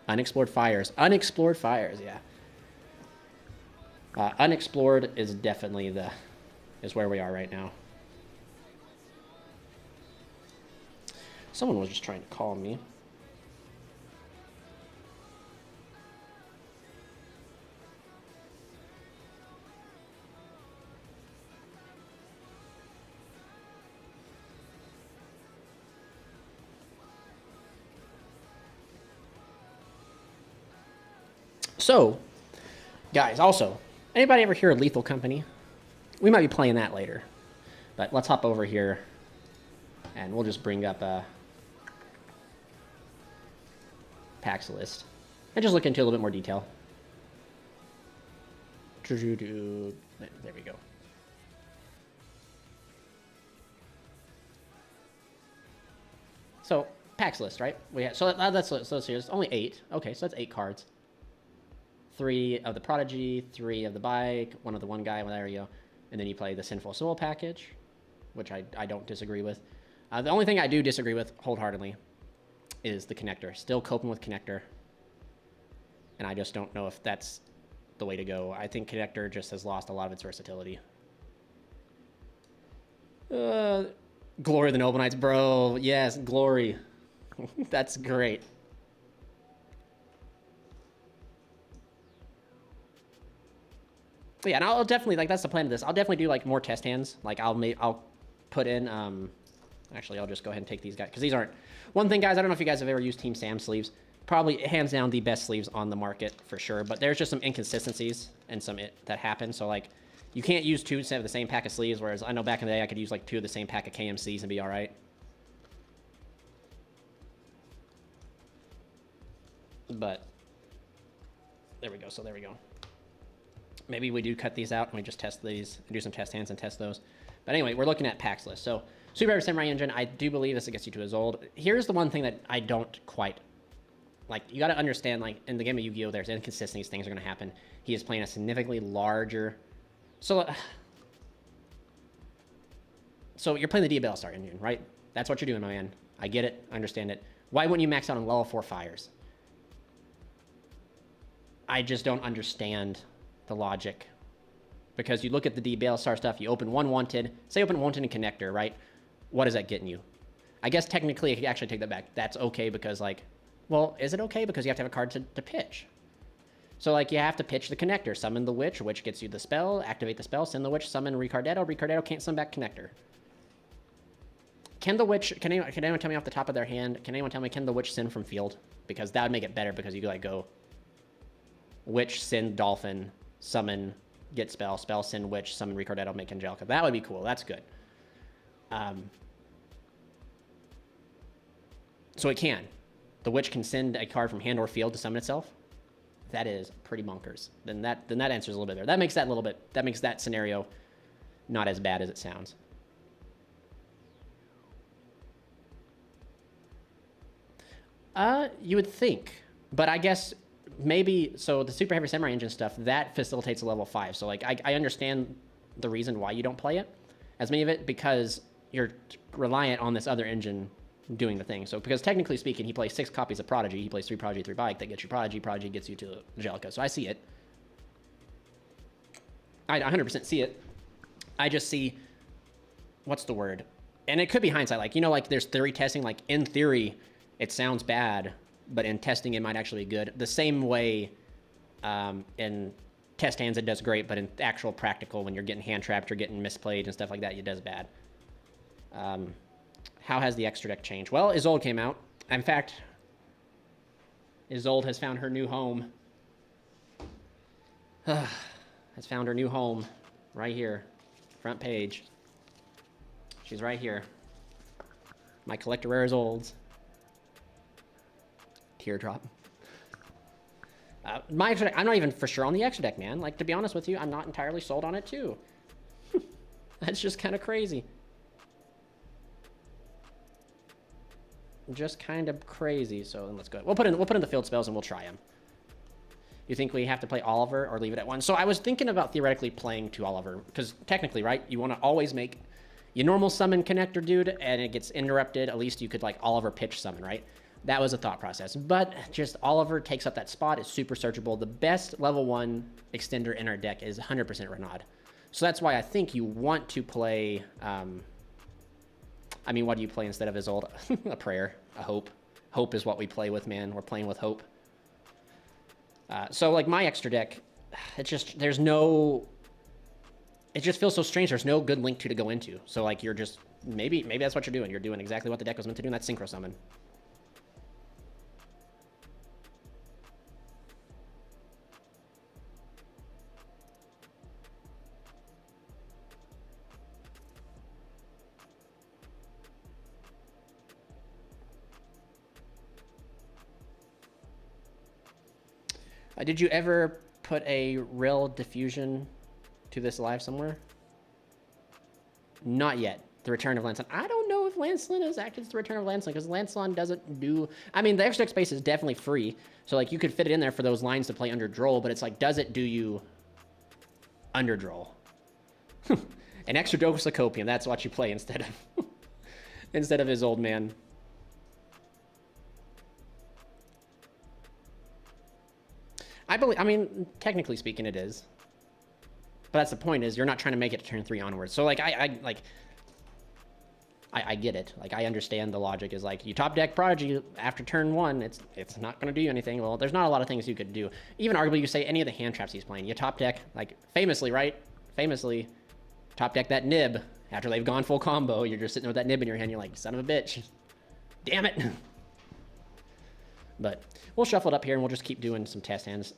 Unexplored Fires. Unexplored Fires, yeah. Unexplored is definitely is where we are right now. Someone was just trying to call me. So, guys, also, anybody ever hear of Lethal Company? We might be playing that later. But let's hop over here, and we'll just bring up a packs list and just look into a little bit more detail. There we go. So, packs list, right? Let's see, it's only 8. Okay, so that's 8 cards. 3 of the Prodigy, 3 of the Bike, 1 of the one guy, well, there you go. And then you play the Sinful Soul package, which I don't disagree with. The only thing I do disagree with wholeheartedly is the connector. Still coping with connector. And I just don't know if that's the way to go. I think connector just has lost a lot of its versatility. Glory of the Noble Knights, bro. Yes, glory. That's great. But yeah, and I'll definitely, like, that's the plan of this. I'll definitely do, like, more test hands. Like, I'll put in, actually, I'll just go ahead and take these guys. Because these aren't, one thing, guys, I don't know if you guys have ever used Team Sam sleeves. Probably, hands down, the best sleeves on the market, for sure. But there's just some inconsistencies and some that happen. So, like, you can't use 2 of the same pack of sleeves. Whereas, I know back in the day, I could use, like, 2 of the same pack of KMCs and be all right. But, there we go. So, there we go. Maybe we do cut these out and we just test these and do some test hands and test those. But anyway, we're looking at packs list. So Super Heavy Samurai Engine, I do believe this gets you to his old. Here's the one thing that I don't quite like. You got to understand, like, in the game of Yu-Gi-Oh, there's inconsistencies. Things are going to happen. He is playing a significantly larger. So you're playing the DBL Star Engine, right? That's what you're doing, my man. I get it. I understand it. Why wouldn't you max out on level 4 fires? I just don't understand the logic, because you look at the DBL Star stuff, you open one wanted, say open wanted and connector, right? What is that getting you? I guess technically I could actually take that back. That's okay because, like, well, is it okay? Because you have to have a card to pitch. So, like, you have to pitch the connector, summon the witch, which gets you the spell, activate the spell, send the witch, summon Ricardetto can't summon back connector. Can the witch, can anyone tell me off the top of their hand, can anyone tell me, can the witch send from field? Because that would make it better, because you could, like, go witch, send dolphin, summon, get spell, send witch, summon Ricardetto, make Angelica. That would be cool. That's good. So it can. The witch can send a card from hand or field to summon itself. That is pretty bonkers. Then that answers a little bit there. That makes that scenario not as bad as it sounds. You would think, but I guess maybe, so the Super Heavy Samurai Engine stuff, that facilitates a level 5. So, like, I understand the reason why you don't play it, as many of it, because you're reliant on this other engine doing the thing. So, because technically speaking, he plays 6 copies of Prodigy, he plays 3 Prodigy, 3 Bike, that gets you Prodigy gets you to Angelica. So I see it. I 100% see it. I just see, what's the word? And it could be hindsight, like, you know, like, there's theory testing, like, in theory, it sounds bad, but in testing, it might actually be good. The same way in test hands, it does great, but in actual practical, when you're getting hand trapped or getting misplayed and stuff like that, it does bad. How has the extra deck changed? Well, Isolde came out. In fact, Isolde has found her new home. Has found her new home right here. Front page. She's right here. My collector rare Isoldes. Teardrop. My extra deck, I'm not even for sure on the extra deck, man. Like, to be honest with you, I'm not entirely sold on it too. That's just kind of crazy. Just kind of crazy. So then let's go. We'll put in the field spells and we'll try them. You think we have to play Oliver or leave it at 1? So I was thinking about theoretically playing 2 Oliver, because technically, right, you want to always make your normal summon connector dude, and it gets interrupted. At least you could, like, Oliver pitch summon, right? That was a thought process. But just Oliver takes up that spot. It's super searchable. The best level 1 extender in our deck is 100% Renaud. So that's why I think you want to play I mean, what do you play instead of Isolde? A prayer, a hope. Hope is what we play with, man. We're playing with hope. So like my extra deck, it's just, there's no, it just feels so strange. There's no good link to go into. So like you're just, maybe that's what you're doing. You're doing exactly what the deck was meant to do, and that's synchro summon. Did you ever put a real diffusion to this live somewhere? Not yet. The Return of Lancelot. I don't know if Lancelot is active as the Return of Lancelot, because Lancelot doesn't do... I mean, the extra deck space is definitely free, so like you could fit it in there for those lines to play under Droll, but it's like, does it do you under Droll? An extra dose of copium, that's what you play instead of instead of his old man. I mean, technically speaking, it is. But that's the point, is you're not trying to make it to turn 3 onwards. So, like, I get it. Like, I understand the logic is, like, you top deck Prodigy after turn 1, it's not going to do you anything. Well, there's not a lot of things you could do. Even arguably, you say any of the hand traps he's playing. You top deck, like, famously, right? Famously, top deck that Nib. After they've gone full combo, you're just sitting there with that Nib in your hand. You're like, son of a bitch. Damn it. But we'll shuffle it up here, and we'll just keep doing some test hands.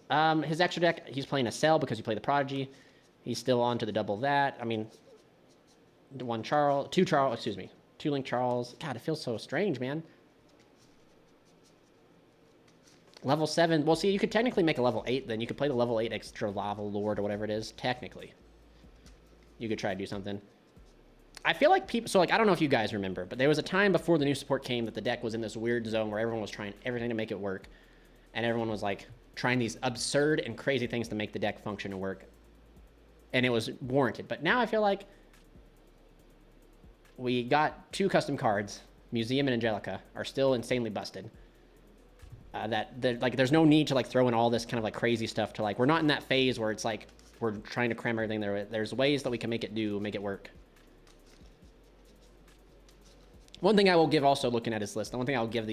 His extra deck, he's playing a Cell because you play the Prodigy. He's still on to the double that. I mean, two Link Charles. God, it feels so strange, man. Level 7. Well, see, you could technically make a level 8, then you could play the level 8 extra Lava Lord or whatever it is. Technically. You could try to do something. I feel like people... So, like, I don't know if you guys remember, but there was a time before the new support came that the deck was in this weird zone where everyone was trying everything to make it work. And everyone was, like, trying these absurd and crazy things to make the deck function and work. And it was warranted. But now I feel like we got 2 custom cards, Museum and Angelica, are still insanely busted. Like, there's no need to, like, throw in all this kind of, like, crazy stuff to, like... We're not in that phase where it's, like, we're trying to cram everything there. There's ways that we can make it work. One thing I will give also, looking at his list, the one thing I'll give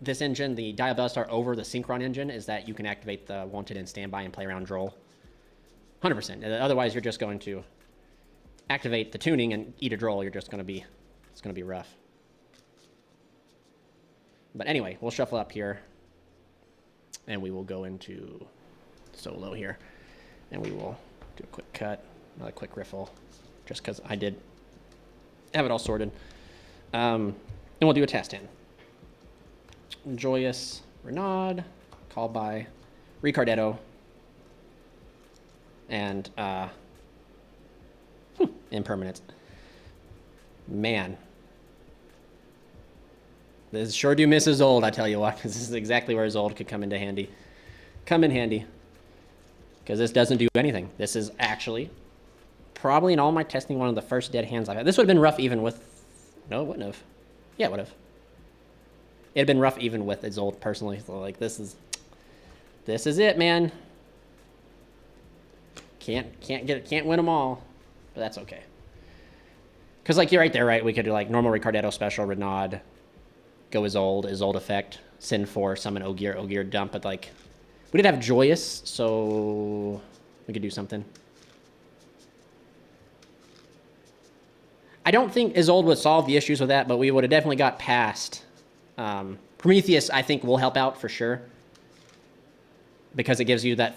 this engine, the Diabellstar over the Synchron engine, is that you can activate the Wanted and Standby and play around Droll. 100%. Otherwise, you're just going to activate the tuning and eat a Droll. It's going to be rough. But anyway, we'll shuffle up here, and we will go into solo here, and we will do a quick cut, another quick riffle, just because I did have it all sorted. And we'll do a test hand. Joyous Renaud, called by Ricardetto, and Impermanence. Man. This sure do miss his old, I tell you what. This is exactly where his old could come into handy. Come in handy. Because this doesn't do anything. This is actually, probably in all my testing, one of the first dead hands I've had. This would have been rough even with... No, it wouldn't have. Yeah, it would have. It'd been rough even with his old, personally. So, like, this is it, man. Can't win them all. But that's okay. Because, like, you're right there, right? We could do, like, normal Ricardetto special, Renaud, go Isolde effect, Sin 4, summon Ogier, dump. But, like, we did have Joyous, so we could do something. I don't think Isolde would solve the issues with that, but we would have definitely got past. Prometheus, I think, will help out for sure. Because it gives you that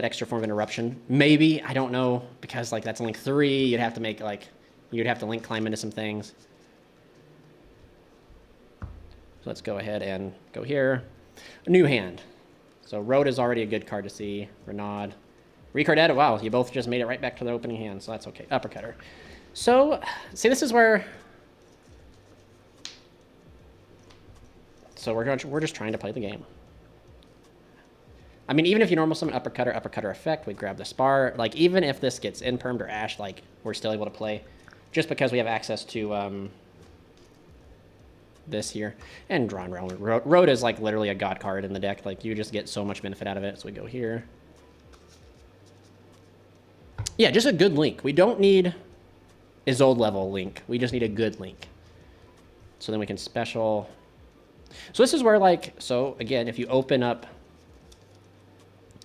extra form of interruption. Maybe, I don't know, because like that's link 3, you'd have to link climb into some things. So let's go ahead and go here. A new hand. So Road is already a good card to see. Renaud. Ricardetto, wow, you both just made it right back to the opening hand, so that's okay. Uppercutter. So, see, this is where... So we're just trying to play the game. I mean, even if you normal summon uppercutter effect, we grab the spar. Like, even if this gets impermed or ashed, like, we're still able to play. Just because we have access to this here. And Drawn Realm. Road is, like, literally a god card in the deck. Like, you just get so much benefit out of it. So we go here. Yeah, just a good link. We don't need... Isolde level link. We just need a good link. So then we can special. So this is where, like, so again, if you open up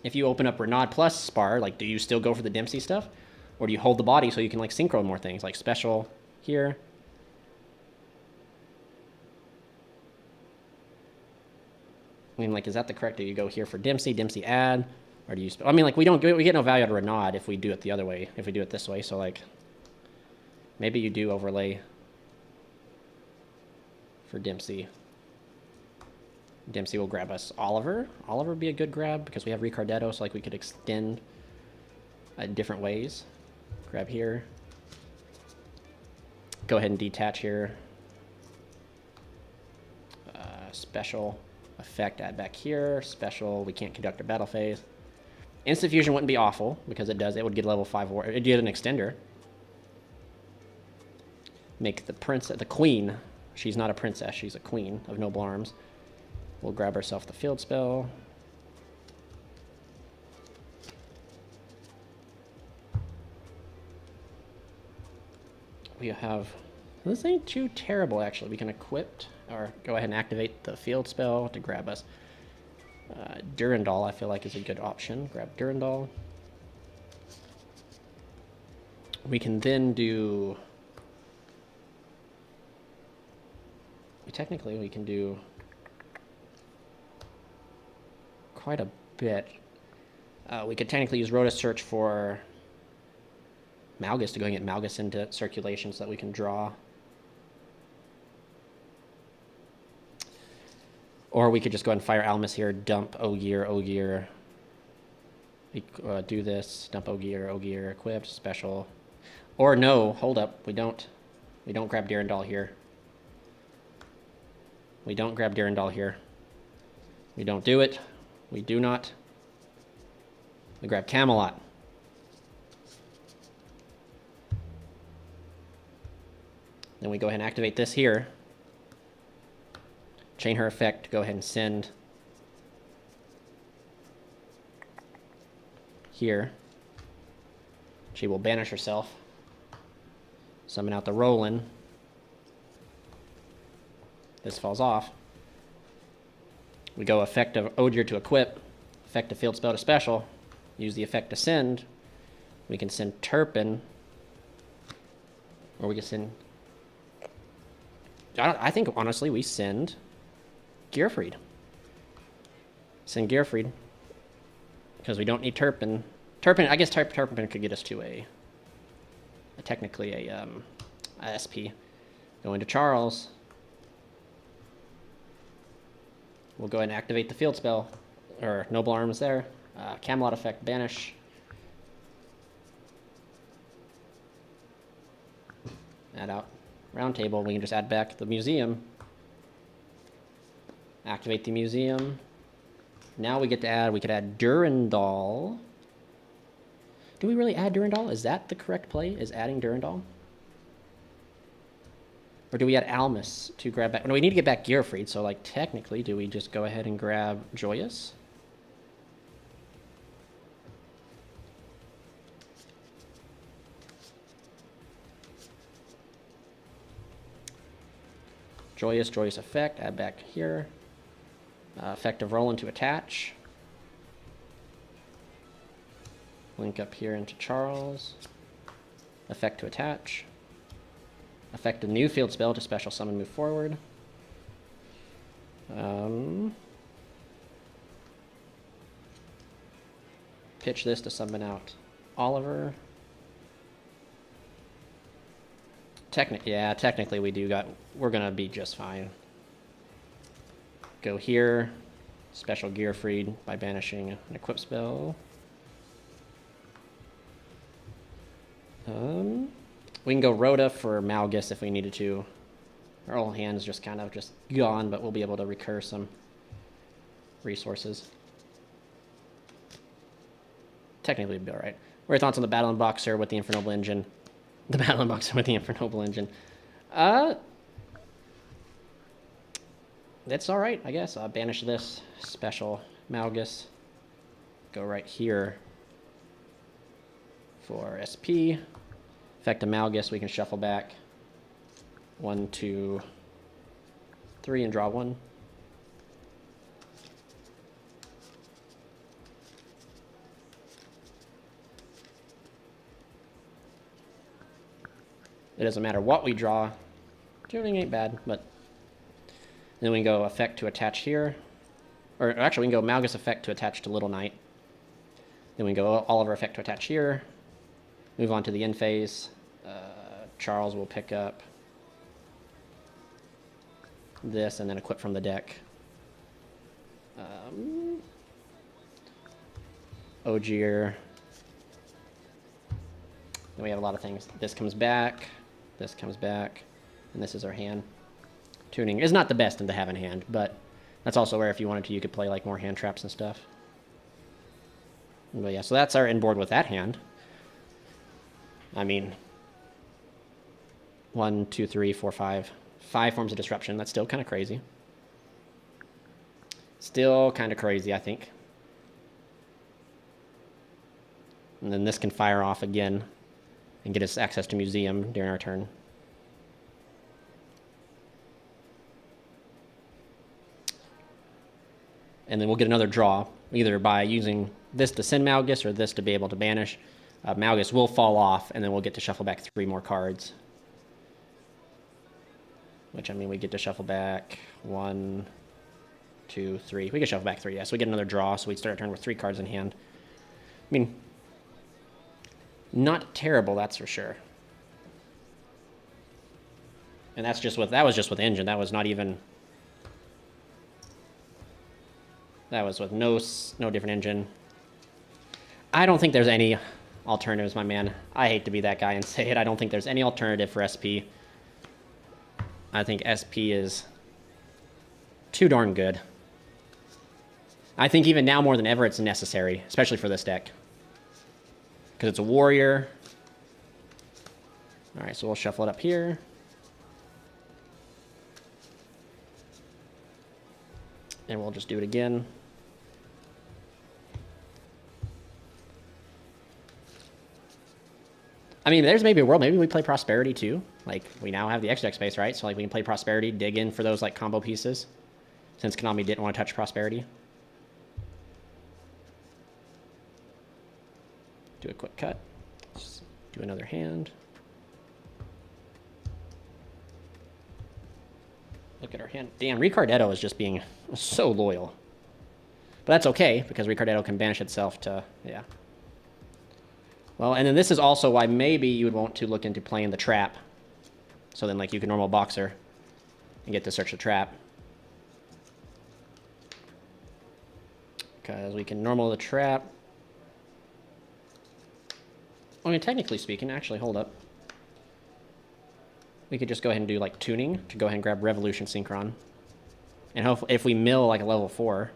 Renaud plus Spar, like, do you still go for the Dempsey stuff? Or do you hold the body so you can, like, synchro more things, like special here? I mean, like, is that the correct? Do you go here for Dempsey add? Or do you, I mean, like, we get no value out of Renaud if we do it the other way, if we do it this way. So, like, maybe you do overlay for Dempsey. Dempsey will grab us Oliver. Oliver would be a good grab because we have Ricardetto, so, like, we could extend different ways. Grab here. Go ahead and detach here. Special effect, add back here. Special, we can't conduct a battle phase. Instant fusion wouldn't be awful because it would get level 5 war. It'd get an extender. Make the queen. She's not a princess, she's a queen of noble arms. We'll grab ourselves the field spell. We have, this ain't too terrible actually. We can equip or go ahead and activate the field spell to grab us. Durandal, I feel like, is a good option. Grab Durandal. We can then do... Technically, we can do quite a bit. We could technically use Rhoda Search for Malgus to go and get Malgus into circulation so that we can draw. Or we could just go ahead and fire Almus here, dump Ogier. Do this, dump Ogier, equipped, special. Or no, hold up, we don't grab Durandal here. We don't grab Durandal here. We don't do it. We do not. We grab Camelot. Then we go ahead and activate this here. Chain her effect, go ahead and send here. She will banish herself. Summon out the Roland. This falls off. We go effect of Ogier to equip, effect of field spell to special, use the effect to send. We can send Turpin, or we can send, I think honestly we send Gearfried. Send Gearfried, because we don't need Turpin. I guess Turpin could get us to technically a SP. Going to Charles. We'll go ahead and activate the field spell, or Noble Arms there. Camelot effect, banish. Add out round table. We can just add back the museum. Activate the museum. Now we get to add, we could add Durandal. Do we really add Durandal? Is that the correct play? Is adding Durandal? Or do we add Almus to grab back? No, we need to get back Gearfried, so, like, technically, do we just go ahead and grab Joyous? Joyous effect, add back here. Effect of Roland to attach. Link up here into Charles. Effect to attach. Effect a new field spell to special summon, move forward. Pitch this to summon out Oliver. Technically we're gonna be just fine. Go here, special Gearfried by banishing an equip spell. We can go Rhoda for Malgus if we needed to. Our whole hand's just kind of just gone, but we'll be able to recur some resources. Technically, it'd be alright. What are your thoughts on the Battle and Boxer with the Infernoble Engine? The Battle and Boxer with the Infernoble Engine. That's alright, I guess. Banish this. Special Malgus. Go right here for SP. Effect of Malgus, we can shuffle back 1, 2, 3 and draw 1. It doesn't matter what we draw. Tuning ain't bad, but then we can go effect to attach here. Or actually, we can go Malgus effect to attach to Little Knight. Then we can go Oliver effect to attach here. Move on to the end phase. Charles will pick up this and then equip from the deck. Ogier. Then we have a lot of things. This comes back. This comes back. And this is our hand. Tuning is not the best to have in hand, but that's also where if you wanted to, you could play like more hand traps and stuff. But yeah, so that's our end board with that hand. I mean, 1, 2, 3, 4, 5. 5 forms of disruption. That's still kind of crazy. Still kind of crazy, I think. And then this can fire off again and get us access to museum during our turn. And then we'll get another draw, either by using this to send Malgus or this to be able to banish. Malgus will fall off, and then we'll get to shuffle back 3 more cards. Which, I mean, we get to shuffle back 1, 2, 3. We can shuffle back 3, yeah. So we get another draw, so we start our turn with 3 cards in hand. I mean, not terrible, that's for sure. And that's just with, that was just with engine. That was not even, that was with no different engine. I don't think there's any alternatives, my man. I hate to be that guy and say it. I don't think there's any alternative for SP. I think SP is too darn good. I think even now more than ever it's necessary, especially for this deck. Because it's a warrior. All right, so we'll shuffle it up here. And we'll just do it again. I mean, there's maybe a world, maybe we play Prosperity too. Like, we now have the X deck space, right? So like we can play Prosperity, dig in for those like combo pieces. Since Konami didn't want to touch Prosperity. Do a quick cut. Just do another hand. Look at our hand. Damn, Ricardetto is just being so loyal. But that's okay, because Ricardetto can banish itself to, yeah. Well, and then this is also why maybe you would want to look into playing the trap. So then, like, you can normal Boxer and get to search the trap. Because we can normal the trap. I mean, technically speaking, actually, hold up. We could just go ahead and do, like, tuning to go ahead and grab Revolution Synchron. And hopefully, if we mill, like, a level 4,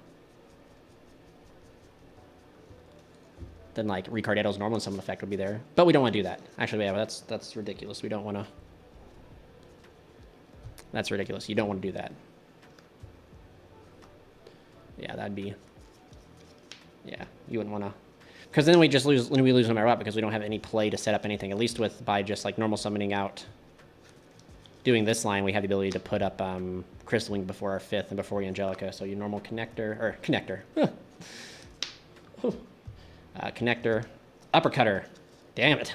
then, like, Ricardetto's normal and summon effect would be there. But we don't want to do that. Actually, yeah, that's ridiculous. We don't want to... That's ridiculous. You don't want to do that. Yeah, that'd be... Yeah, you wouldn't want to... Because then we just lose, we lose no matter what, because we don't have any play to set up anything. At least with, by just, like, normal summoning out... Doing this line, we have the ability to put up Crystal Wing before our 5th and before Angelica. So your normal connector, or connector. Connector, uppercutter. Damn it.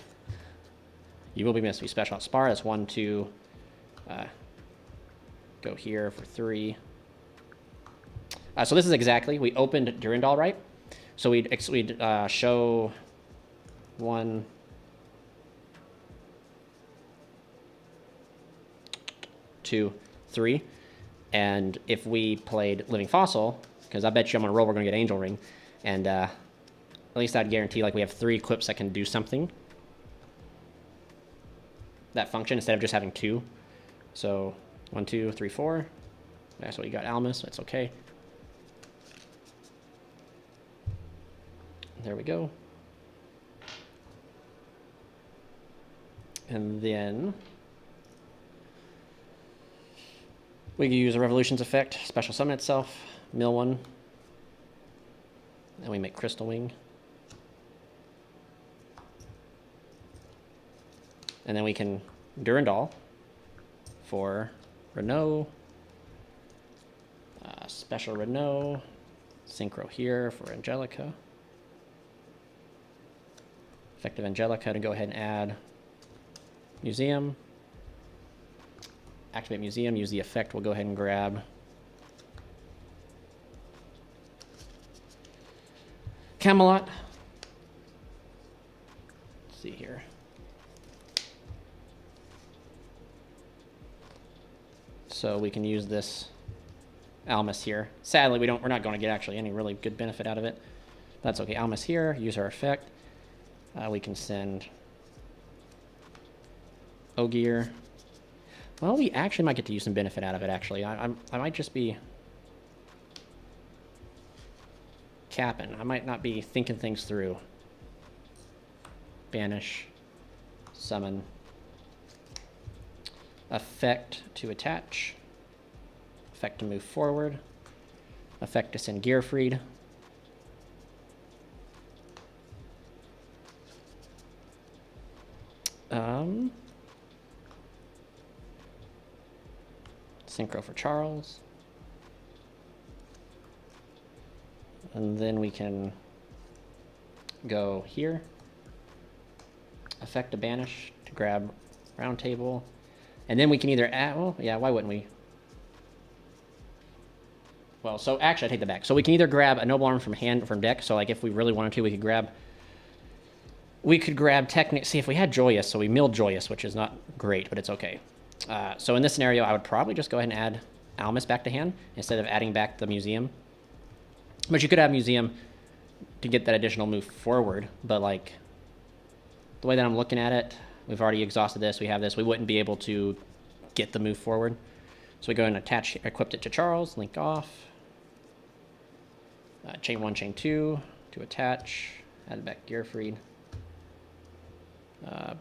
You will be missed. We special out Spar. That's 1, 2. Go here for 3. So this is exactly, we opened Durandal, right? So we'd show 1, 2, 3. And if we played Living Fossil, because I bet you I'm on a roll we're going to get Angel Ring, and at least I'd guarantee like we have 3 equips that can do something. That function instead of just having 2. So 1, 2, 3, 4. That's what you got, Almus. That's okay. There we go. And then we can use a Revolutions effect, special summon itself, mill 1. And we make Crystal Wing. And then we can Durandal for Renault. Special Renault. Synchro here for Angelica. Effective Angelica to go ahead and add museum. Activate museum, use the effect. We'll go ahead and grab Camelot. Let's see here. So we can use this Almas here. Sadly, we're not going to get actually any really good benefit out of it. That's okay. Almas here, use our effect. We can send Ogier. Well, we actually might get to use some benefit out of it, actually. I might just be capping. I might not be thinking things through. Banish. Summon. Effect to attach. Effect to move forward. Effect to send Gearfried. Synchro for Charles. And then we can go here. Effect to banish to grab round table. And then we can either add, well, yeah, why wouldn't we? Well, so actually I take that back. So we can either grab a Noble Arm from deck. So like if we really wanted to, we could grab see if we had Joyous. So we milled Joyous, which is not great, but it's okay. So in this scenario, I would probably just go ahead and add Almas back to hand instead of adding back the museum. But you could have museum to get that additional move forward. But like the way that I'm looking at it, we've already exhausted this. We have this. We wouldn't be able to get the move forward. So we go and equip it to Charles, link off. Chain 1, chain 2 to attach. Add back Gearfried.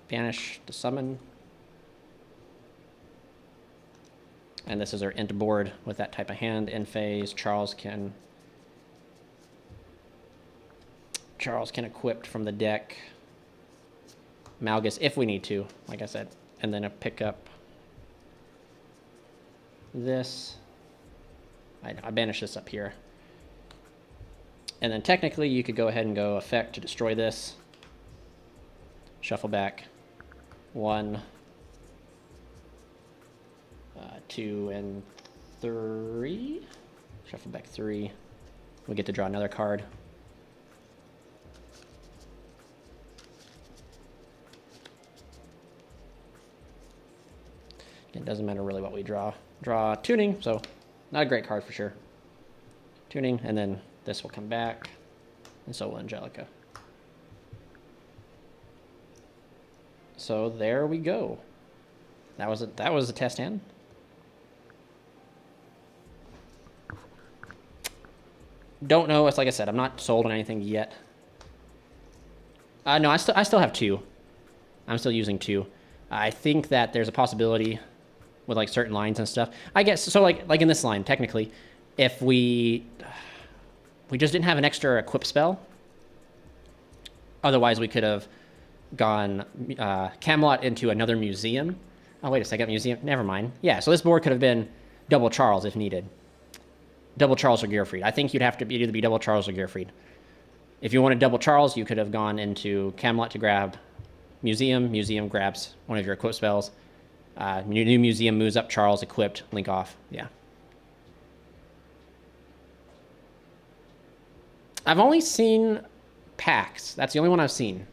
Banish to summon. And this is our end board with that type of hand. In phase, Charles can equip from the deck Malgus if we need to, like I said. And then pick up this. I banish this up here. And then technically you could go ahead and go effect to destroy this. Shuffle back 1, 2, and 3. Shuffle back 3. We get to draw another card. It doesn't matter really what we draw. Draw Tuning, so not a great card for sure. Tuning, and then this will come back, and so will Angelica. So there we go. That was a test hand. Don't know. It's like I said, I'm not sold on anything yet. No, I still have 2. I'm still using 2. I think that there's a possibility with like certain lines and stuff. I guess so. Like in this line, technically, if we just didn't have an extra equip spell. Otherwise, we could have gone Camelot into another museum. Oh, wait a second, museum. Never mind. Yeah, so this board could have been double Charles if needed. Double Charles or Gearfried. I think you'd have to either be double Charles or Gearfried. If you wanted double Charles, you could have gone into Camelot to grab museum. Museum grabs one of your equip spells. New museum moves up Charles, equipped, link off. Yeah. I've only seen Pax. That's the only one I've seen.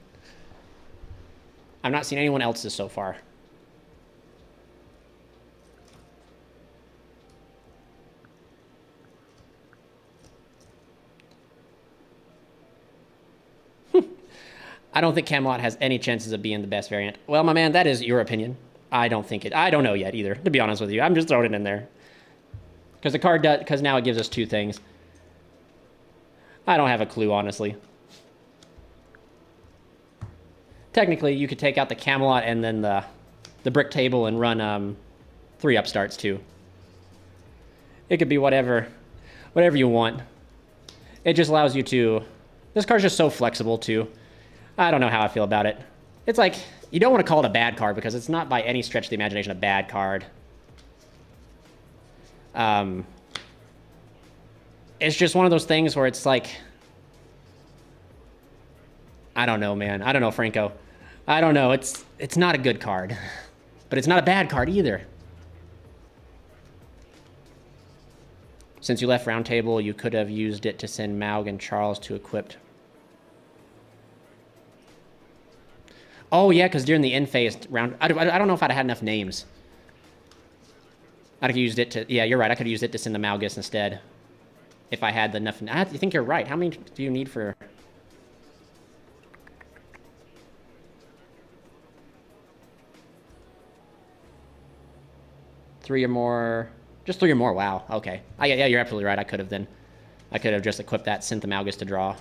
I've not seen anyone else's so far. I don't think Camelot has any chances of being the best variant. Well, my man, that is your opinion. I don't know yet either, to be honest with you. I'm just throwing it in there. Because the card does, because now it gives us 2 things. I don't have a clue, honestly. Technically, you could take out the Camelot and then the brick table and run 3 upstarts too. It could be whatever you want. It just allows you to. This card's just so flexible too. I don't know how I feel about it. It's like you don't want to call it a bad card because it's not by any stretch of the imagination a bad card. It's just one of those things where it's like, I don't know, man. I don't know, Franco. I don't know. It's not a good card, but it's not a bad card either. Since you left Roundtable, you could have used it to send Maug and Charles to equipped. Oh, yeah, because during the end phase round... I don't know if I'd have had enough names. I'd have used it to... Yeah, you're right. I could have used it to send the Maugus instead. If I had enough... I think you're right. How many do you need for... Three or more... Just 3 or more. Wow. Okay. Yeah, you're absolutely right. I could have just equipped that, sent the Maugus to draw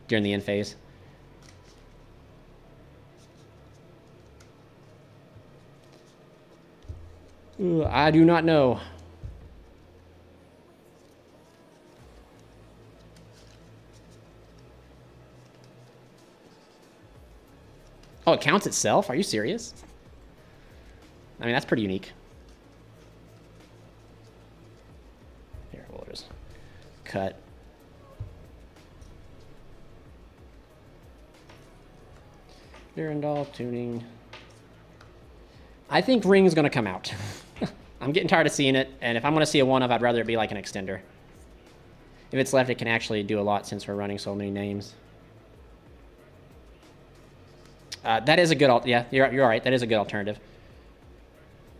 during the end phase. Ooh, I do not know. Oh, it counts itself? Are you serious? I mean, that's pretty unique. Here, we'll just cut. Durandal, tuning. I think Ring's going to come out. I'm getting tired of seeing it, and if I'm going to see a one of, I'd rather it be like an extender. If it's left, it can actually do a lot since we're running so many names. That is a good... Yeah, you're right. That is a good alternative.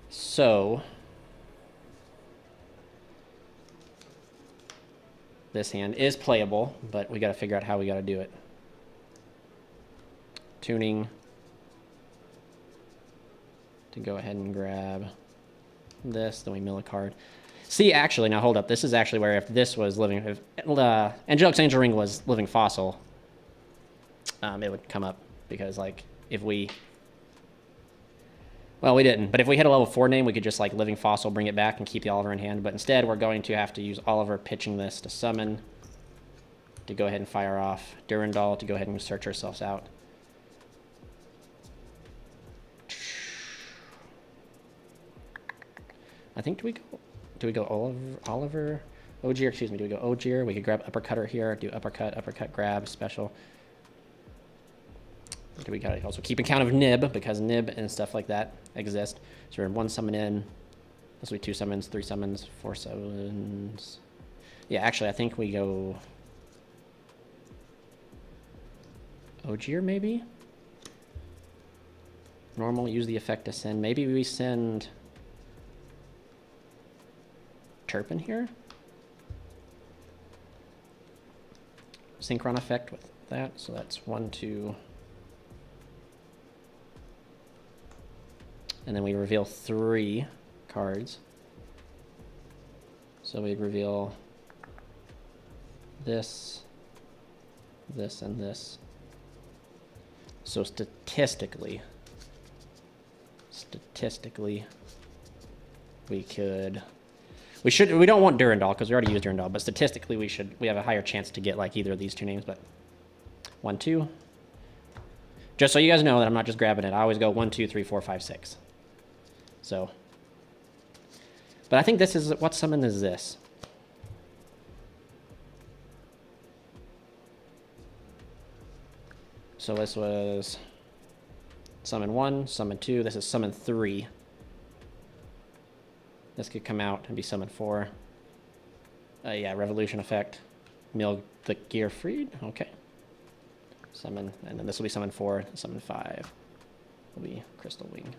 So... This hand is playable, but we got to figure out how we got to do it. Tuning... to go ahead and grab this, then we mill a card. See, actually, now hold up. This is actually where if this was living, if Angelica's Angel Ring was living fossil, it would come up because, like, if we, well, we didn't, but if we hit a level 4 name, we could just, like, living fossil, bring it back and keep the Oliver in hand, but instead we're going to have to use Oliver pitching this to summon, to go ahead and fire off Durandal, to go ahead and search ourselves out. I think, do we go Oliver, Ogier, excuse me, do we go Ogier? We could grab Uppercutter here, do uppercut, grab, special. Do we gotta also keep account of Nib, because Nib and stuff like that exist. So we're 1 summon in, this will be 2 summons, 3 summons, 4 summons. Yeah, actually, I think we go Ogier, maybe? Normal, use the effect to send. Maybe we send Turpin here. Synchron effect with that, so that's 1, 2. And then we reveal 3 cards. So we reveal this, this, and this. So statistically, we could... We don't want Durandal because we already used Durandal, but statistically we have a higher chance to get like either of these 2 names, but 1, 2. Just so you guys know that I'm not just grabbing it. I always go 1, 2, 3, 4, 5, 6. So, but I think this is, what summon is this? So this was summon 1, summon 2, this is summon 3. This could come out and be summon 4. Yeah, Revolution effect. Mill the Gearfried. Okay. Summon, and then this will be summon 4. Summon 5 will be Crystal Wing.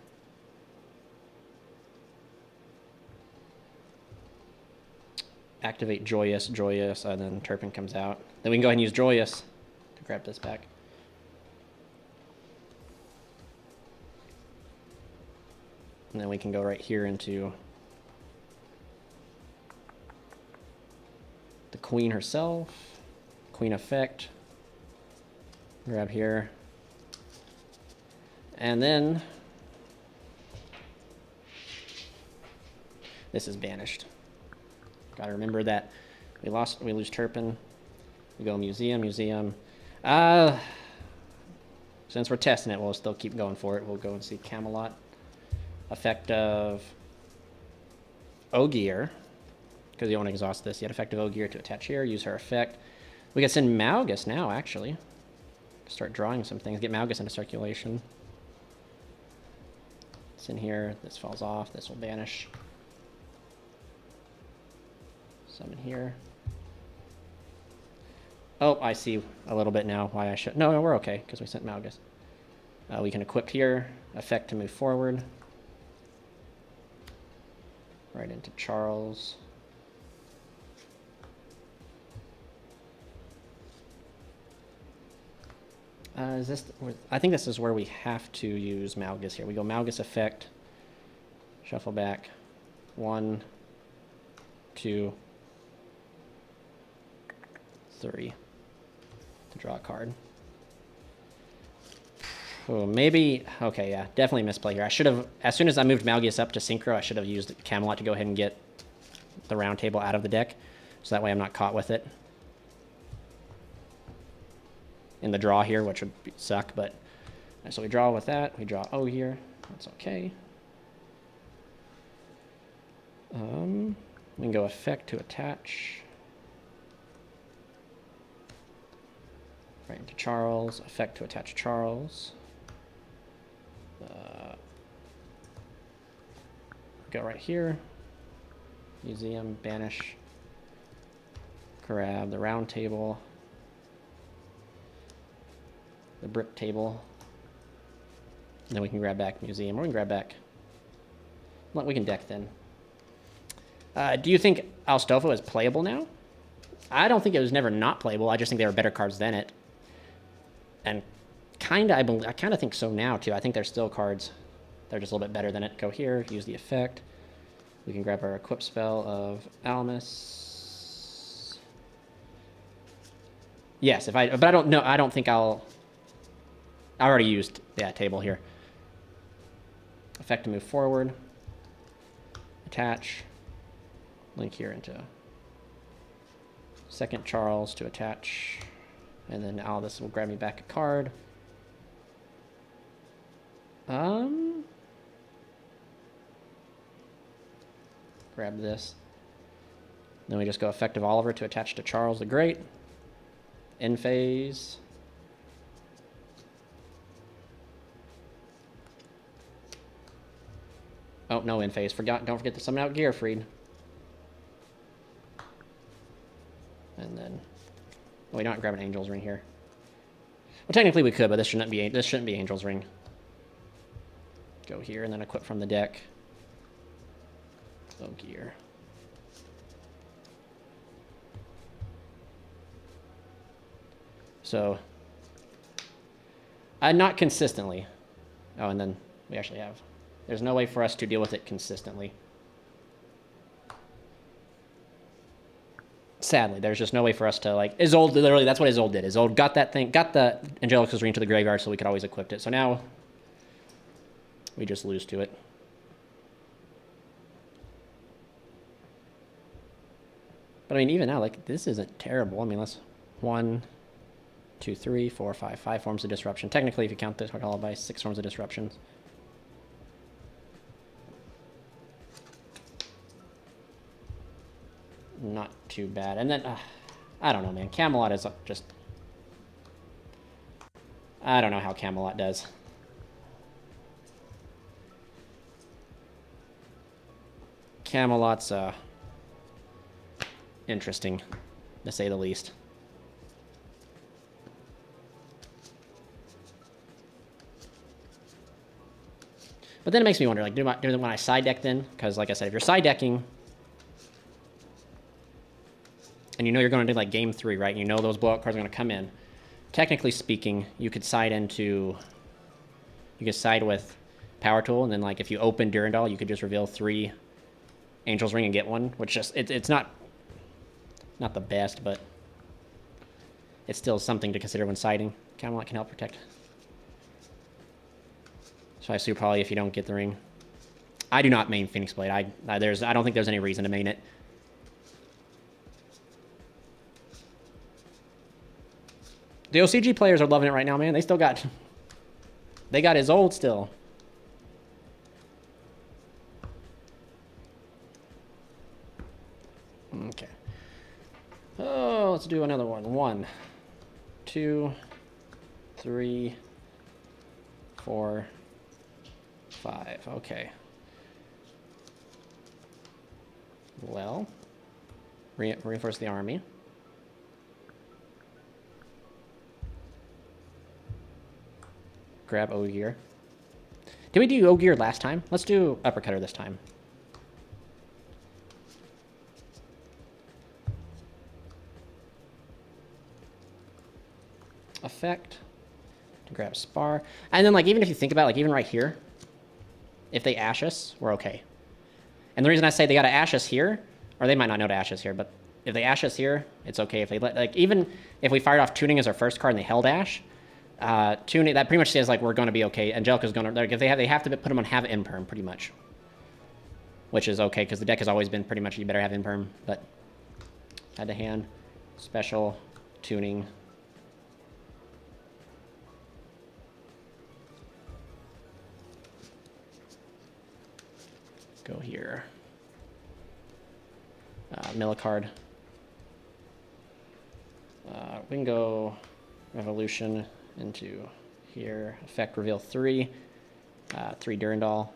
Activate Joyous, and then Turpin comes out. Then we can go ahead and use Joyous to grab this back. And then we can go right here into the Queen herself, Queen effect, grab here, and then this is banished. Gotta remember that we lose Turpin, we go museum. Since we're testing it, we'll still keep going for it. We'll go and see Camelot, effect of Ogier. because you don't want to exhaust this yet. Effective Ogier to attach here. Use her effect. We can send Malgus now, actually. Start drawing some things. Get Malgus into circulation. It's in here. This falls off. This will banish. Summon here. Oh, I see a little bit now why I should... No, we're okay, because we sent Malgus. We can equip here. Effect to move forward. Right into Charles. Is this... I think this is where we have to use Malgus here. We go Malgus effect. Shuffle back. 1, 2, 3. To draw a card. Oh, maybe... Okay, yeah. Definitely misplay here. I should have... As soon as I moved Malgus up to Synchro, I should have used Camelot to go ahead and get the round table out of the deck. So that way I'm not caught with it in the draw here, which would suck, but... So we draw with that. We draw O here. That's okay. We can go effect to attach. Right into Charles. Effect to attach Charles. Go right here. Museum, banish. Grab the round table. The brick table. And then we can grab back museum, or we can grab back... Well, we can deck then. Do you think Alstofo is playable now? I don't think it was never not playable. I just think there were better cards than it. And I kind of think so now, too. I think there's still cards that are just a little bit better than it. Go here, use the effect. We can grab our equip spell of Almus. Yes, but I don't know. I don't think I already used that table here. Effect to move forward. Attach. Link here into second Charles to attach. And then now this will grab me back a card. Grab this. Then we just go effective Oliver to attach to Charles the Great. End phase. Oh, no end phase. Don't forget to summon out Gearfried. And then... Well, we don't grab an Angel's Ring here. Well, technically we could, but this shouldn't be Angel's Ring. Go here and then equip from the deck. Oh, gear. So, not consistently. Oh, and then we actually have... There's no way for us to deal with it consistently. Sadly, there's just no way for us to, like... Isolde, literally, that's what Isolde did. Isolde got that thing, got the Angelica's Ring to the graveyard so we could always equip it. So now, we just lose to it. But I mean, even now, like, this isn't terrible. I mean, let's... 1, 2, 3, 4, 5. 5 forms of disruption. Technically, if you count this all by 6 forms of disruptions. Not too bad. And then, I don't know, man. Camelot is just... I don't know how Camelot does. Camelot's, interesting, to say the least. But then it makes me wonder, like, do when I side deck then? Because, like I said, if you're side decking, and you know you're going to do, like, game 3, right? You know those blowout cards are going to come in. Technically speaking, you could side into... You could side with Power Tool, and then, like, if you open Durandal, you could just reveal 3 Angel's Ring and get 1, which just... It's not the best, but it's still something to consider when siding. Camelot can help protect. So I assume probably if you don't get the ring. I do not main Phoenix Blade. I don't think there's any reason to main it. The OCG players are loving it right now, man. They still got... They got Isolde still. Okay. Oh, let's do another one. 1, 2, 3, 4, 5. Okay. Well, reinforce the army. Grab Ogier. Did we do Ogier last time? Let's do Uppercutter this time. Effect to grab Spar. And then, like, even if you think about it, like, even right here, if they Ash us, we're okay. And the reason I say they got to Ash us here, or they might not know to Ash us here, but if they Ash us here, it's okay. If they let, like, even if we fired off Tuning as our first card and they held Ash, Tuning, that pretty much says, like, we're going to be okay. Angelica's going to, like, if they have to put them on have Imperm, pretty much. Which is okay, because the deck has always been pretty much you better have Imperm, but add to hand, special, Tuning. Go here. Mill a card. We can go Revolution into here. Effect reveal 3. 3 Durandal.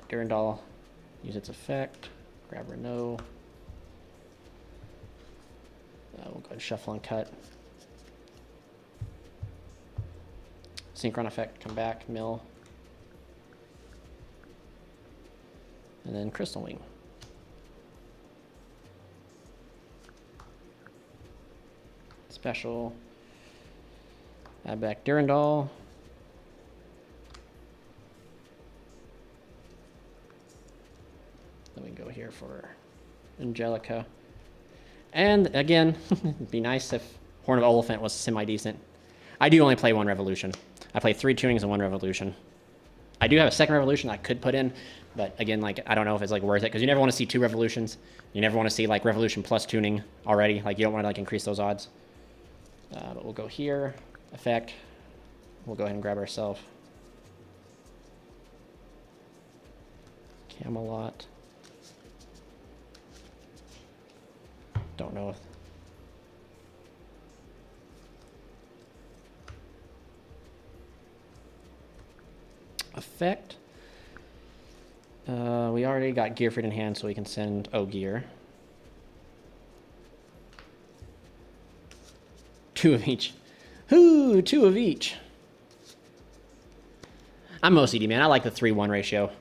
Durandal, use its effect, grab Renault. We'll go ahead and shuffle and cut. Synchron effect, come back, mill. And then Crystal Wing. Special. Add back Durandal. Then we go here for Angelica. And again, it'd be nice if Horn of Oliphant was semi-decent. I do only play 1 Revolution. I play 3 Tunings and 1 Revolution. I do have a second Revolution I could put in, but again, like, I don't know if it's, like, worth it, because you never want to see 2 Revolutions. You never want to see, like, Revolution plus Tuning already. Like, you don't want to, like, increase those odds. But we'll go here, effect. We'll go ahead and grab ourselves Camelot. Don't know if effect. We already got Gearfried in hand, so we can send Ogier. 2 of each. Ooh, 2 of each. I'm OCD, man. I like the 3-1 ratio.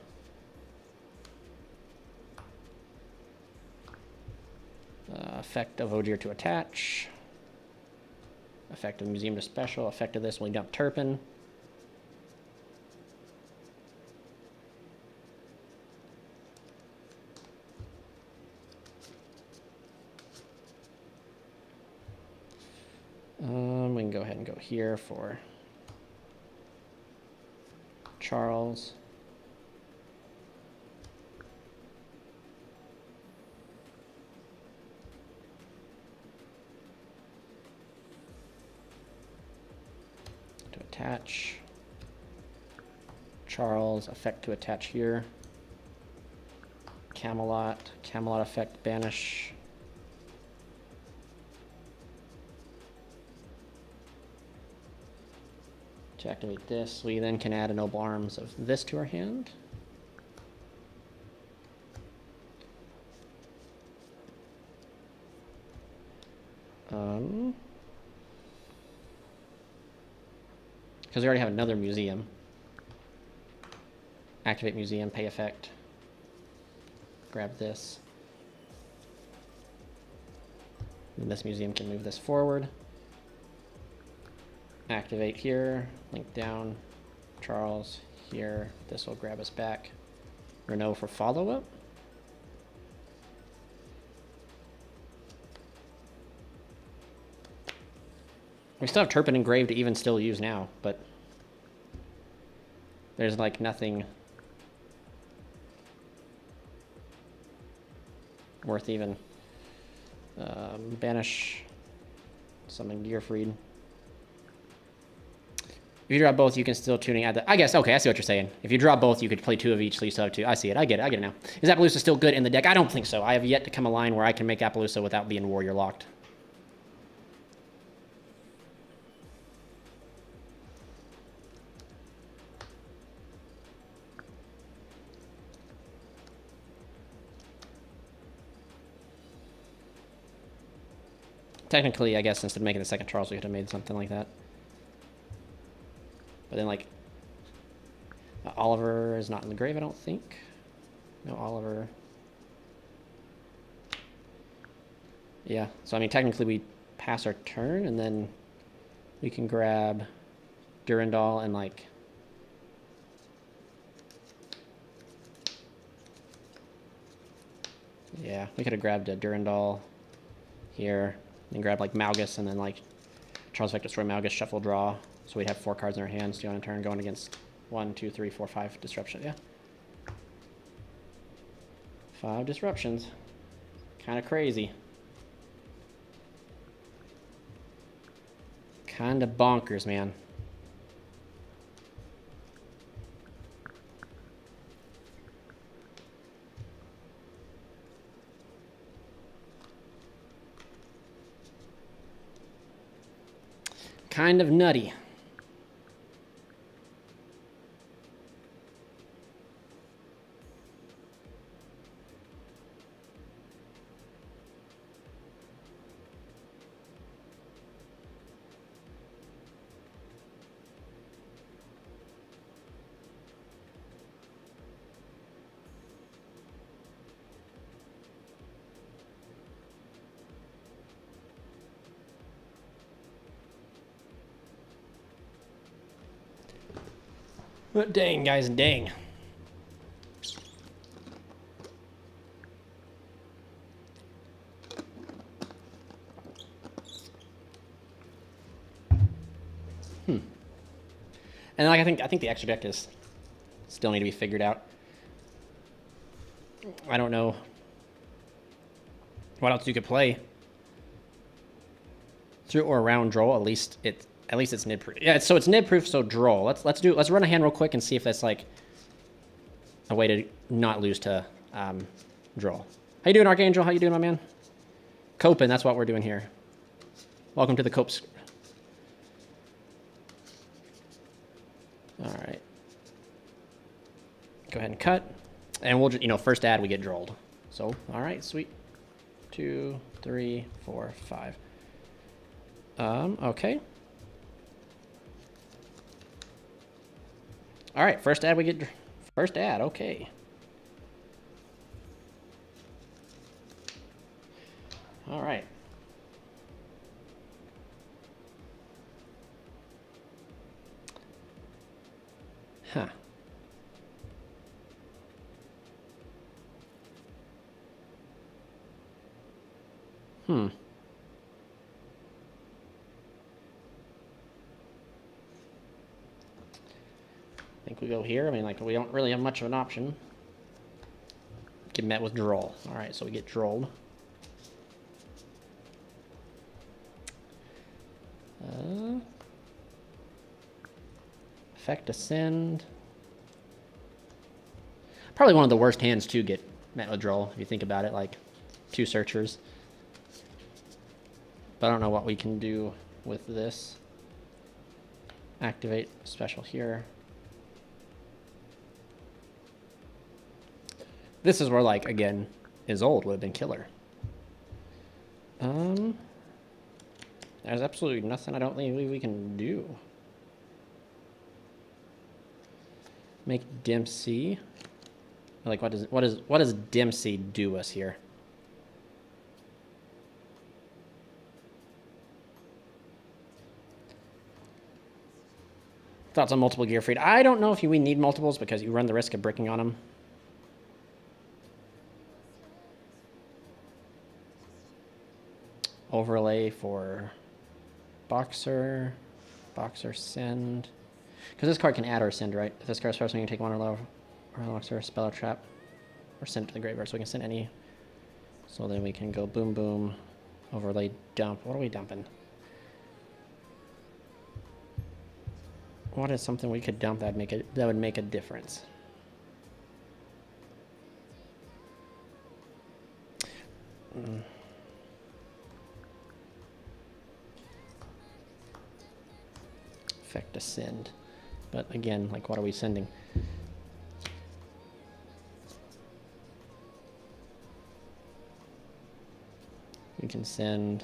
Effect of Ogier to attach. Effect of Museum to special. Effect of this when we dump Turpin. We can go ahead and go here for Charles. To attach. Charles, effect to attach here. Camelot, Camelot effect, banish. To activate this, we then can add a Noble Arms of this to our hand. Because we already have another museum. Activate museum, pay effect. Grab this. And this museum can move this forward. Activate here, link down, Charles here. This will grab us back. Renault for follow-up. We still have Turpin engraved to even still use now, but there's like nothing. worth even. Banish. Summon Gearfried. If you draw both, you can still tuning at the... I guess, okay, I see what you're saying. If you draw both, you could play 2 of each, so you still have 2. I see it, I get it now. Is Appaloosa still good in the deck? I don't think so. I have yet to come a line where I can make Appaloosa without being warrior locked. Technically, I guess, instead of making the second Charles, we could have made something like that. But then, like, Oliver is not in the grave, I don't think. No Oliver. Yeah, so I mean, technically we pass our turn, and then we can grab Durandal and, like... Yeah, we could have grabbed a Durandal here, and grab, like, Malgus, and then, like, Charles Vector destroy Malgus, shuffle, draw. So we'd have 4 cards in our hands, on a turn, going against 1, 2, 3, 4, 5 disruption. Yeah. 5 disruptions. Kind of crazy. Kind of bonkers, man. Kind of nutty. But dang, guys, dang. And like I think the extra deck is still need to be figured out. I don't know what else you could play through or around Droll. At least it's nib proof. Yeah, so it's nib proof. So Droll. Let's run a hand real quick and see if that's like a way to not lose to Droll. How you doing, Archangel? How you doing, my man? Coping. That's what we're doing here. Welcome to the Copes. All right. Go ahead and cut, and we'll just, first add we get Drolled. So all right, sweet. 2, 3, 4, 5. Okay. All right, first add we get first add. Okay. All right. Huh. I think we go here. I mean, like, we don't really have much of an option. Get met with Droll. All right, so we get Drolled. Effect Ascend. Probably one of the worst hands to get met with Droll, if you think about it, like 2 searchers. But I don't know what we can do with this. Activate special here. This is where, like, again, Isolde would have been killer. There's absolutely nothing I don't think we can do. Make Dempsey. Like, what does Dempsey do us here? Thoughts on multiple Gearfried? I don't know if we need multiples because you run the risk of bricking on them. Overlay for Boxer. Boxer send. Because this card can add or send, right? If this card's first, you can take 1 or lower. Or Boxer, spell or trap. Or send it to the graveyard, so we can send any So then we can go boom, boom, overlay, dump. What are we dumping? What is something we could dump that would make a difference? Effect to send. But again, like, what are we sending? We can send...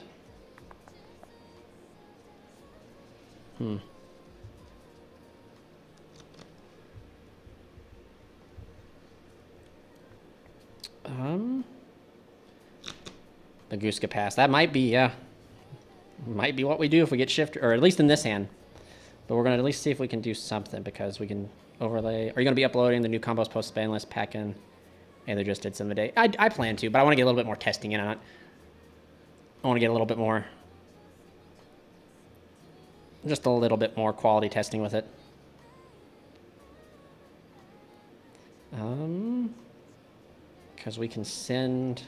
The goose could pass. That might be, yeah. Might be what we do if we get shift, or at least in this hand. But we're going to at least see if we can do something, because we can overlay. Are you going to be uploading the new combos post BANlist pack in? And they just did some of the day. I plan to, but I want to get a little bit more testing in on it. I want to get a little bit more, just a little bit more quality testing with it. Because we can send...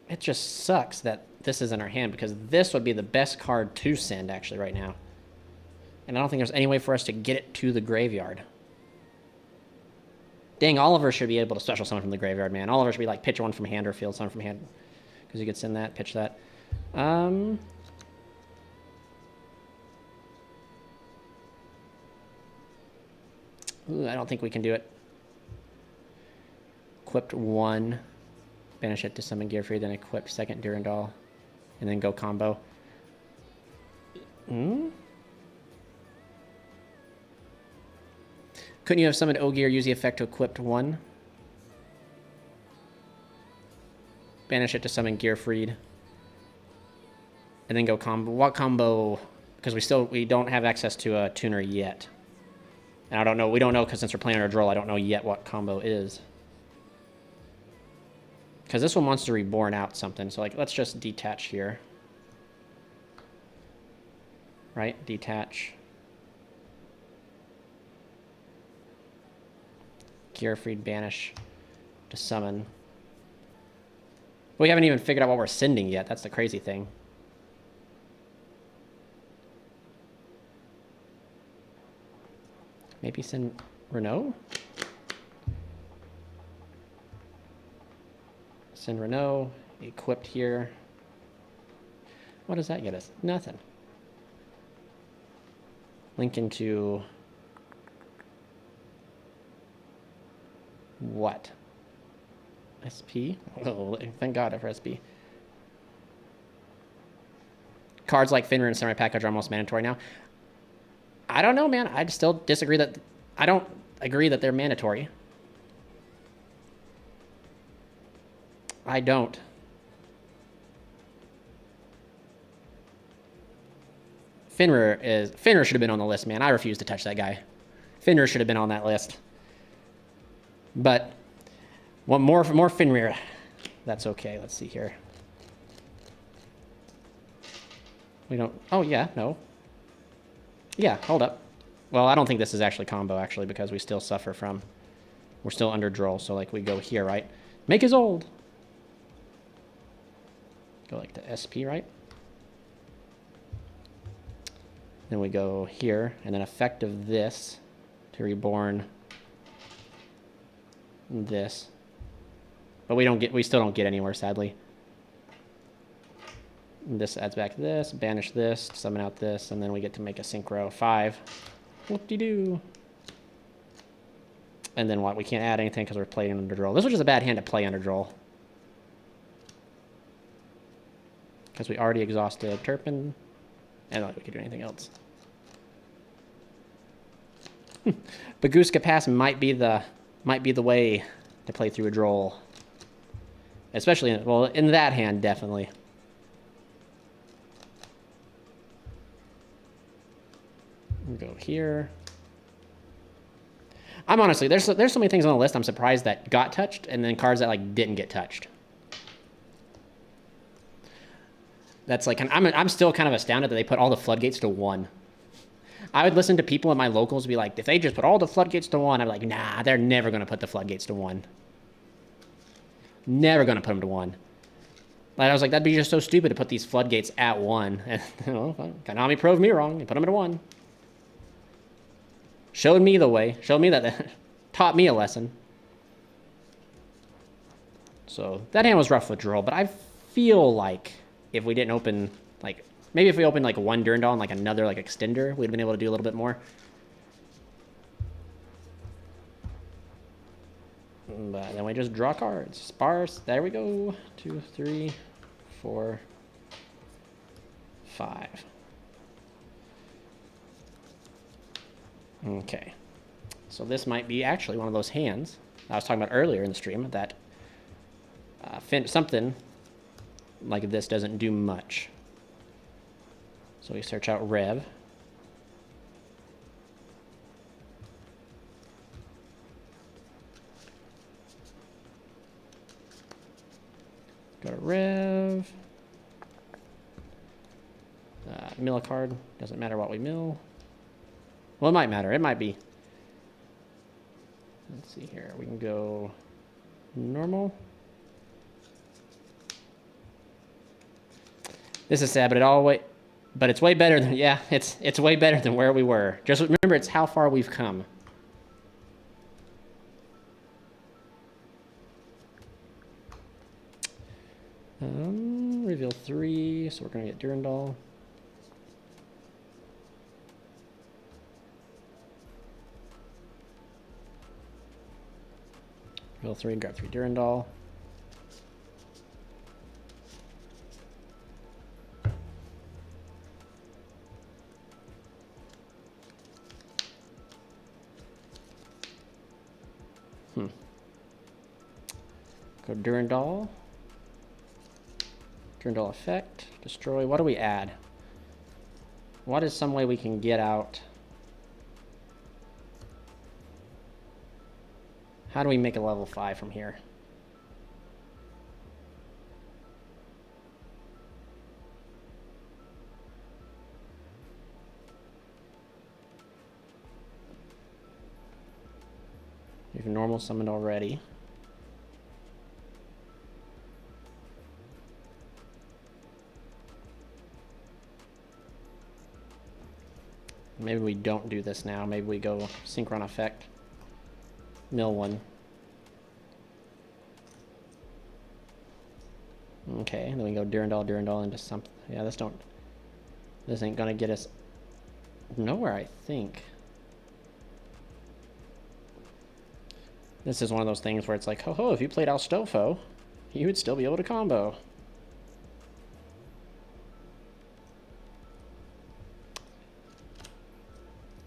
It just sucks that this is in our hand, because this would be the best card to send actually right now. And I don't think there's any way for us to get it to the graveyard. Dang, Oliver should be able to special summon from the graveyard, man. Oliver should be like pitch one from hand or field summon from hand. Because you could send that, pitch that. Ooh, I don't think we can do it. Equipped one. Banish it to summon Gearfree, then equip second Durandal, and then go combo. Couldn't you have summoned Ogier, use the effect to equip one? Banish it to summon Gearfried, and then go combo. What combo? Because we don't have access to a tuner yet. And I don't know, we don't know, because since we're playing under Droll, I don't know yet what combo is. Because this one wants to reborn out something. So, like, let's just detach here. Right? Detach. Gearfried, banish to summon. We haven't even figured out what we're sending yet. That's the crazy thing. Maybe send Renault? Send Renault, equipped here. What does that get us? Nothing. Link into what? SP? Oh, thank God for SP. Cards like Finra and Samurai Package are almost mandatory now. I don't know, man. I still disagree that... I don't agree that they're mandatory. I don't. Finra should have been on the list, man. I refuse to touch that guy. Finra should have been on that list. But one more Finra. That's okay. Let's see here. We don't... Oh, yeah. No. Yeah, hold up. Well, I don't think this is actually combo, actually, because we still suffer from... We're still under Droll, so, like, we go here, right? Make his old. Go like to SP, right? Then we go here, and then effect of this to reborn this. But we still don't get anywhere, sadly. This adds back this, banish this, summon out this, and then we get to make a synchro 5. Whoop-de-doo. And then what? We can't add anything because we're playing under Droll. This was just a bad hand to play under Droll. Because we already exhausted Turpin. I don't think we could do anything else. Baguska Pass might be the way to play through a Droll. Especially, in that hand, definitely. We'll go here. I'm honestly, there's so many things on the list I'm surprised that got touched, and then cards that, like, didn't get touched. That's like, I'm still kind of astounded that they put all the floodgates to 1. I would listen to people in my locals be like, if they just put all the floodgates to 1, I'm like, nah, they're never going to put the floodgates to 1. Never going to put them to 1. Like, I was like, that'd be just so stupid to put these floodgates at 1. And, Konami proved me wrong and put them at 1. Showed me the way. Showed me that. Taught me a lesson. So, that hand was rough withdrawal, but I feel like if we didn't open, like, maybe if we opened, like, 1 Durandal and, like, another, like, extender, we'd have been able to do a little bit more. But then we just draw cards. Sparse. There we go. 2, 3, 4, 5. Okay. So this might be actually one of those hands I was talking about earlier in the stream that something like this doesn't do much. So we search out Rev. Go to Rev. Mill a card. Doesn't matter what we mill. Well, it might matter. It might be. Let's see here. We can go normal. This is sad, but it's way better than, yeah, it's way better than where we were. Just remember, it's how far we've come. Reveal 3, so we're gonna get Durandal. Reveal 3, grab 3 Durandal. Go Durandal. Durandal effect. Destroy. What do we add? What is some way we can get out? How do we make a level 5 from here? You've normal summoned already. Maybe we don't do this now. Maybe we go synchron effect. Mill 1. Okay, then we go Durandal into something. Yeah, this ain't gonna get us nowhere, I think. This is one of those things where it's like, ho, if you played Astolfo, you would still be able to combo.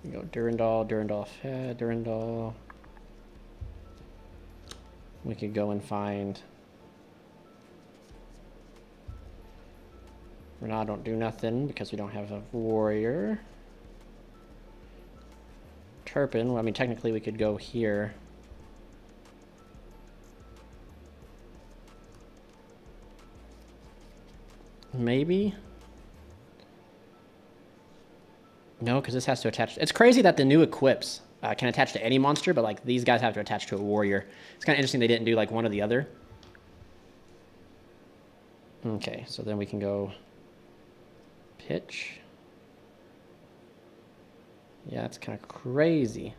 We go Durandal. We could go and find Renard. Don't do nothing because we don't have a warrior. Turpin, well, I mean, technically we could go here. Maybe? No, because this has to attach. It's crazy that the new equips can attach to any monster, but like these guys have to attach to a warrior. It's kind of interesting they didn't do like one or the other. Okay, so then we can go pitch. Yeah, it's kind of crazy.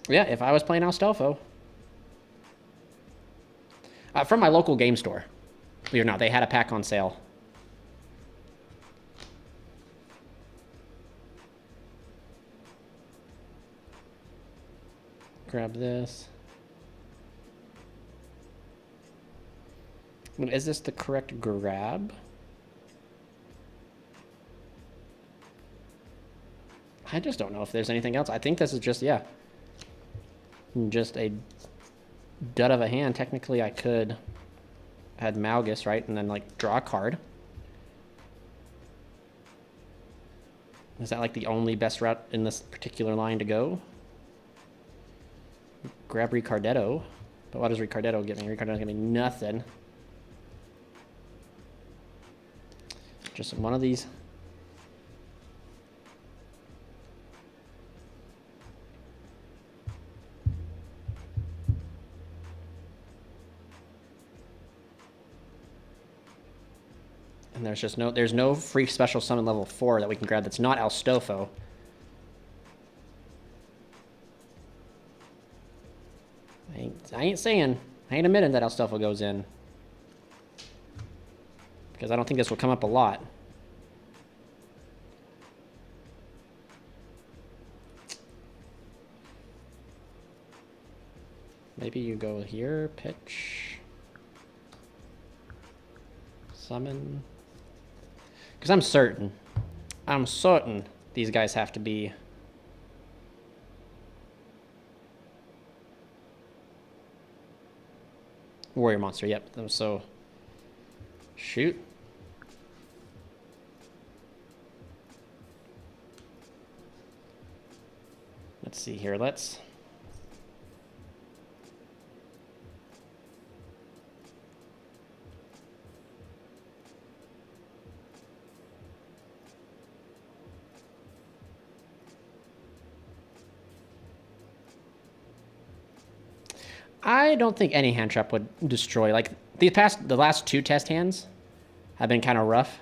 Yeah, if I was playing Astolfo. From my local game store. Believe it or not, they had a pack on sale. Grab this. Is this the correct grab? I just don't know if there's anything else. I think this is just, yeah. Just a dud of a hand. Technically, I could had Malgus, right? And then, like, draw a card. Is that, like, the only best route in this particular line to go? Grab Ricardetto. But what does Ricardetto get me? Ricardetto get me nothing. Just one of these. And there's no free special summon level 4 that we can grab that's not Alstofo. I ain't admitting that Alstofo goes in. Because I don't think this will come up a lot. Maybe you go here, pitch, summon. Because I'm certain these guys have to be warrior monster. Yep. So shoot. Let's see here. I don't think any hand trap would destroy. Like the last 2 test hands have been kind of rough,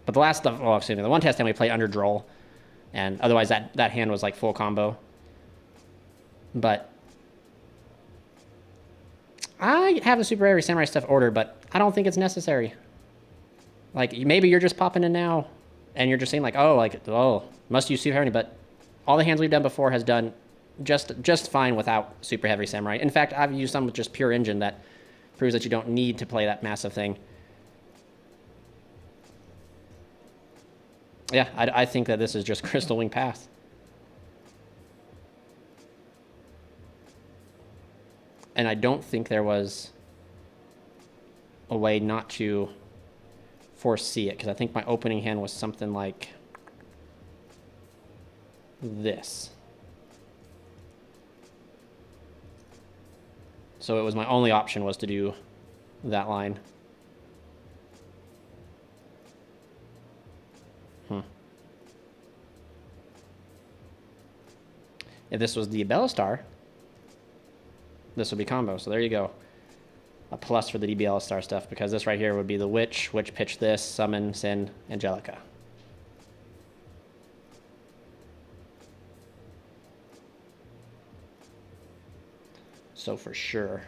but the one test hand we played under Droll, and otherwise that hand was like full combo. But I have the super rare samurai stuff ordered, but I don't think it's necessary. Like maybe you're just popping in now, and you're just saying like, oh, must use super heavy, but all the hands we've done before has done just fine without super heavy samurai. In fact, I've used some with just pure engine that proves that you don't need to play that massive thing. Yeah, I think that this is just Crystal Wing Path. And I don't think there was a way not to foresee it, because I think my opening hand was something like this. So it was my only option was to do that line. If this was the Bellistar, this would be combo. So there you go. A plus for the DB Bellistar stuff, because this right here would be the Witch pitch this, summon, send Angelica. So for sure.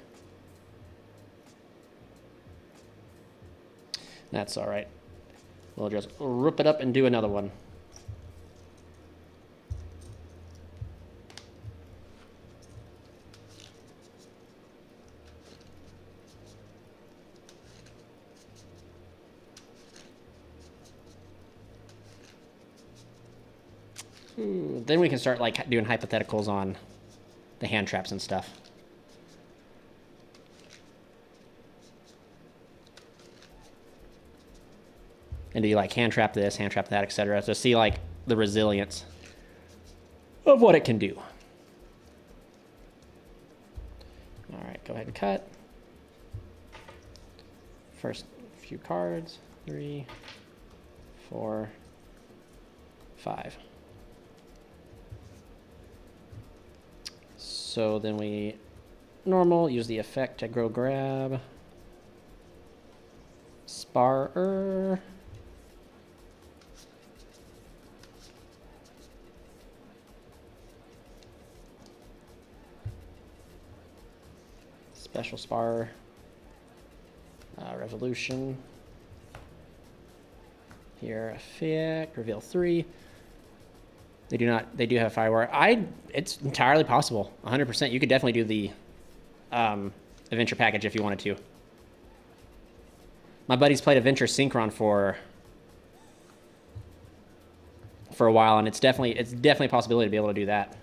That's all right. We'll just rip it up and do another one. Then we can start like doing hypotheticals on the hand traps and stuff. And do you like hand trap this, hand trap that, etc. to see like the resilience of what it can do. All right, go ahead and cut. First few cards, 3, 4, 5. So then we normal, use the effect to grow grab. Sparer. Special Spar, Revolution. Here, effect, reveal 3. They do have Firewire. It's entirely possible, 100%. You could definitely do the adventure package if you wanted to. My buddy's played adventure synchron for a while, and it's definitely a possibility to be able to do that.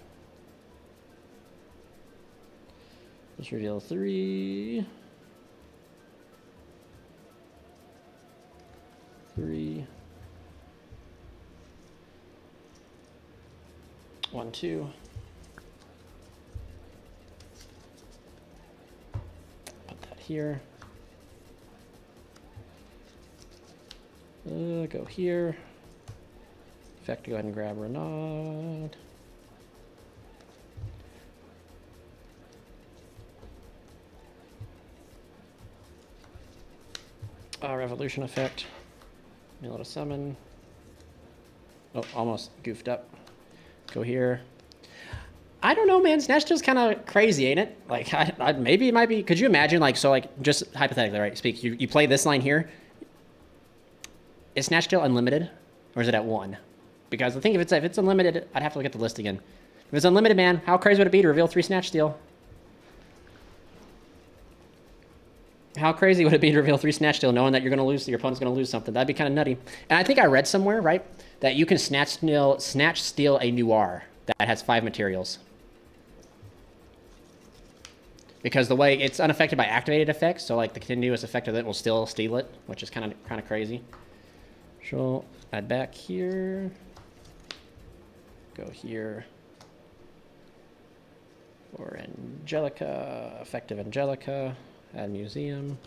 Let's reveal 3. 3. 1, 2. Put that here. Go here. Effect, go ahead and grab Renaud. Revolution effect. Mill to summon. Oh, almost goofed up. Go here. I don't know, man. Snatch Steal's kind of crazy, ain't it? Like, maybe it might be. Could you imagine, like, so, like, just hypothetically, right? Speak. You play this line here. Is Snatch Steal unlimited, or is it at 1? Because I think if it's unlimited, I'd have to look at the list again. If it's unlimited, man, how crazy would it be to reveal 3 Snatch Steal? How crazy would it be to reveal 3 Snatch Steal, knowing that you're going to lose, your opponent's going to lose something? That'd be kind of nutty. And I think I read somewhere, right, that you can Snatch Steal a Noir that has 5 materials. Because the way it's unaffected by activated effects, so like the continuous effect of it will still steal it, which is kind of crazy. So add back here. Go here. For Angelica, effective Angelica. Add museum.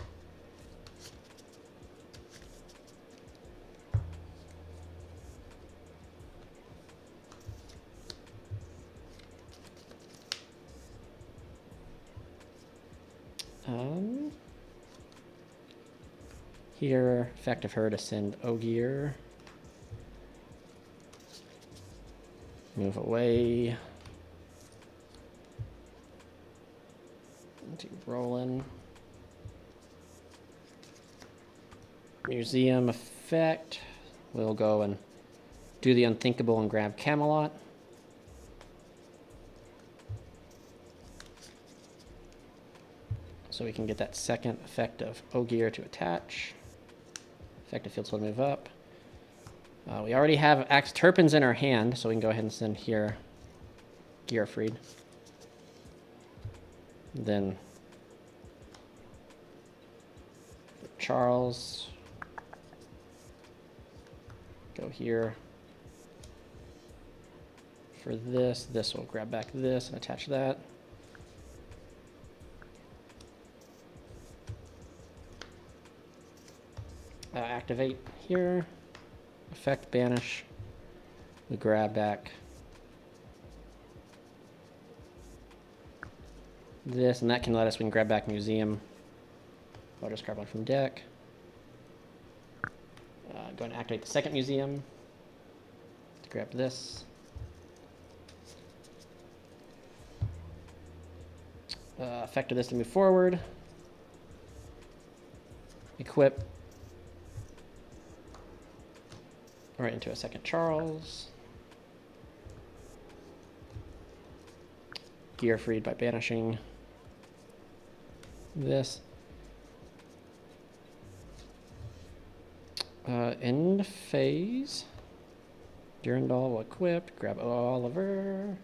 Here, effect of her to send Ogier. Move away. Into Roland. Museum effect. We'll go and do the unthinkable and grab Camelot. So we can get that second effect of Ogier to attach. Effective field spell to move up. We already have Axe Turpins in our hand, so we can go ahead and send here Gearfried. Then Charles. Go here. For this will grab back this and attach that. Activate here. Effect banish. We grab back this, and that can let us, we can grab back museum. I'll just grab one from deck. Go and activate the second museum. Grab this. Effect of this to move forward. Equip. Right into a second Charles. Gearfried by banishing this. End phase. Durandal will equip. Grab Oliver.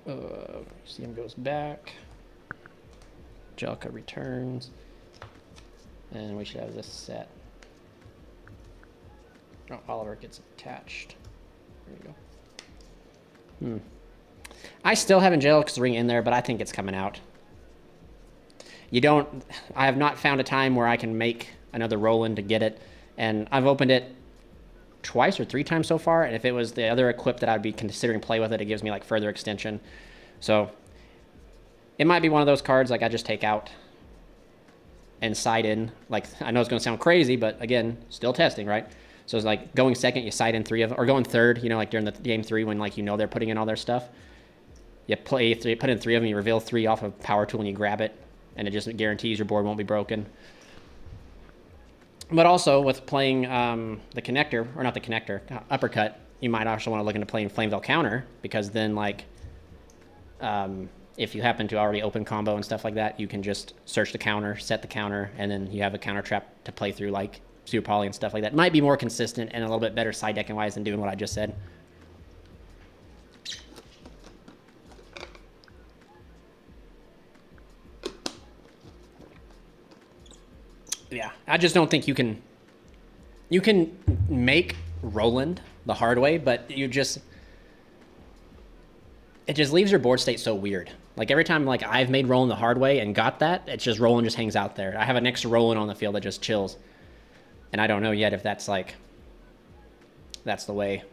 Museum goes back. Angelica returns. And we should have this set. Oh, Oliver gets attached. There we go. I still have Angelica's ring in there, but I think it's coming out. I have not found a time where I can make another roll-in to get it. And I've opened it twice or 3 times so far. And if it was the other equip that I'd be considering play with it, it gives me like further extension. So it might be one of those cards like I just take out and side in. Like, I know it's going to sound crazy, but again, still testing, right? So it's like going second, you side in 3 of them, or going third, like during the game 3 when like they're putting in all their stuff. You put in 3 of them, you reveal 3 off of Power Tool, and you grab it, and it just guarantees your board won't be broken. But also with playing the connector, or not the connector, uppercut, you might also want to look into playing Flame Veil Counter, because then like if you happen to already open combo and stuff like that, you can just search the counter, set the counter, and then you have a counter trap to play through like Super Poly and stuff like that. Might be more consistent and a little bit better side decking wise than doing what I just said. Yeah, I just don't think you can make Roland the hard way, but it just leaves your board state so weird. Like every time like I've made Roland the hard way and got that, it's just Roland just hangs out there. I have an extra Roland on the field that just chills. And I don't know yet if that's like, that's the way.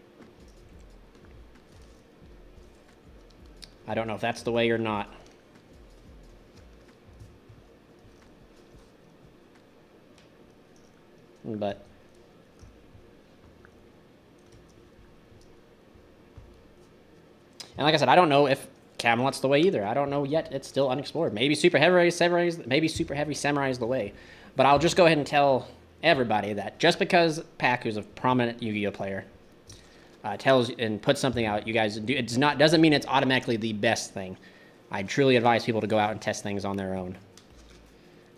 I don't know if that's the way or not. But and like I said, I don't know if Camelot's the way either. I don't know yet. It's still unexplored. Maybe Super Heavy Samurai is the way. But I'll just go ahead and tell everybody that just because Pac, who's a prominent Yu-Gi-Oh player, tells and puts something out, you guys do, doesn't mean it's automatically the best thing. I truly advise people to go out and test things on their own.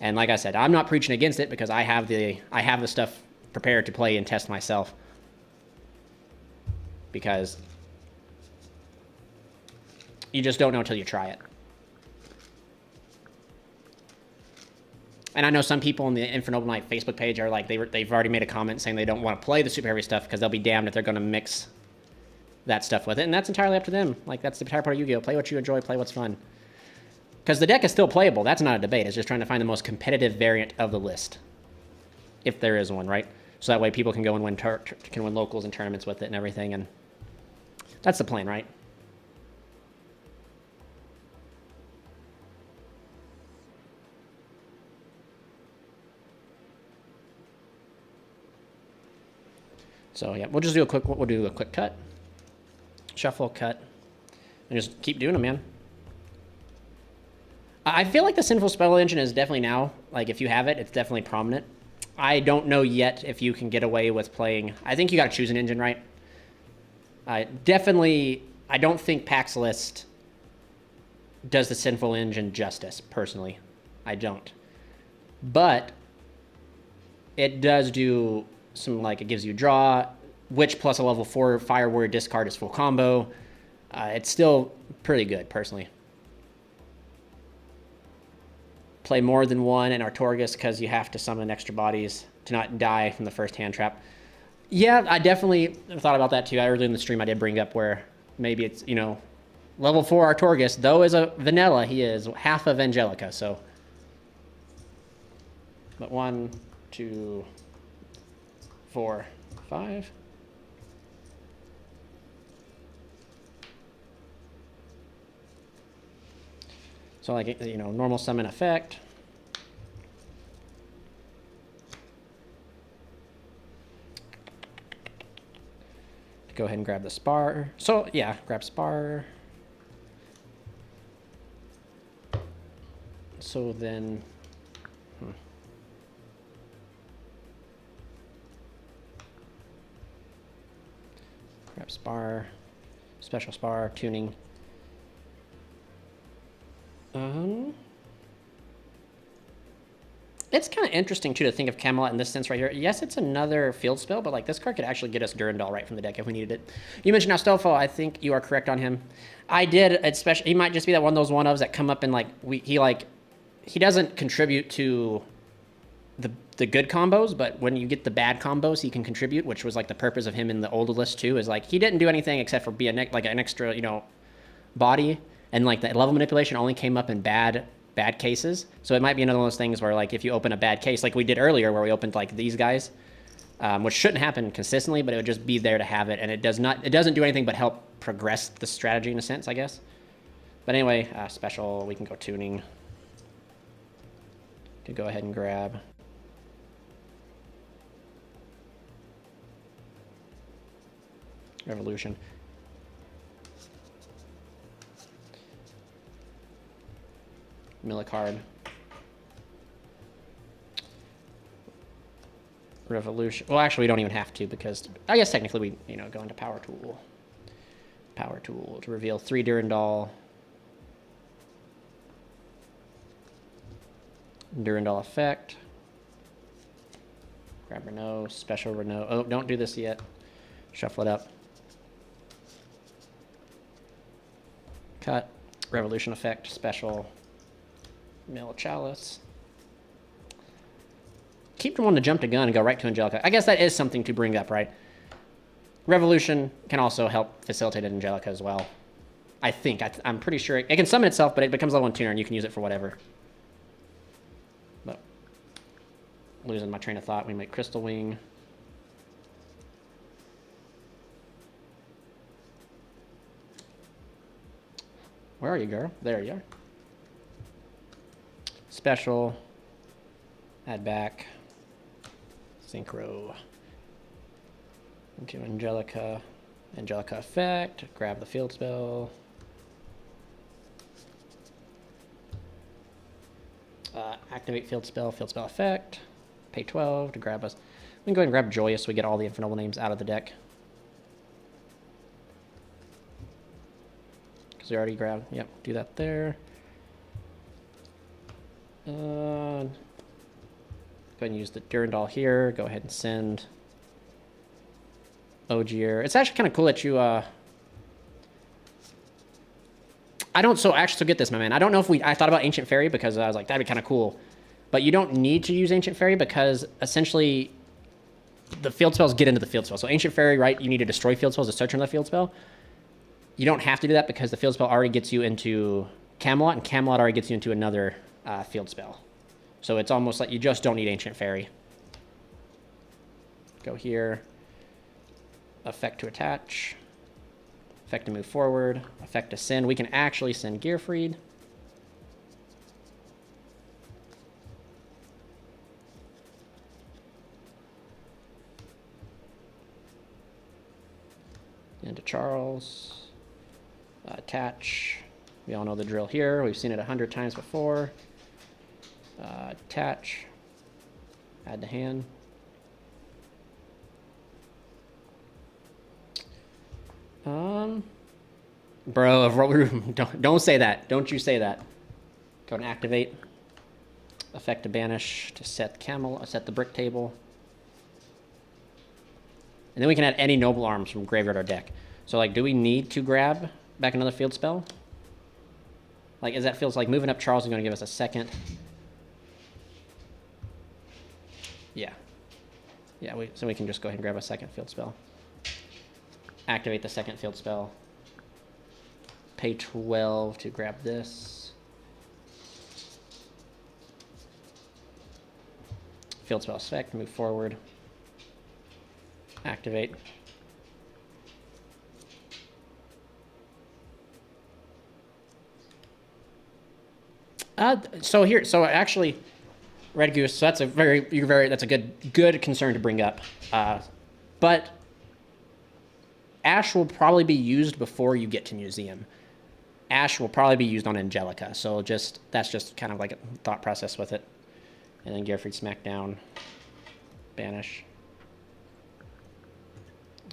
And like I said, I'm not preaching against it because I have the stuff prepared to play and test myself. Because you just don't know until you try it. And I know some people on the Infinite Open Night Facebook page are like, they've already made a comment saying they don't want to play the super heavy stuff because they'll be damned if they're going to mix that stuff with it. And that's entirely up to them. Like, that's the entire part of Yu-Gi-Oh! Play what you enjoy, play what's fun. Because the deck is still playable. That's not a debate. It's just trying to find the most competitive variant of the list. If there is one, right? So that way people can go and win locals and tournaments with it and everything. And that's the plan, right? So yeah, we'll do a quick cut, shuffle, cut, and just keep doing them, man. I feel like the Sinful Spell Engine is definitely now, like if you have it, it's definitely prominent. I don't know yet if you can get away with playing. I think you got to choose an engine, right? Definitely, I don't think Pac's list does the Sinful Engine justice, personally. I don't. But it does do some, like, it gives you draw, Witch plus a level 4 Fire Warrior discard is full combo. It's still pretty good, personally. Play more than one in Artorgus because you have to summon extra bodies to not die from the first hand trap. Yeah, I definitely thought about that too. Earlier in the stream I did bring up where maybe it's, you know, level 4 Artorgus, though is a vanilla, he is half of Angelica, so. But 1, 2, 4, 5. So like, you know, normal summon effect. Go ahead and grab the spar. So yeah, grab spar. So then, grab spar, special spar, tuning. It's kind of interesting too to think of Camelot in this sense right here. Yes, it's another field spell, but like this card could actually get us Durandal right from the deck if we needed it. You mentioned Astolfo. I think you are correct on him. I did, especially, he might just be that one of those one-ofs that come up and like he doesn't contribute to the good combos, but when you get the bad combos, he can contribute, which was like the purpose of him in the older list too. Is like he didn't do anything except for be like an extra, you know, body, and like the level manipulation only came up in bad cases. So it might be another one of those things where like if you open a bad case, like we did earlier, where we opened like these guys, which shouldn't happen consistently, but it would just be there to have it, and it doesn't do anything but help progress the strategy in a sense, I guess. But anyway, special, we can go tuning. To go ahead and grab. Revolution. Mill a card. Revolution. Well, actually, we don't even have to because I guess technically we, you know, go into Power Tool. Power Tool to reveal 3 Durandal. Durandal effect. Grab Renault, special Renault. Oh, don't do this yet. Shuffle it up. Cut. Revolution effect, special. Mill Chalice. Keep wanting to jump to gun and go right to Angelica. I guess that is something to bring up, right? Revolution can also help facilitate Angelica as well. I think. I'm pretty sure it can summon itself, but it becomes level 1 tuner, and you can use it for whatever. But losing my train of thought, we make Crystal Wing. Where are you, girl? There you are. Special. Add back. Synchro. Into Angelica. Angelica effect. Grab the field spell. Activate field spell effect. Pay 12 to grab us. We can go ahead and grab Joyous so we get all the Infinite Noble names out of the deck. Because we already grabbed, yep, do that there. Go ahead and use the Durandal here. Go ahead and send Ogier. It's actually kind of cool that you, so get this, my man. I don't know if I thought about Ancient Fairy because I was like, that'd be kind of cool. But you don't need to use Ancient Fairy because essentially the field spells get into the field spell. So Ancient Fairy, right, you need to destroy field spells to search on the field spell. You don't have to do that because the field spell already gets you into Camelot, and Camelot already gets you into another field spell. So it's almost like you just don't need Ancient Fairy. Go here. Effect to attach. Effect to move forward. Effect to send. We can actually send Gearfried. Into Charles. Attach. We all know the drill here. We've seen it 100 times before. Attach. Add to hand. Bro, don't say that. Don't you say that. Go and activate. Effect to banish to set the brick table. And then we can add any noble arms from graveyard or deck. So like, do we need to grab back another field spell? Like, as that feels like moving up Charles is going to give us a second. Yeah. Yeah, so we can just go ahead and grab a second field spell. Activate the second field spell. Pay 12 to grab this. Field spell effect, move forward. Activate. So actually, Red Goose, so that's that's a good concern to bring up. But Ash will probably be used before you get to Museum. Ash will probably be used on Angelica, so that's just kind of like a thought process with it. And then Gearfried Smackdown, banish.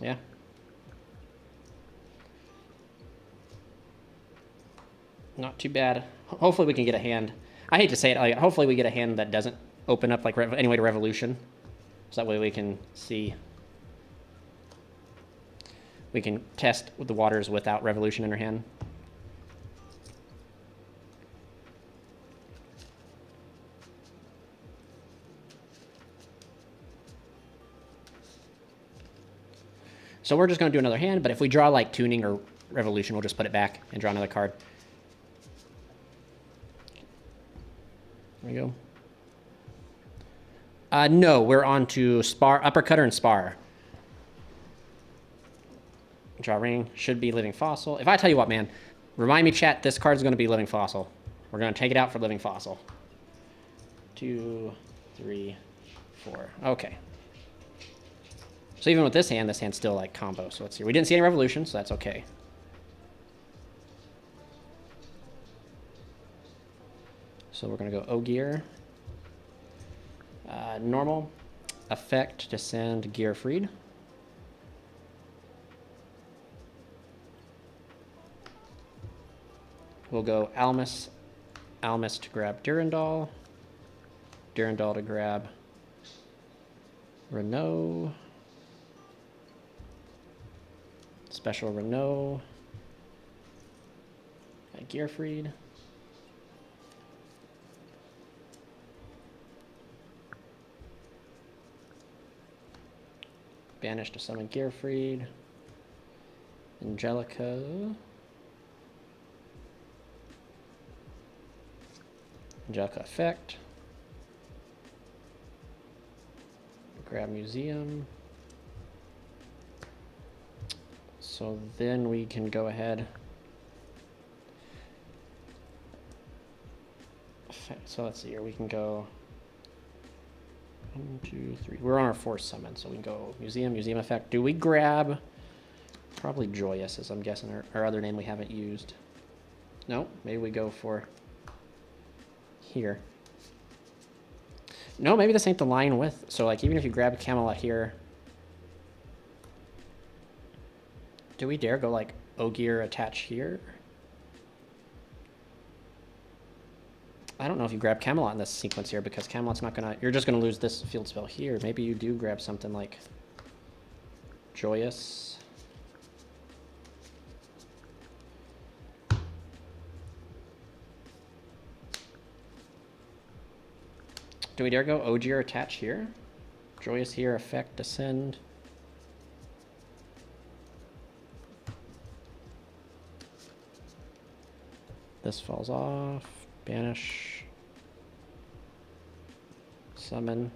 Yeah. Not too bad. Hopefully we can get a hand. I hate to say it, like, hopefully we get a hand that doesn't open up like any way to Revolution. So that way we can see. We can test the waters without Revolution in our hand. So we're just going to do another hand, but if we draw like Tuning or Revolution, we'll just put it back and draw another card. There we go. No, we're on to Spar, Uppercutter and Spar. Draw Ring, should be Living Fossil. If I tell you what, man, remind me, chat, this card's going to be Living Fossil. We're going to take it out for Living Fossil. 2, 3, 4. Okay. So even with this hand's still like combo. So let's see. We didn't see any Revolution, so that's okay. So we're going to go Ogier. Normal. Effect to send Gearfried. We'll go Almus. Almus to grab Durandal. Durandal to grab Renault. Special Renault. Gearfried. Banish to summon Gearfried. Angelica. Angelica effect. Grab museum. So then we can go ahead. So let's see here. We can go 1, 2, 3. We're on our 4th summon, so we can go museum effect. Do we grab probably Joyous, as I'm guessing, our other name we haven't used? No, maybe we go for here. No, maybe this ain't the line with. So like even if you grab Camelot here, do we dare go like Ogier attach here? I don't know if you grab Camelot in this sequence here, because Camelot's not gonna, you're just gonna lose this field spell here. Maybe you do grab something like Joyous. Do we dare go Ogier attach here? Joyous here, effect, descend. This falls off. Banish. Summon.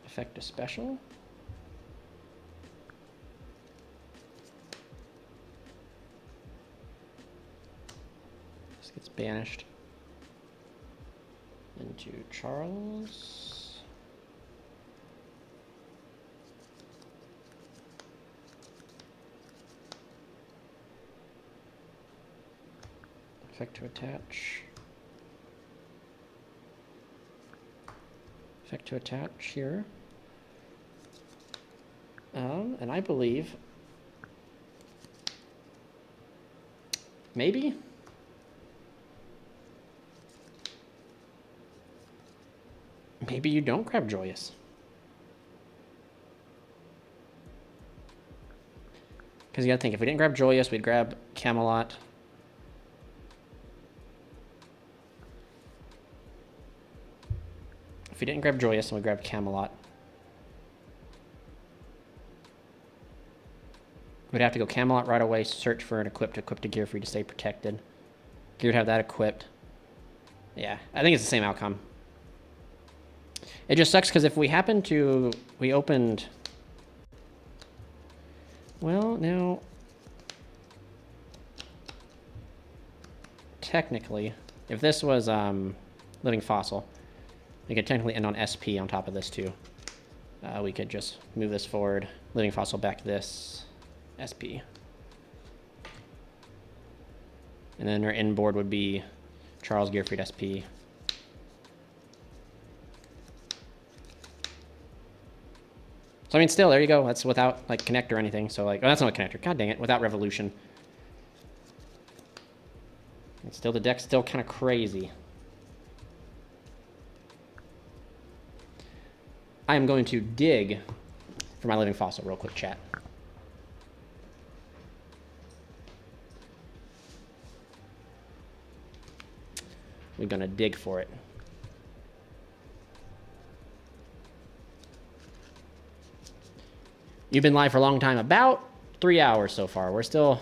Effect a special. This gets banished into Charles. Effect to attach. Effect to attach here. And I believe maybe you don't grab Joyous. Because you gotta think, if we didn't grab Joyous, we'd grab Camelot. If we didn't grab Joyous and we grabbed Camelot, we'd have to go Camelot right away, search for an equip to gear for you to stay protected. Gear would have that equipped. Yeah, I think it's the same outcome. It just sucks because if we happen to, we opened, well, now, technically, if this was Living Fossil, we could technically end on SP on top of this too. We could just move this forward, Living Fossil back to this, SP. And then our inboard would be Charles Gearfried SP. So I mean, still, there you go. That's without like connect or anything. So like, oh, that's not a connector. God dang it, without revolution. And still, the deck's still kind of crazy. I am going to dig for my Living Fossil real quick, chat. We're gonna dig for it. You've been live for a long time, about 3 hours so far. We're still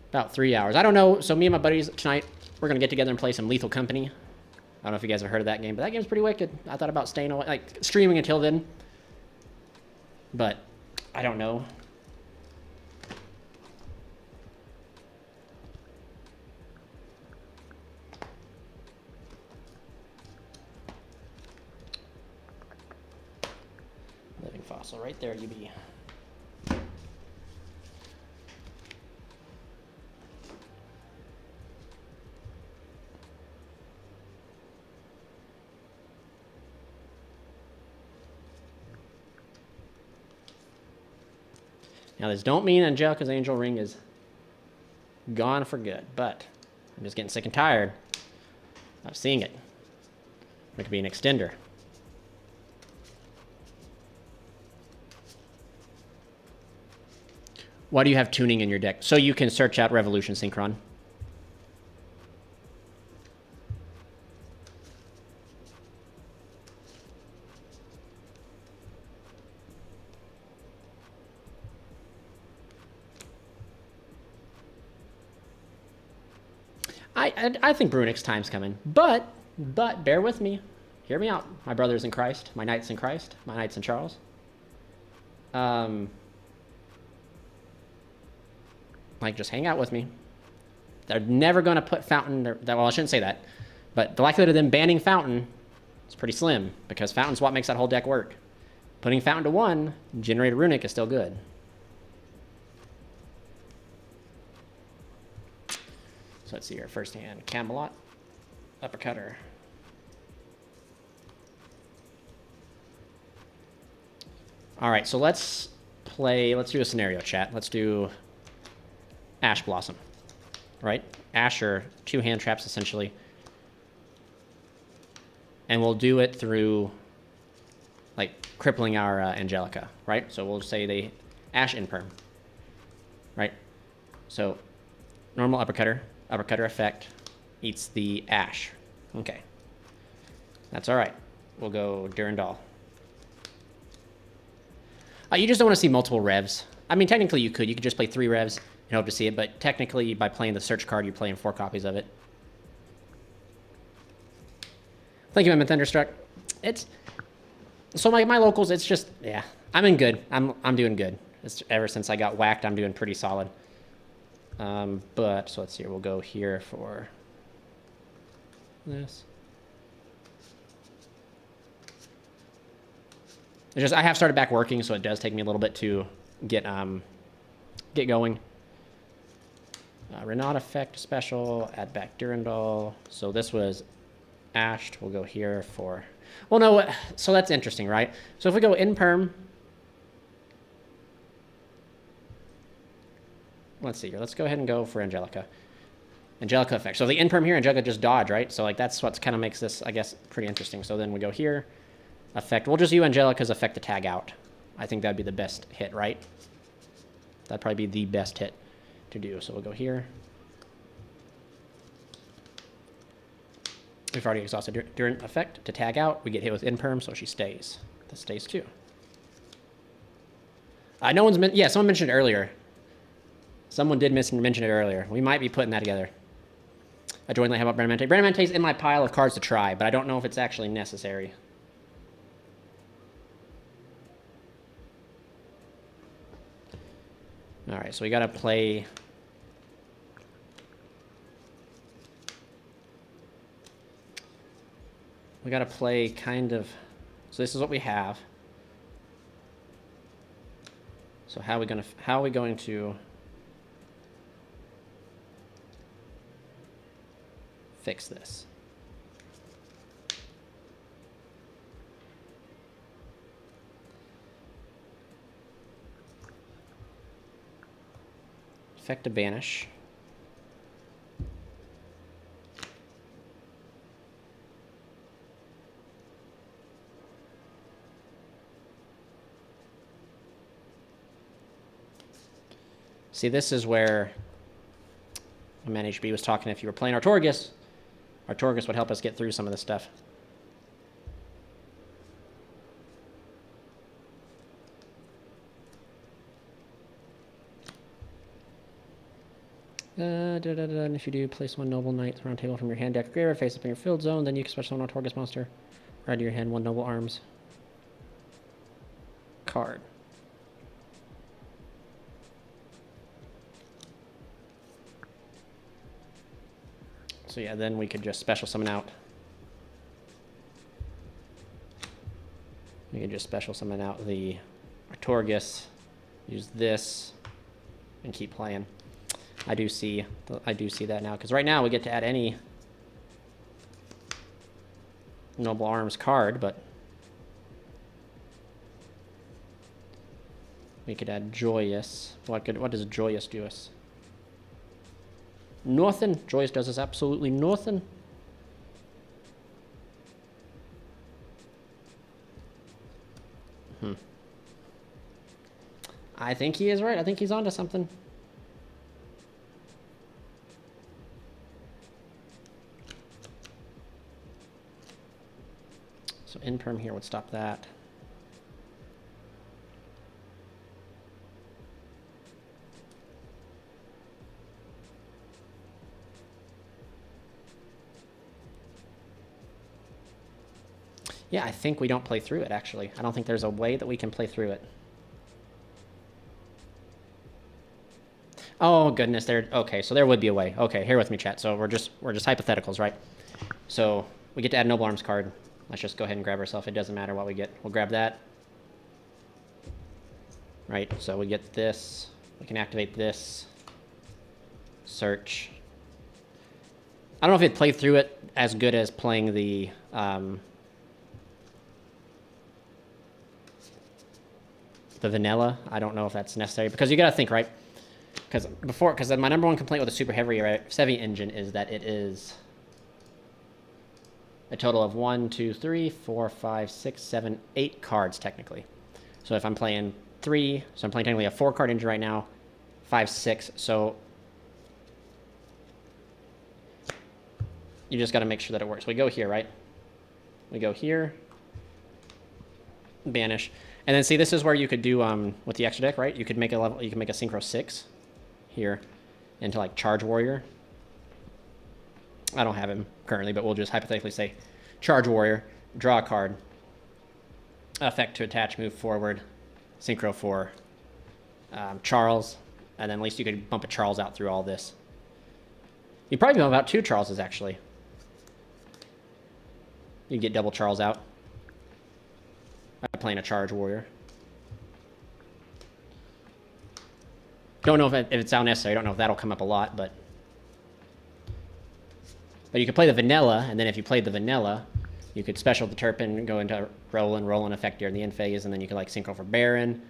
about 3 hours. I don't know. So me and my buddies tonight, we're gonna get together and play some Lethal Company. I don't know if you guys have heard of that game, but that game's pretty wicked. I thought about staying away, like streaming until then, but I don't know. Living Fossil right there, you be. Now, this don't mean Angelica's Angel Ring is gone for good, but I'm just getting sick and tired of seeing it. It could be an extender. Why do you have tuning in your deck? So you can search out Revolution Synchron. I think Brunic's time's coming, but bear with me. Hear me out, my brothers in Christ, my knights in Christ, my knights in Charles. Like, just hang out with me. They're never going to put Fountain... Well, I shouldn't say that. But the likelihood of them banning Fountain is pretty slim, because Fountain's what makes that whole deck work. Putting Fountain to 1, generate a Runic is still good. So let's see here. First hand, Camelot, Uppercutter. All right, so let's do a scenario, chat. Let's do Ash Blossom, right? Ash are 2 hand traps, essentially. And we'll do it through, like, crippling our Angelica, right? So we'll say they Ash Imperm, right? So normal Uppercutter effect eats the Ash. Okay. That's all right. We'll go Durandal. You just don't want to see multiple revs. I mean, technically you could just play 3 revs and hope to see it, but technically by playing the search card, you're playing 4 copies of it. Thank you, Mehmet Thunderstruck. It's so my locals. It's just, yeah, I'm in good. I'm doing good. It's, ever since I got whacked, I'm doing pretty solid. But so let's see. We'll go here for this. It's just I have started back working, so it does take me a little bit to get going. Renata effect special. Add back Durandal. So this was Ashed. We'll go here for... Well, no, so that's interesting, right? So if we go Imperm... Let's see here. Let's go ahead and go for Angelica. Angelica effect. So the Imperm here, Angelica just dodge, right? So like that's what kind of makes this, I guess, pretty interesting. So then we go here. Effect. We'll just use Angelica's effect to tag out. I think that'd be the best hit, right? That'd probably be the best hit to do. So we'll go here. We've already exhausted during effect to tag out. We get hit with Imperm, so she stays. This stays too. No one's yeah, someone mentioned it earlier. Someone did mention it earlier. We might be putting that together. I joined late. How about Brandamente? Brandaменte's in my pile of cards to try, but I don't know if it's actually necessary. All right, so we got to play... We got to play kind of... So this is what we have. So how are we going to fix this? Effect to banish. See, this is where Man HB was talking. If you were playing Artorgus would help us get through some of this stuff. And if you do, place 1 Noble Knight round table from your hand deck graveyard face up in your field zone, then you can special summon Artorgus monster. Add to your hand 1 Noble Arms card. So yeah, then we could just special summon out. We could just special summon out the Artorgus, use this, and keep playing. I do see that now, because right now we get to add any Noble Arms card, but we could add Joyous. What does Joyous do us? Nothing. Joyous does us absolutely nothing. I think he is right. I think he's onto something. So Imperm here would stop that. Yeah, I think we don't play through it, actually. I don't think there's a way that we can play through it. Oh, goodness. Okay, so there would be a way. Okay, here with me, chat. So we're just hypotheticals, right? So we get to add a Noble Arms card. Let's just go ahead and grab ourselves. It doesn't matter what we get. We'll grab that. Right, so we get this. We can activate this. Search. I don't know if it'd play through it as good as playing the vanilla. I don't know if that's necessary because you got to think, right? Because my number one complaint with a super heavy engine is that it is a total of 1, 2, 3, 4, 5, 6, 7, 8 cards technically. So if I'm playing 3, so I'm playing technically a 4-card engine right now, 5, 6. So you just got to make sure that it works. We go here, right? We go here, banish, and then see this is where you could do with the extra deck, right? You could make a level. You can make a synchro 6 here into like Charge Warrior. I don't have him currently, but we'll just hypothetically say Charge Warrior, draw a card, effect to attach, move forward, synchro for Charles, and then at least you could bump a Charles out through all this. You'd probably bump out 2 Charleses actually. You get double Charles out by playing a Charge Warrior. Don't know if it's out necessary. Don't know if that'll come up a lot, but you could play the vanilla, and then if you played the vanilla, you could special the Turpin, go into roll and effect during the end phase, and then you could like synchro for Baron.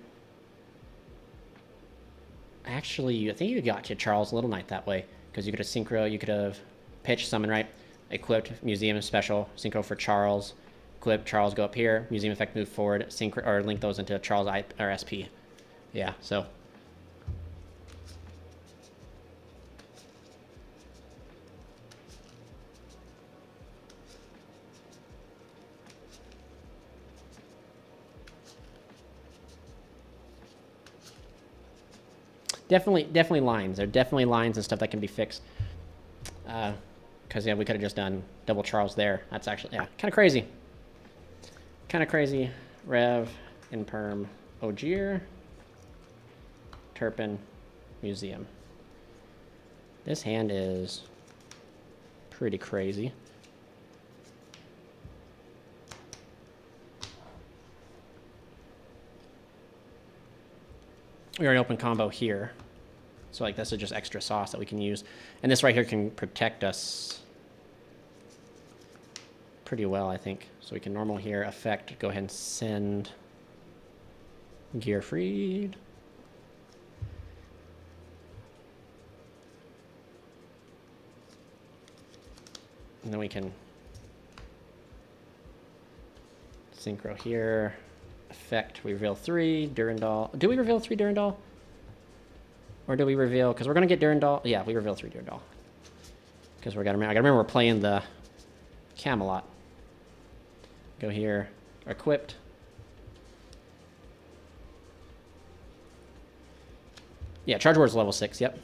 Actually, I think you got to Charles Little Knight that way, because you could have synchro, you could have pitched summon, right? Equipped, museum special, synchro for Charles, equip, Charles go up here, museum effect move forward, synchro, or link those into Charles or SP. Yeah, so. Definitely lines. There are definitely lines and stuff that can be fixed. Because, yeah, we could have just done double Charles there. That's actually, yeah, kind of crazy. Kind of crazy. Rev, Imperm, Ogier, Turpin, Museum. This hand is pretty crazy. We already open combo here. So like this is just extra sauce that we can use. And this right here can protect us pretty well, I think. So we can normal here, effect, go ahead and send Gearfried. And then we can synchro here. Effect, we reveal 3, Durandal. Do we reveal 3 Durandal? Or do we reveal, because we're going to get Durandal. Yeah, we reveal 3 Durandal. Because I gotta remember we're playing the Camelot. Go here, equipped. Yeah, Charge Ward's level 6, yep.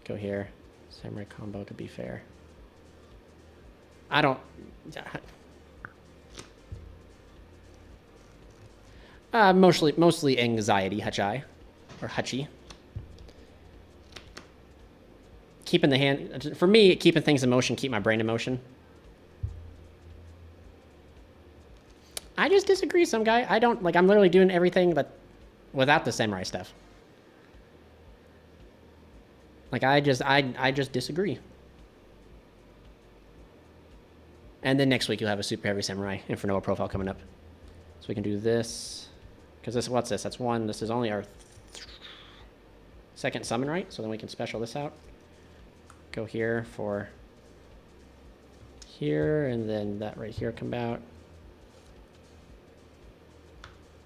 Go here, Samurai combo to be fair. I don't... mostly anxiety, Hutchai, or Hutchie. Keeping the hand, for me, keeping things in motion, keep my brain in motion. I just disagree, some guy. I don't, like, I'm literally doing everything but without the samurai stuff. Like, I just disagree. And then next week you'll have a super heavy samurai Inferno profile coming up. So we can do this. Because this, what's this? That's 1. This is only our second summon, right? So then we can special this out. Go here for here, and then that right here come out.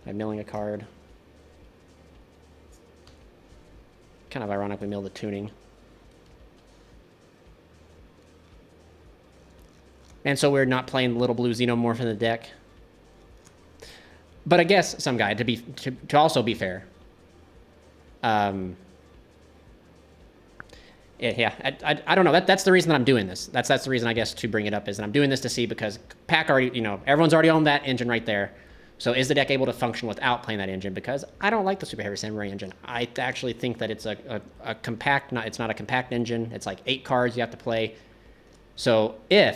I'm milling a card. Kind of ironic we mill the tuning. And so we're not playing the little blue Xenomorph in the deck. But I guess some guy, to also be fair, Yeah, I don't know. That's the reason that I'm doing this. That's the reason, I guess, to bring it up, is that I'm doing this to see, because pack already, everyone's already on that engine right there. So is the deck able to function without playing that engine? Because I don't like the Super Heavy Samurai engine. I actually think that it's a compact, it's not a compact engine. It's like 8 cards you have to play. So yeah,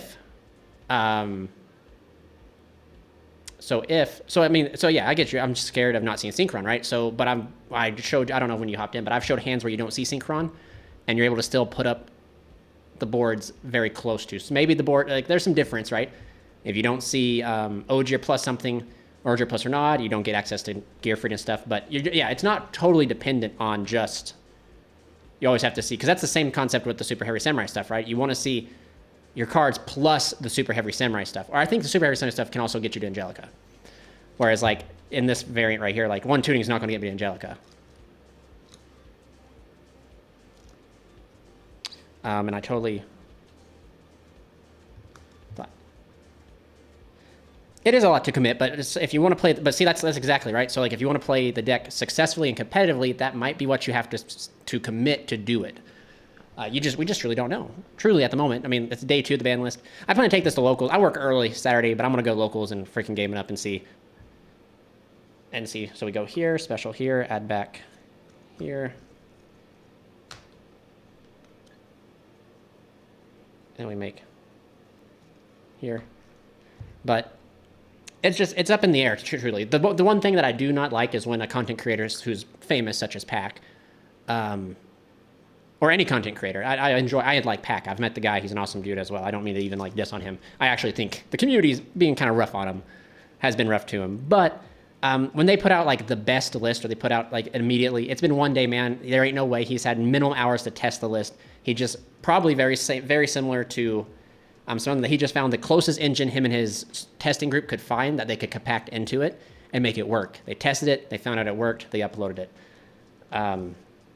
I get you. I'm scared of not seeing synchron, right? So, but I don't know when you hopped in, but I've showed hands where you don't see synchron, and you're able to still put up the boards very close to. So maybe the board, like, there's some difference, right? If you don't see Ogier plus something, Ogier plus Renaud, you don't get access to Gearfried and stuff. But it's not totally dependent on just, you always have to see, because that's the same concept with the Super Heavy Samurai stuff, right? You want to see your cards plus the Super Heavy Samurai stuff. Or I think the Super Heavy Samurai stuff can also get you to Angelica. Whereas, like, in this variant right here, like, 1 tuning is not going to get me to Angelica. And I totally thought it is a lot to commit, but if you want to play, but see, that's exactly right. So, like, if you want to play the deck successfully and competitively, that might be what you have to commit to do it. We just really don't know. Truly, at the moment. I mean, it's day 2 of the ban list. I plan to take this to locals. I work early Saturday, but I'm gonna go locals and freaking game it up and see. So we go here, special here, add back here. And we make here. But it's up in the air, truly. The one thing that I do not like is when a content creator who's famous, such as Pack, or any content creator, I like Pack. I've met the guy. He's an awesome dude as well. I don't mean to even like diss on him. I actually think the community's being kind of rough on him, has been rough to him. But when they put out like the best list, or they put out like immediately, it's been one day, man. There ain't no way. He's had minimal hours to test the list. He just probably very similar to something that he just found the closest engine him and his testing group could find that they could compact into it and make it work. They tested it. They found out it worked. They uploaded it. And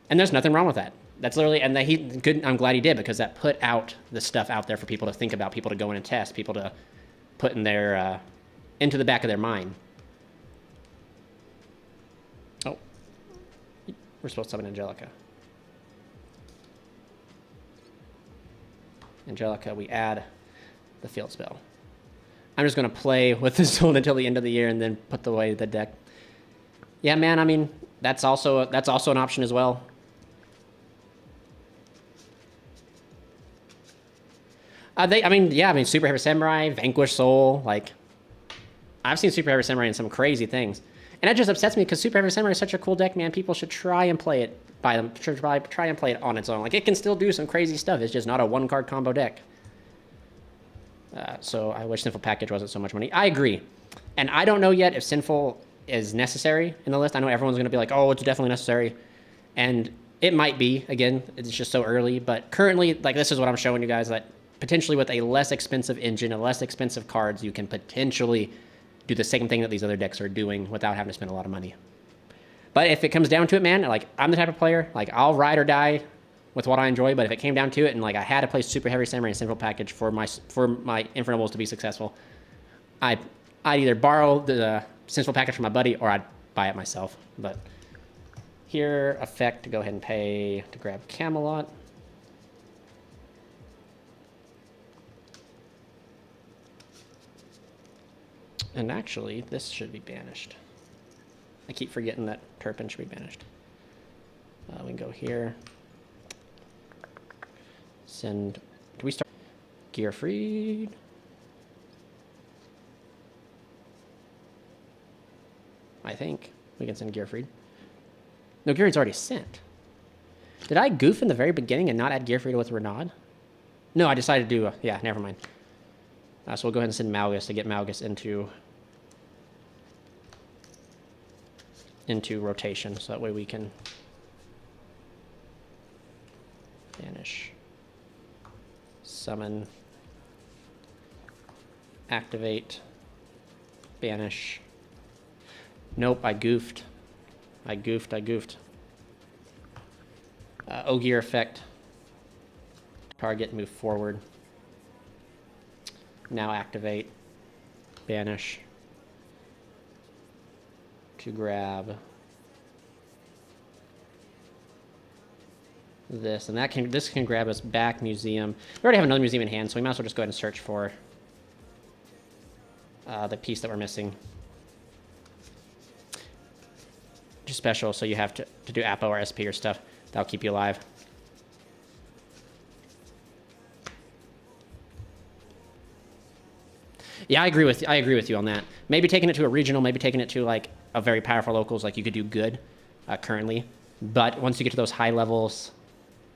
there's nothing wrong with that. That's literally, and I'm glad he did, because that put out the stuff out there for people to think about, people to go in and test, people to put in their, into the back of their mind. Oh, we're supposed to summon Angelica. Angelica, we add the field spell. I'm just going to play with this Zold until the end of the year and then put away the deck. Yeah, man, I mean, that's also an option as well. Super Heavy Samurai, Vanquish Soul, like, I've seen Super Heavy Samurai in some crazy things. And it just upsets me, because Super Heavy Samurai is such a cool deck, man. People should try and play it try and play it on its own. Like, it can still do some crazy stuff. It's just not a 1-card combo deck. So I wish Sinful Package wasn't so much money. I agree. And I don't know yet if Sinful is necessary in the list. I know everyone's going to be like, oh, it's definitely necessary. And it might be. Again, it's just so early. But currently, like, this is what I'm showing you guys, that potentially with a less expensive engine and less expensive cards, you can potentially do the same thing that these other decks are doing without having to spend a lot of money. But if it comes down to it, man, like, I'm the type of player, like, I'll ride or die with what I enjoy. But if it came down to it and, like, I had to play Super Heavy Samurai and Sinful Package for my Infinite Wolves to be successful, I'd either borrow the Sinful Package from my buddy, or I'd buy it myself. But here, effect to go ahead and pay to grab Camelot. And actually, this should be banished. I keep forgetting that Turpin should be banished. We can go here. Send. Do we start? Gearfried. I think we can send Gearfried. No, Gearfried's already sent. Did I goof in the very beginning and not add Gearfried with Renaud? No, I decided to do. Yeah, never mind. So we'll go ahead and send Malgus to get Malgus into rotation, so that way we can banish, summon, activate, banish. Nope, I goofed. I goofed. Ogier effect. Target, move forward. Now activate, banish, to grab this, and this can grab us back museum. We already have another museum in hand, so we might as well just go ahead and search for the piece that we're missing. Just special, so you have to do APO or SP or stuff. That'll keep you alive. Yeah, I agree with you on that. Maybe taking it to a regional, maybe taking it to like a very powerful locals, like you could do good currently. But once you get to those high levels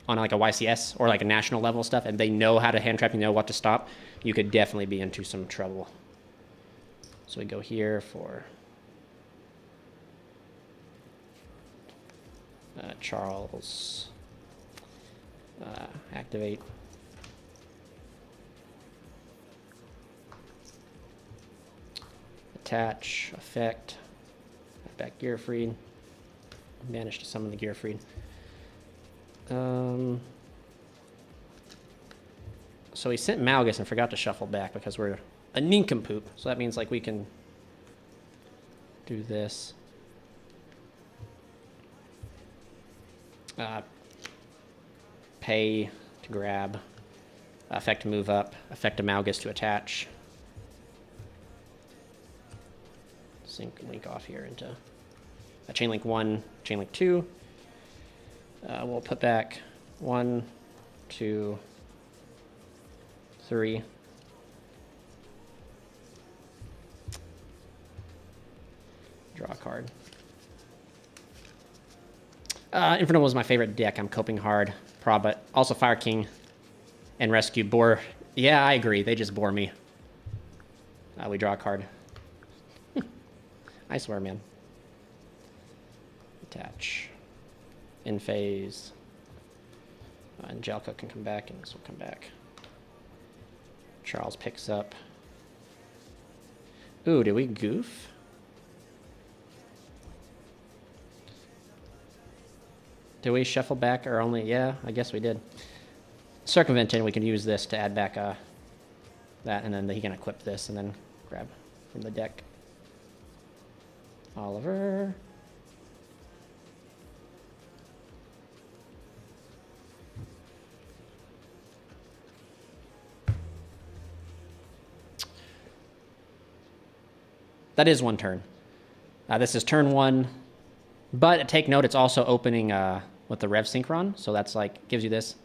on like a YCS or like a national level stuff, and they know how to hand trap, you know what to stop, you could definitely be into some trouble. So we go here for Charles. Activate. Attach, effect, back gear freed. Managed to summon the gear freed. So he sent Malgus and forgot to shuffle back because we're a nincompoop. So that means like we can do this. Pay to grab. Effect to move up. Effect to Malgus to attach. Sync link off here into a chain link 1, chain link 2. We'll put back 1, 2, 3. Draw a card. Infernal was my favorite deck. I'm coping hard. But also Fire King and Rescue bore. Yeah, I agree. They just bore me. We draw a card. I swear, man. Attach. In phase. Angelica can come back, and this will come back. Charles picks up. Ooh, did we goof? Did we shuffle back or only? Yeah, I guess we did. Circumventing, we can use this to add back that, and then he can equip this and then grab from the deck. Oliver. That is one turn. This is turn 1, but take note, it's also opening with the Rev Synchron, so that's like, gives you this.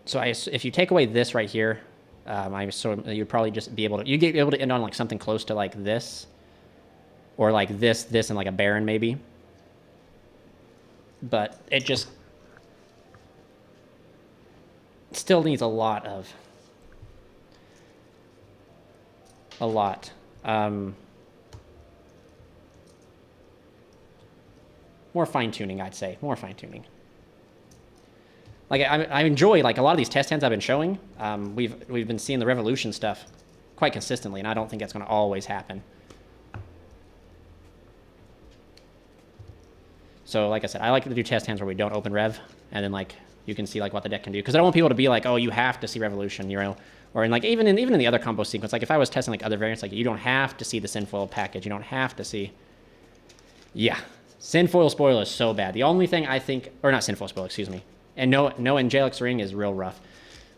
So if you take away this right here, you'd probably just be able to, you'd get able to end on like something close to like this, or like this, and like a Baron maybe. But it just still needs a lot. More fine-tuning, I'd say. More fine-tuning. Like I enjoy like a lot of these test hands I've been showing. We've been seeing the Revolution stuff quite consistently, and I don't think that's going to always happen. So like I said, I like to do test hands where we don't open Rev, and then like you can see like what the deck can do, because I don't want people to be like, oh, you have to see Revolution, you know, or in like even in the other combo sequence. Like if I was testing like other variants, like you don't have to see the Sinfoil package, you don't have to see. Yeah, Sinfoil spoil is so bad. The only thing I think, or not Sinfoil spoil, excuse me. And no Angelic's Ring is real rough.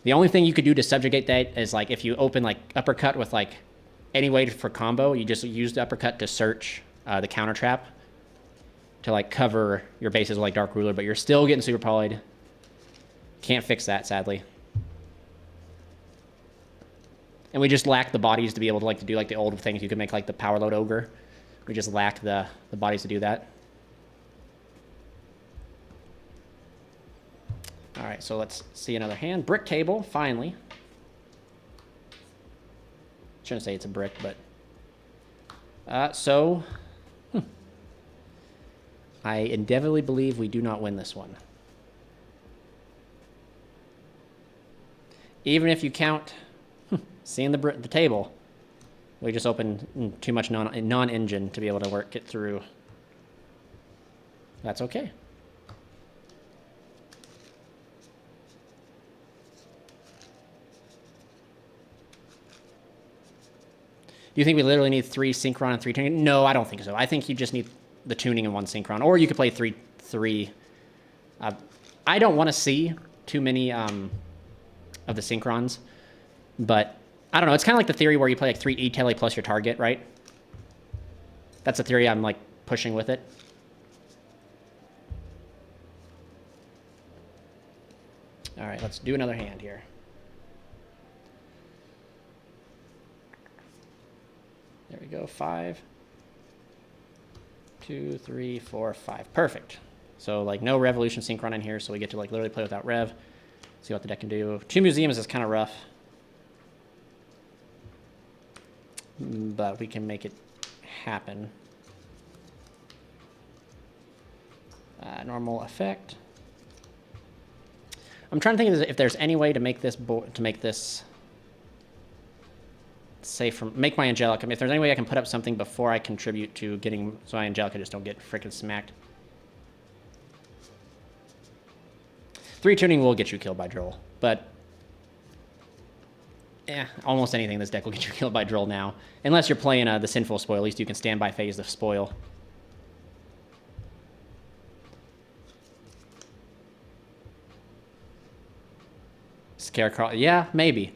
The only thing you could do to subjugate that is like if you open like uppercut with like any way for combo, you just use the uppercut to search the counter trap to like cover your bases with like Dark Ruler, but you're still getting super polyed. Can't fix that, sadly. And we just lack the bodies to be able to like to do like the old things. You could make like the Power Load Ogre. We just lack the bodies to do that. All right, so let's see another hand. Brick table, finally. Shouldn't say it's a brick, but... I endeavorly believe we do not win this one. Even if you count seeing the table, we just opened too much non-engine to be able to work it through. That's okay. Do you think we literally need 3 synchron and 3 tuning? No, I don't think so. I think you just need the tuning and 1 synchron. Or you could play three I don't want to see too many of the synchrons, but I don't know. It's kind of like the theory where you play like 3 E-tele plus your target, right? That's a theory I'm like pushing with it. All right, let's do another hand here. There we go, 5. 2, 3, 4, 5. Perfect. So like no revolution synchron in here, so we get to like literally play without rev. See what the deck can do. 2 museums is kind of rough, but we can make it happen. Normal effect. I'm trying to think if there's any way to make this make my Angelica. I mean, if there's any way I can put up something before I contribute to getting, so my Angelica just don't get freaking smacked. 3 tuning will get you killed by Droll, but almost anything in this deck will get you killed by Droll now. Unless you're playing the Sinful Spoil, at least you can stand by phase the spoil. Scarecrow, yeah, maybe.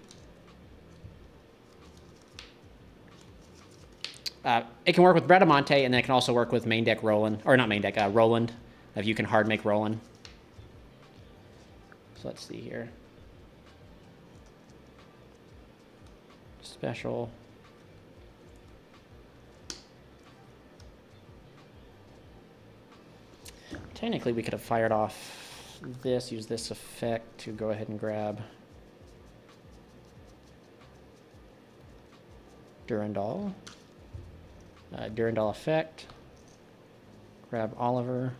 It can work with Bradamante, and then it can also work with main deck Roland, or not main deck, Roland, if you can hard make Roland. So let's see here. Special. Technically, we could have fired off this, use this effect to go ahead and grab Durandal. Durandal effect. Grab Oliver.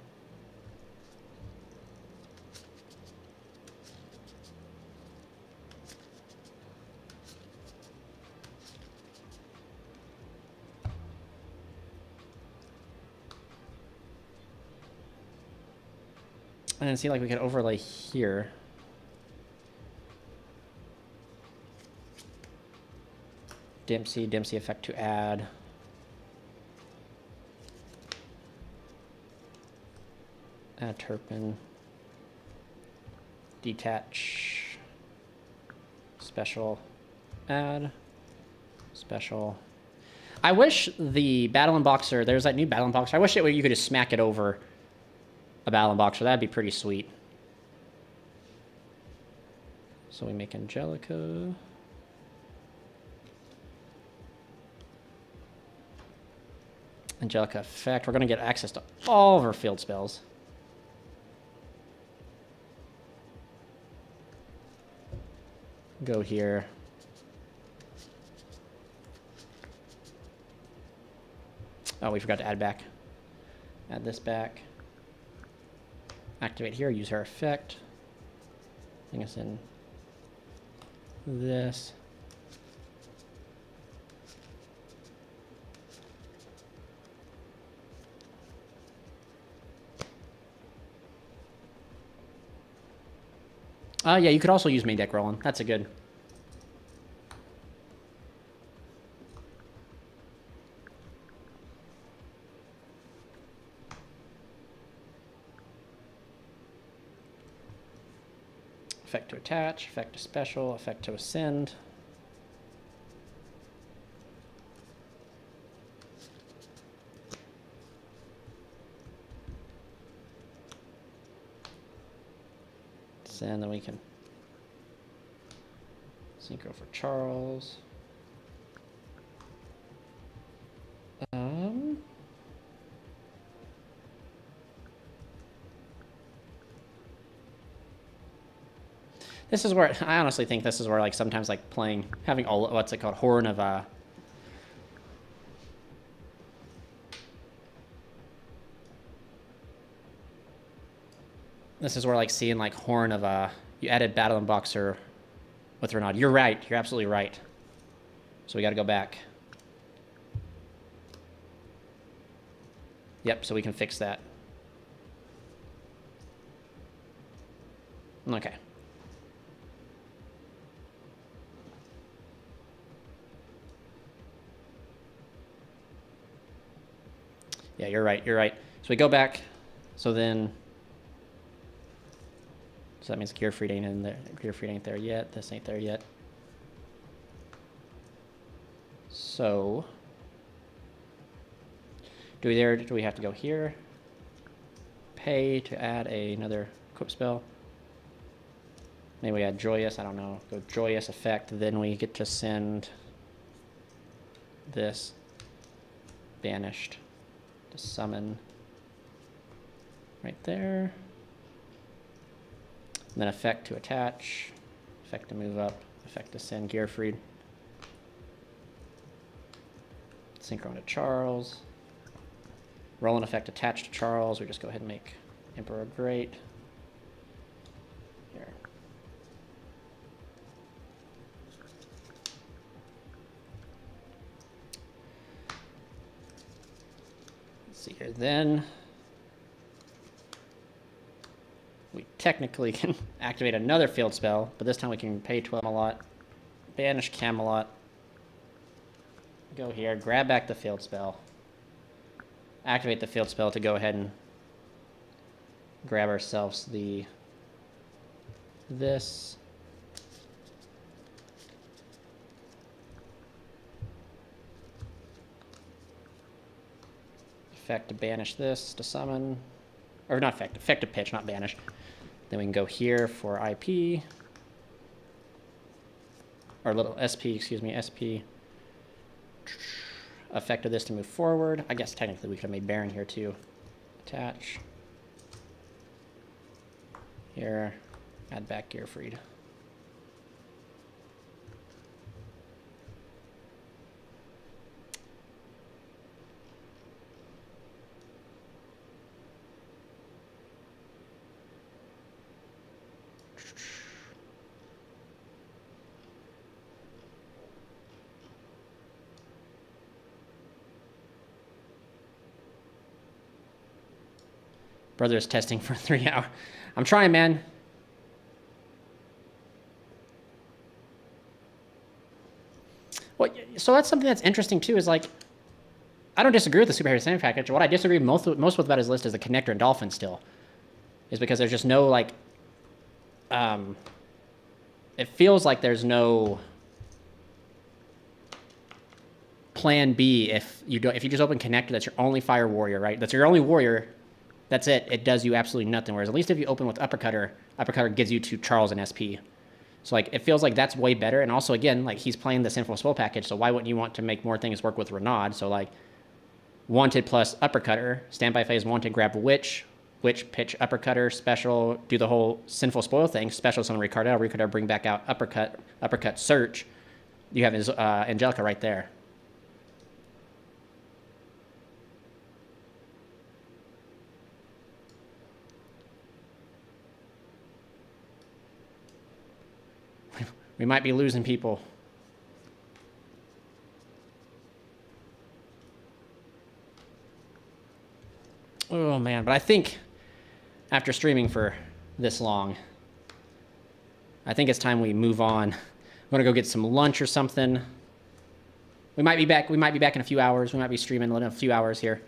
And then see, like, we could overlay here. Dempsey effect to add. Add Turpin. Detach. Special. Add. Special. I wish the Battle Unboxer, there's that new Battle Unboxer. I wish you could just smack it over a Battle Unboxer. That'd be pretty sweet. So we make Angelica. Angelica effect. We're going to get access to all of our field spells. Go here. Oh, we forgot to add back. Add this back. Activate here, use her effect. I think it's in this. Yeah, you could also use main deck Roland. That's a good. Effect to attach, effect to special, effect to ascend. And then we can synchro for Charles. This is where I honestly think this is where like sometimes like playing having all what's it called Horn of this is where like seeing like Horn of you added Battle Unboxer with Renaud. You're right. You're absolutely right. So we got to go back. Yep. So we can fix that. Okay. Yeah, you're right. You're right. So we go back. So then So that means Gearfried ain't in there. Gearfried ain't there yet. This ain't there yet. So do we have to go here? Pay to add another equip spell. Maybe we add Joyous, I don't know. Go Joyous effect, then we get to send this Banished to summon right there. And then effect to attach, effect to move up, effect to send Gearfried. Synchron to Charles. Roll-in effect attached to Charles. We just go ahead and make Emperor Great. Here. Let's see here. Then we technically can activate another field spell, but this time we can pay 12 Camelot, banish Camelot, go here, grab back the field spell, activate the field spell to go ahead and grab ourselves this. Effect to banish this to summon, or not effect, effect to pitch, not banish. Then we can go here for IP, or little SP, excuse me, SP. Effect of this to move forward. I guess technically we could have made Baron here too. Attach. Here, add back Gearfried. Brother's testing for 3 hours. I'm trying, man. Well, so that's something that's interesting too, is like, I don't disagree with the superhero standing package. What I disagree most with about his list is the Connector and Dolphin still. Is because there's just no, like, it feels like there's no plan B if you just open Connector, that's your only Fire Warrior, right? That's your only warrior. That's it. It does you absolutely nothing. Whereas at least if you open with Uppercutter, Uppercutter gives you to Charles and SP. So like it feels like that's way better. And also again, like he's playing the Sinful Spell package, so why wouldn't you want to make more things work with Renaud? So like Wanted plus Uppercutter, Standby Phase Wanted, grab Witch, pitch Uppercutter, special, do the whole Sinful Spoil thing, special summon Ricardel, Ricardel bring back out Uppercut Search. You have his Angelica right there. We might be losing people. Oh, man. But I think after streaming for this long, I think it's time we move on. I'm going to go get some lunch or something. We might be back. We might be back in a few hours. We might be streaming in a few hours here.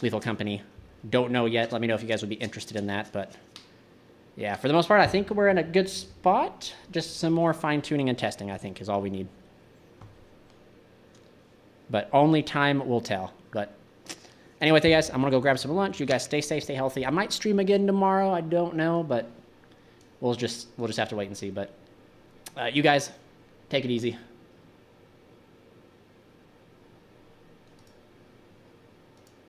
Lethal Company. Don't know yet. Let me know if you guys would be interested in that. But yeah, for the most part, I think we're in a good spot. Just some more fine-tuning and testing, I think, is all we need. But only time will tell. But anyway, guys, I'm going to go grab some lunch. You guys stay safe, stay healthy. I might stream again tomorrow. I don't know, but we'll just have to wait and see. But you guys, take it easy.